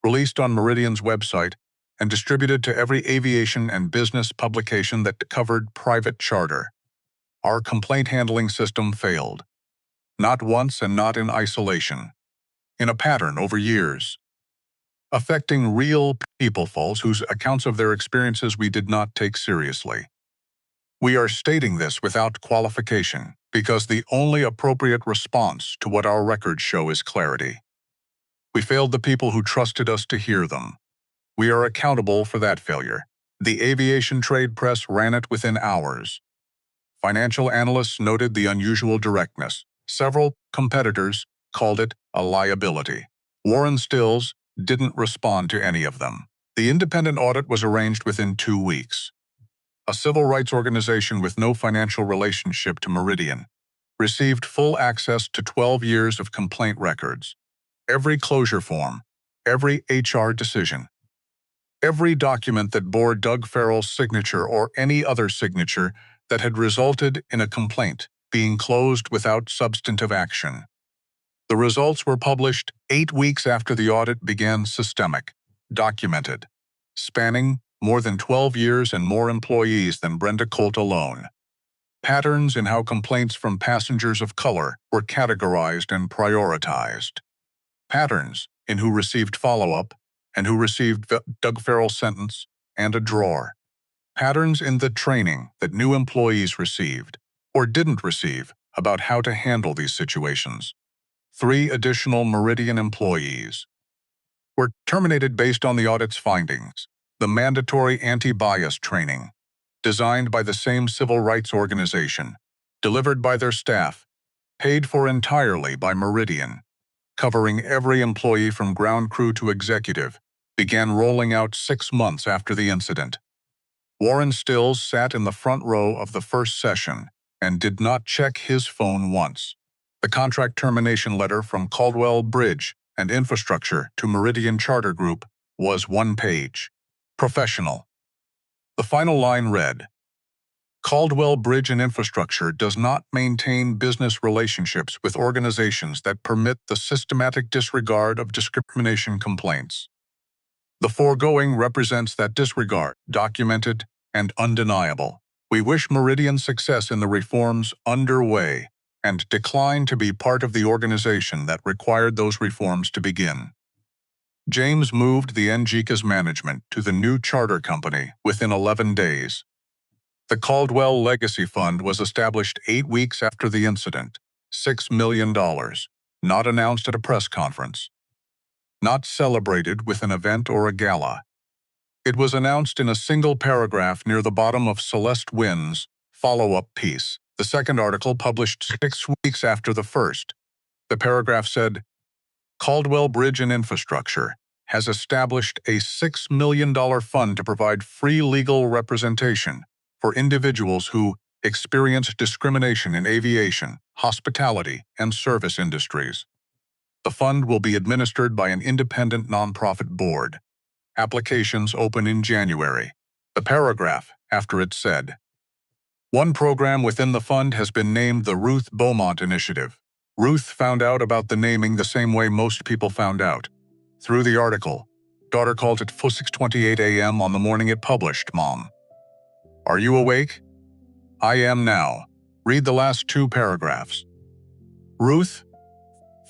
released on Meridian's website and distributed to every aviation and business publication that covered private charter. Our complaint handling system failed. Not once and not in isolation. In a pattern over years. Affecting real peoplefuls whose accounts of their experiences we did not take seriously. We are stating this without qualification because the only appropriate response to what our records show is clarity. We failed the people who trusted us to hear them. We are accountable for that failure. The aviation trade press ran it within hours. Financial analysts noted the unusual directness. Several competitors called it a liability. Warren Stills didn't respond to any of them. The independent audit was arranged within 2 weeks. A civil rights organization with no financial relationship to Meridian received full access to 12 years of complaint records. Every closure form, every HR decision, every document that bore Doug Farrell's signature or any other signature that had resulted in a complaint being closed without substantive action. The results were published 8 weeks after the audit began. Systemic, documented, spanning more than 12 years and more employees than Brenda Colt alone. Patterns in how complaints from passengers of color were categorized and prioritized. Patterns in who received follow-up and who received Doug Farrell's sentence and a drawer. Patterns in the training that new employees received or didn't receive about how to handle these situations. 3 additional Meridian employees were terminated based on the audit's findings. The mandatory anti-bias training, designed by the same civil rights organization, delivered by their staff, paid for entirely by Meridian, covering every employee from ground crew to executive, began rolling out 6 months after the incident. Warren Stills sat in the front row of the first session and did not check his phone once. The contract termination letter from Caldwell Bridge and Infrastructure to Meridian Charter Group was 1 page. Professional. The final line read, Caldwell Bridge and Infrastructure does not maintain business relationships with organizations that permit the systematic disregard of discrimination complaints. The foregoing represents that disregard, documented and undeniable. We wish Meridian success in the reforms underway and decline to be part of the organization that required those reforms to begin. James moved the Angika's management to the new charter company within 11 days. The Caldwell Legacy Fund was established 8 weeks after the incident. $6 million. Not announced at a press conference. Not celebrated with an event or a gala. It was announced in a single paragraph near the bottom of Celeste Wynn's follow-up piece, the second article published 6 weeks after the first. The paragraph said, Caldwell Bridge and Infrastructure has established a $6 million fund to provide free legal representation for individuals who experience discrimination in aviation, hospitality, and service industries. The fund will be administered by an independent nonprofit board. Applications open in January. The paragraph after it said, one program within the fund has been named the Ruth Beaumont Initiative. Ruth found out about the naming the same way most people found out. Through the article. Daughter called at 6:28 a.m. on the morning it published, Mom. Are you awake? I am now. Read the last 2 paragraphs. Ruth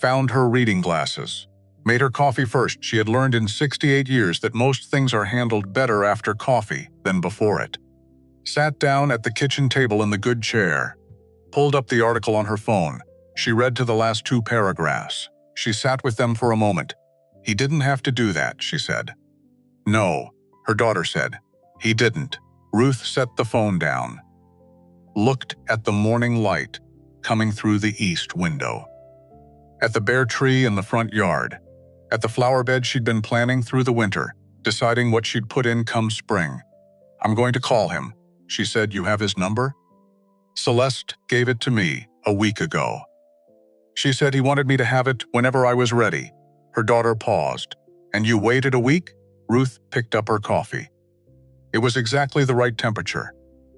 found her reading glasses. Made her coffee first. She had learned in 68 years that most things are handled better after coffee than before it. Sat down at the kitchen table in the good chair. Pulled up the article on her phone. She read to the last 2 paragraphs. She sat with them for a moment. He didn't have to do that, she said. No, her daughter said. He didn't. Ruth set the phone down. Looked at the morning light coming through the east window. At the bare tree in the front yard. At the flower bed she'd been planning through the winter, deciding what she'd put in come spring. I'm going to call him. She said, you have his number? Celeste gave it to me a week ago. She said he wanted me to have it whenever I was ready. Her daughter paused. And you waited a week? Ruth picked up her coffee. It was exactly the right temperature.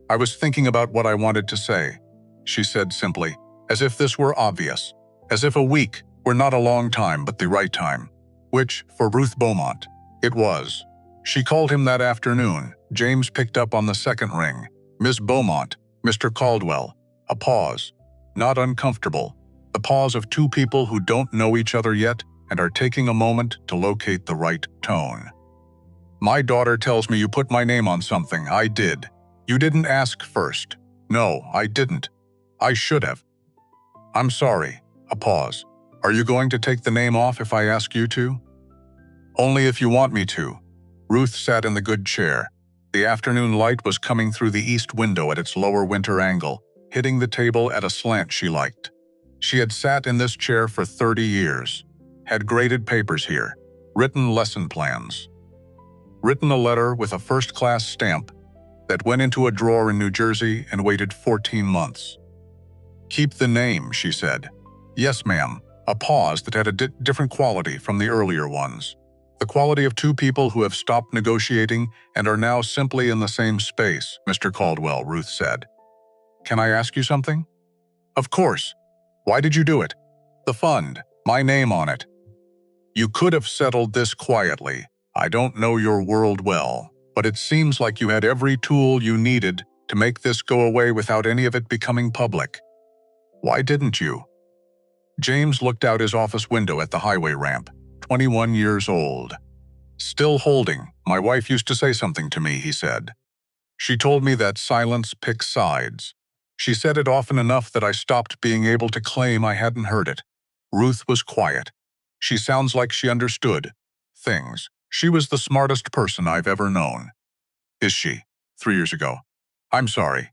I was thinking about what I wanted to say, she said simply, as if this were obvious, as if a week were not a long time but the right time, which, for Ruth Beaumont, it was. She called him that afternoon. James picked up on the second ring. Miss Beaumont, Mr. Caldwell. A pause. Not uncomfortable. The pause of 2 people who don't know each other yet and are taking a moment to locate the right tone. My daughter tells me you put my name on something. I did. You didn't ask first. No, I didn't. I should have. I'm sorry. A pause. Are you going to take the name off if I ask you to? Only if you want me to. Ruth sat in the good chair. The afternoon light was coming through the east window at its lower winter angle, hitting the table at a slant she liked. She had sat in this chair for 30 years, had graded papers here, written lesson plans, written a letter with a first-class stamp that went into a drawer in New Jersey and waited 14 months. Keep the name, she said. Yes, ma'am. A pause that had a different quality from the earlier ones. The quality of 2 people who have stopped negotiating and are now simply in the same space, Mr. Caldwell, Ruth said. Can I ask you something? Of course. Why did you do it? The fund. My name on it. You could have settled this quietly. I don't know your world well, but it seems like you had every tool you needed to make this go away without any of it becoming public. Why didn't you? James looked out his office window at the highway ramp, 21 years old. Still holding, my wife used to say something to me, he said. She told me that silence picks sides. She said it often enough that I stopped being able to claim I hadn't heard it. Ruth was quiet. She sounds like she understood things. She was the smartest person I've ever known. Is she? 3 years ago. I'm sorry,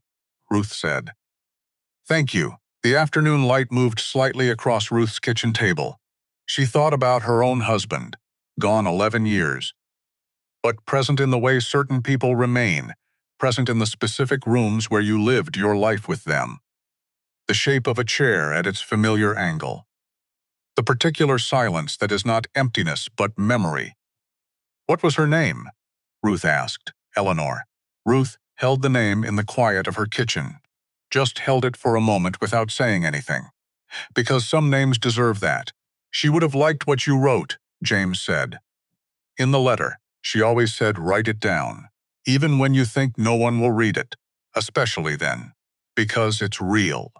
Ruth said. Thank you. The afternoon light moved slightly across Ruth's kitchen table. She thought about her own husband, gone 11 years, but present in the way certain people remain, present in the specific rooms where you lived your life with them. The shape of a chair at its familiar angle. The particular silence that is not emptiness but memory. What was her name? Ruth asked. Eleanor. Ruth held the name in the quiet of her kitchen. Just held it for a moment without saying anything. Because some names deserve that. She would have liked what you wrote, James said. In the letter, she always said write it down, even when you think no one will read it, especially then, because it's real.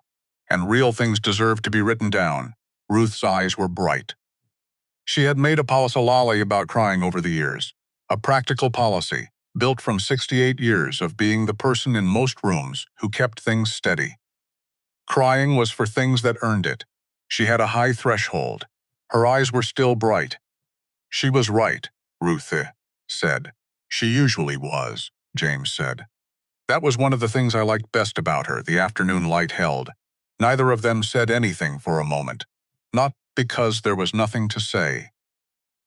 And real things deserve to be written down. Ruth's eyes were bright. She had made a policy about crying over the years, a practical policy built from 68 years of being the person in most rooms who kept things steady. Crying was for things that earned it. She had a high threshold. Her eyes were still bright. She was right, Ruth said. She usually was, James said. That was one of the things I liked best about her, the afternoon light held. Neither of them said anything for a moment. Not because there was nothing to say.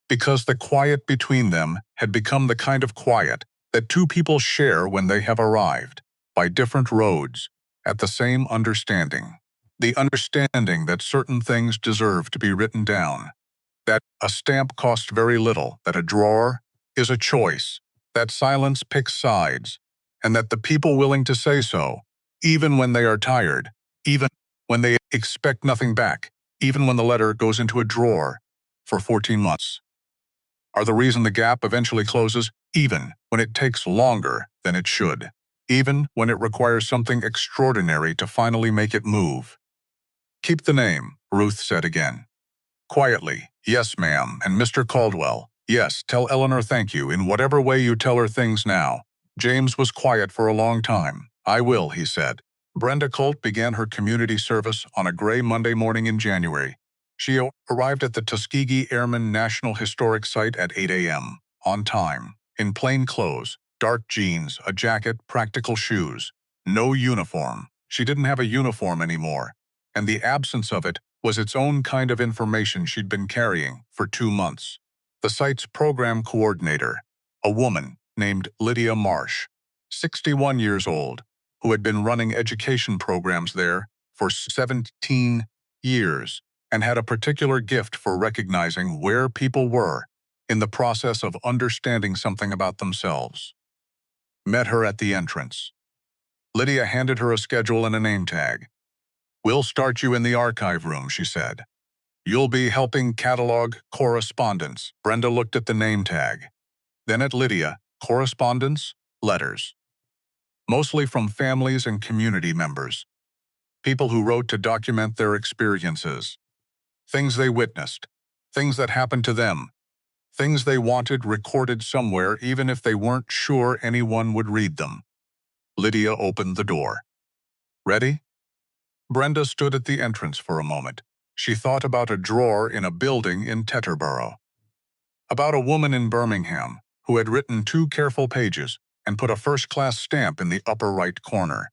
Because the quiet between them had become the kind of quiet that two people share when they have arrived, by different roads, at the same understanding. The understanding that certain things deserve to be written down. That a stamp costs very little, that a drawer is a choice, that silence picks sides, and that the people willing to say so, even when they are tired, even when they expect nothing back, even when the letter goes into a drawer for 14 months, are the reason the gap eventually closes, even when it takes longer than it should, even when it requires something extraordinary to finally make it move. Keep the name, Ruth said again. Quietly, yes, ma'am, and Mr. Caldwell, yes, tell Eleanor thank you in whatever way you tell her things now. James was quiet for a long time. I will, he said. Brenda Colt began her community service on a gray Monday morning in January. She arrived at the Tuskegee Airmen National Historic Site at 8 a.m., on time, in plain clothes, dark jeans, a jacket, practical shoes. No uniform. She didn't have a uniform anymore, and the absence of it was its own kind of information she'd been carrying for 2 months. The site's program coordinator, a woman named Lydia Marsh, 61 years old, who had been running education programs there for 17 years and had a particular gift for recognizing where people were in the process of understanding something about themselves, met her at the entrance. Lydia handed her a schedule and a name tag. We'll start you in the archive room, she said. You'll be helping catalog correspondence. Brenda looked at the name tag. Then at Lydia, correspondence, letters. Mostly from families and community members. People who wrote to document their experiences. Things they witnessed. Things that happened to them. Things they wanted recorded somewhere even if they weren't sure anyone would read them. Lydia opened the door. Ready? Brenda stood at the entrance for a moment. She thought about a drawer in a building in Teterboro. About a woman in Birmingham who had written 2 careful pages and put a first-class stamp in the upper right corner.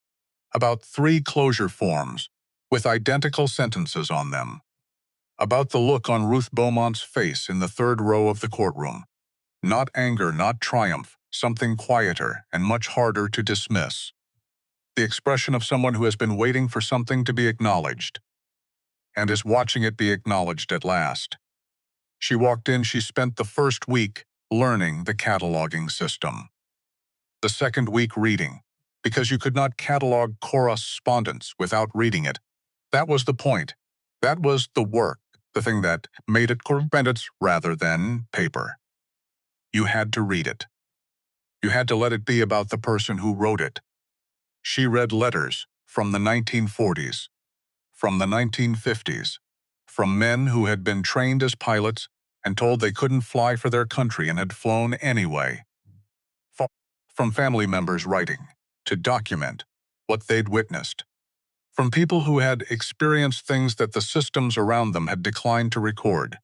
About 3 closure forms with identical sentences on them. About the look on Ruth Beaumont's face in the 3rd row of the courtroom. Not anger, not triumph, something quieter and much harder to dismiss. The expression of someone who has been waiting for something to be acknowledged and is watching it be acknowledged at last. She walked in. She spent the first week learning the cataloging system. The second week reading, because you could not catalog correspondence without reading it. That was the point. That was the work, the thing that made it correspondence rather than paper. You had to read it. You had to let it be about the person who wrote it. She read letters from the 1940s, from the 1950s, from men who had been trained as pilots and told they couldn't fly for their country and had flown anyway. From family members writing to document what they'd witnessed. From people who had experienced things that the systems around them had declined to record,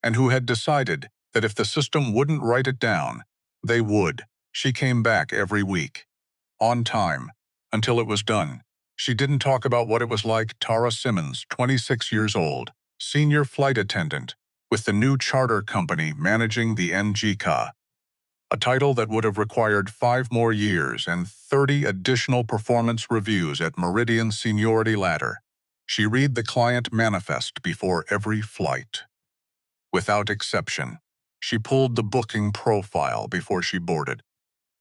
and who had decided that if the system wouldn't write it down, they would. She came back every week, on time, until it was done. She didn't talk about what it was like. Tara Simmons, 26 years old, senior flight attendant, with the new charter company managing the NGCA, a title that would have required 5 more years and 30 additional performance reviews at Meridian seniority ladder. She read the client manifest before every flight. Without exception, she pulled the booking profile before she boarded.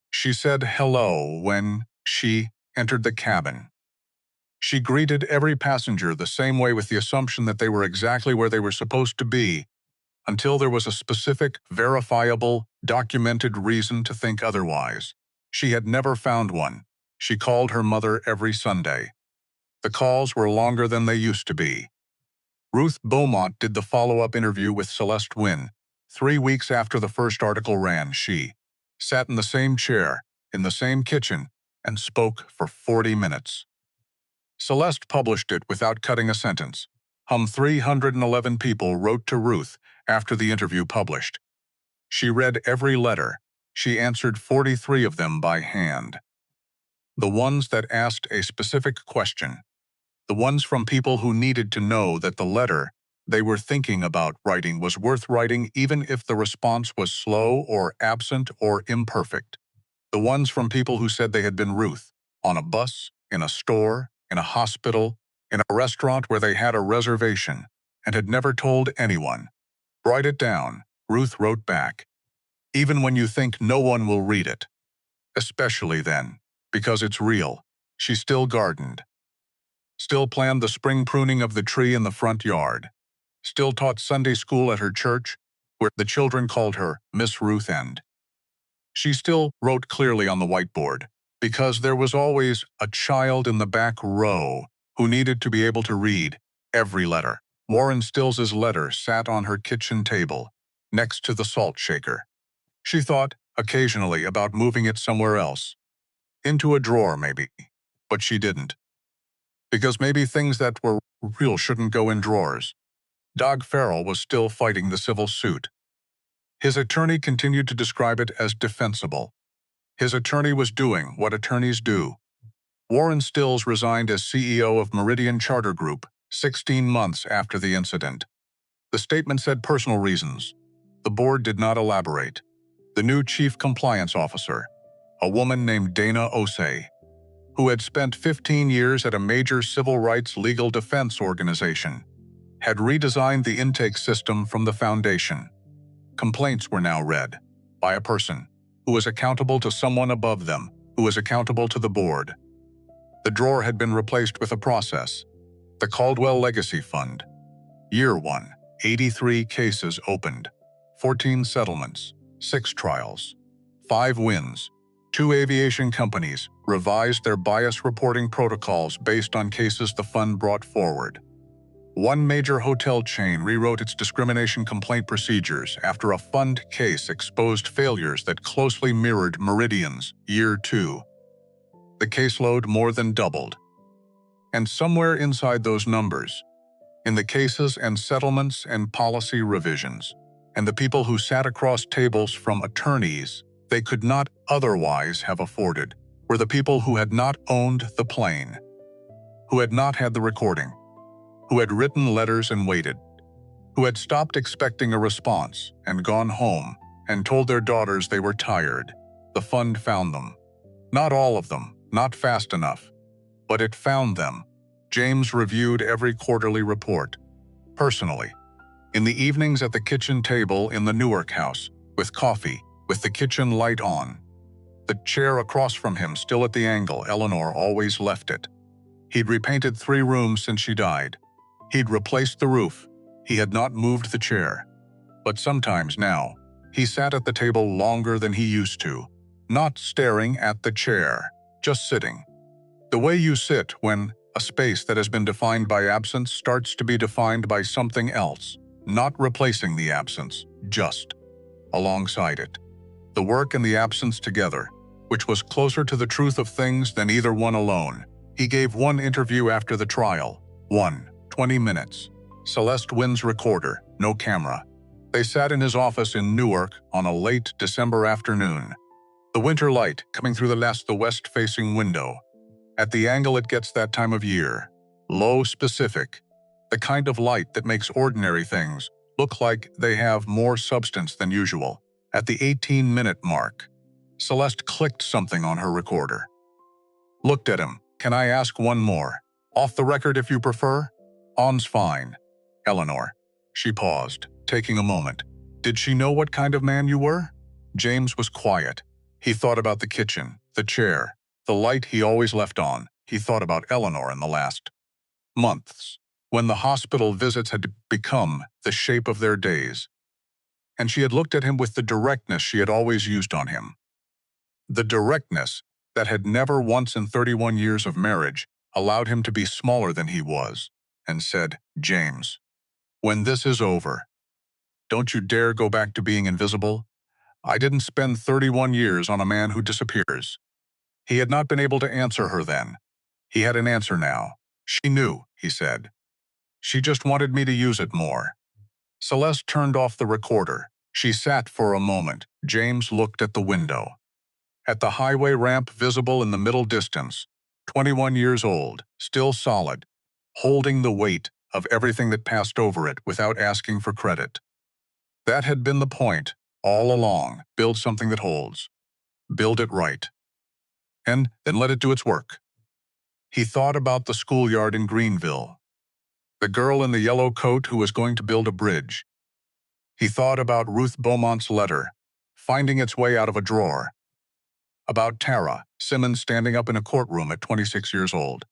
She said hello when she entered the cabin. She greeted every passenger the same way with the assumption that they were exactly where they were supposed to be, until there was a specific, verifiable, documented reason to think otherwise. She had never found one. She called her mother every Sunday. The calls were longer than they used to be. Ruth Beaumont did the follow-up interview with Celeste Wynn. 3 weeks after the first article ran, she sat in the same chair, in the same kitchen, and spoke for 40 minutes. Celeste published it without cutting a sentence. 311 people wrote to Ruth after the interview published. She read every letter. She answered 43 of them by hand. The ones that asked a specific question. The ones from people who needed to know that the letter they were thinking about writing was worth writing even if the response was slow or absent or imperfect. The ones from people who said they had been Ruth, on a bus, in a store, in a hospital, in a restaurant where they had a reservation, and had never told anyone. Write it down, Ruth wrote back. Even when you think no one will read it. Especially then, because it's real. She still gardened. Still planned the spring pruning of the tree in the front yard. Still taught Sunday school at her church, where the children called her Miss Ruth and she still wrote clearly on the whiteboard, because there was always a child in the back row who needed to be able to read every letter. Warren Stills's letter sat on her kitchen table, next to the salt shaker. She thought, occasionally, about moving it somewhere else. Into a drawer, maybe. But she didn't. Because maybe things that were real shouldn't go in drawers. Doug Farrell was still fighting the civil suit. His attorney continued to describe it as defensible. His attorney was doing what attorneys do. Warren Stills resigned as CEO of Meridian Charter Group 16 months after the incident. The statement said personal reasons. The board did not elaborate. The new chief compliance officer, a woman named Dana Osei, who had spent 15 years at a major civil rights legal defense organization, had redesigned the intake system from the foundation. Complaints were now read by a person who was accountable to someone above them, who was accountable to the board. The drawer had been replaced with a process. The Caldwell Legacy Fund. Year 1, 83 cases opened, 14 settlements, 6 trials, 5 wins. 2 aviation companies revised their bias reporting protocols based on cases the fund brought forward. 1 major hotel chain rewrote its discrimination complaint procedures after a fund case exposed failures that closely mirrored Meridian's Year 2. The caseload more than doubled. And somewhere inside those numbers, in the cases and settlements and policy revisions, and the people who sat across tables from attorneys they could not otherwise have afforded, were the people who had not owned the plane, who had not had the recording, who had written letters and waited, who had stopped expecting a response and gone home and told their daughters they were tired. The fund found them. Not all of them, not fast enough, but it found them. James reviewed every quarterly report, personally, in the evenings at the kitchen table in the Newark house, with coffee, with the kitchen light on. The chair across from him still at the angle Eleanor always left it. He'd repainted 3 rooms since she died. He'd replaced the roof. He had not moved the chair. But sometimes now, he sat at the table longer than he used to, not staring at the chair, just sitting. The way you sit when a space that has been defined by absence starts to be defined by something else, not replacing the absence, just alongside it. The work and the absence together, which was closer to the truth of things than either one alone. He gave 1 interview after the trial. 20 minutes. Celeste Wynn's recorder, no camera. They sat in his office in Newark on a late December afternoon. The winter light coming through the west-facing window. At the angle it gets that time of year. Low, specific. The kind of light that makes ordinary things look like they have more substance than usual. At the 18-minute mark, Celeste clicked something on her recorder. Looked at him. Can I ask one more? Off the record if you prefer? On's fine. Eleanor. She paused, taking a moment. Did she know what kind of man you were? James was quiet. He thought about the kitchen, the chair, the light he always left on. He thought about Eleanor in the last months, when the hospital visits had become the shape of their days. And she had looked at him with the directness she had always used on him. The directness that had never once in 31 years of marriage allowed him to be smaller than he was, and said, James. When this is over, don't you dare go back to being invisible. I didn't spend 31 years on a man who disappears. He had not been able to answer her then. He had an answer now. She knew, he said. She just wanted me to use it more. Celeste turned off the recorder. She sat for a moment. James looked at the window. At the highway ramp visible in the middle distance, 21 years old, still solid, holding the weight of everything that passed over it without asking for credit. That had been the point, all along. Build something that holds. Build it right. And then let it do its work. He thought about the schoolyard in Greenville, the girl in the yellow coat who was going to build a bridge. He thought about Ruth Beaumont's letter, finding its way out of a drawer. About Tara Simmons standing up in a courtroom at 26 years old.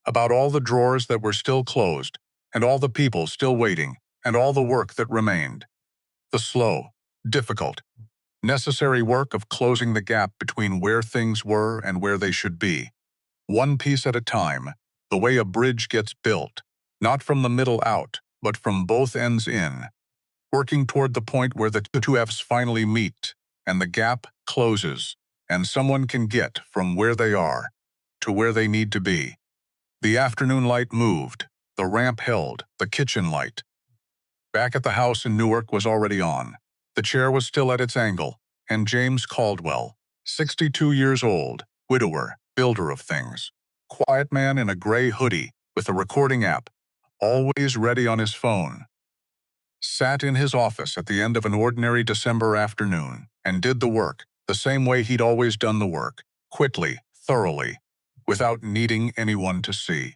About all the drawers that were still closed, and all the people still waiting, and all the work that remained. The slow, difficult, necessary work of closing the gap between where things were and where they should be. One piece at a time, the way a bridge gets built, not from the middle out, but from both ends in, working toward the point where the two F's finally meet, and the gap closes, and someone can get from where they are to where they need to be. The afternoon light moved, the ramp held, the kitchen light. Back at the house in Newark was already on. The chair was still at its angle, and James Caldwell, 62 years old, widower, builder of things, quiet man in a gray hoodie with a recording app, always ready on his phone, sat in his office at the end of an ordinary December afternoon and did the work the same way he'd always done the work, quickly, thoroughly, without needing anyone to see.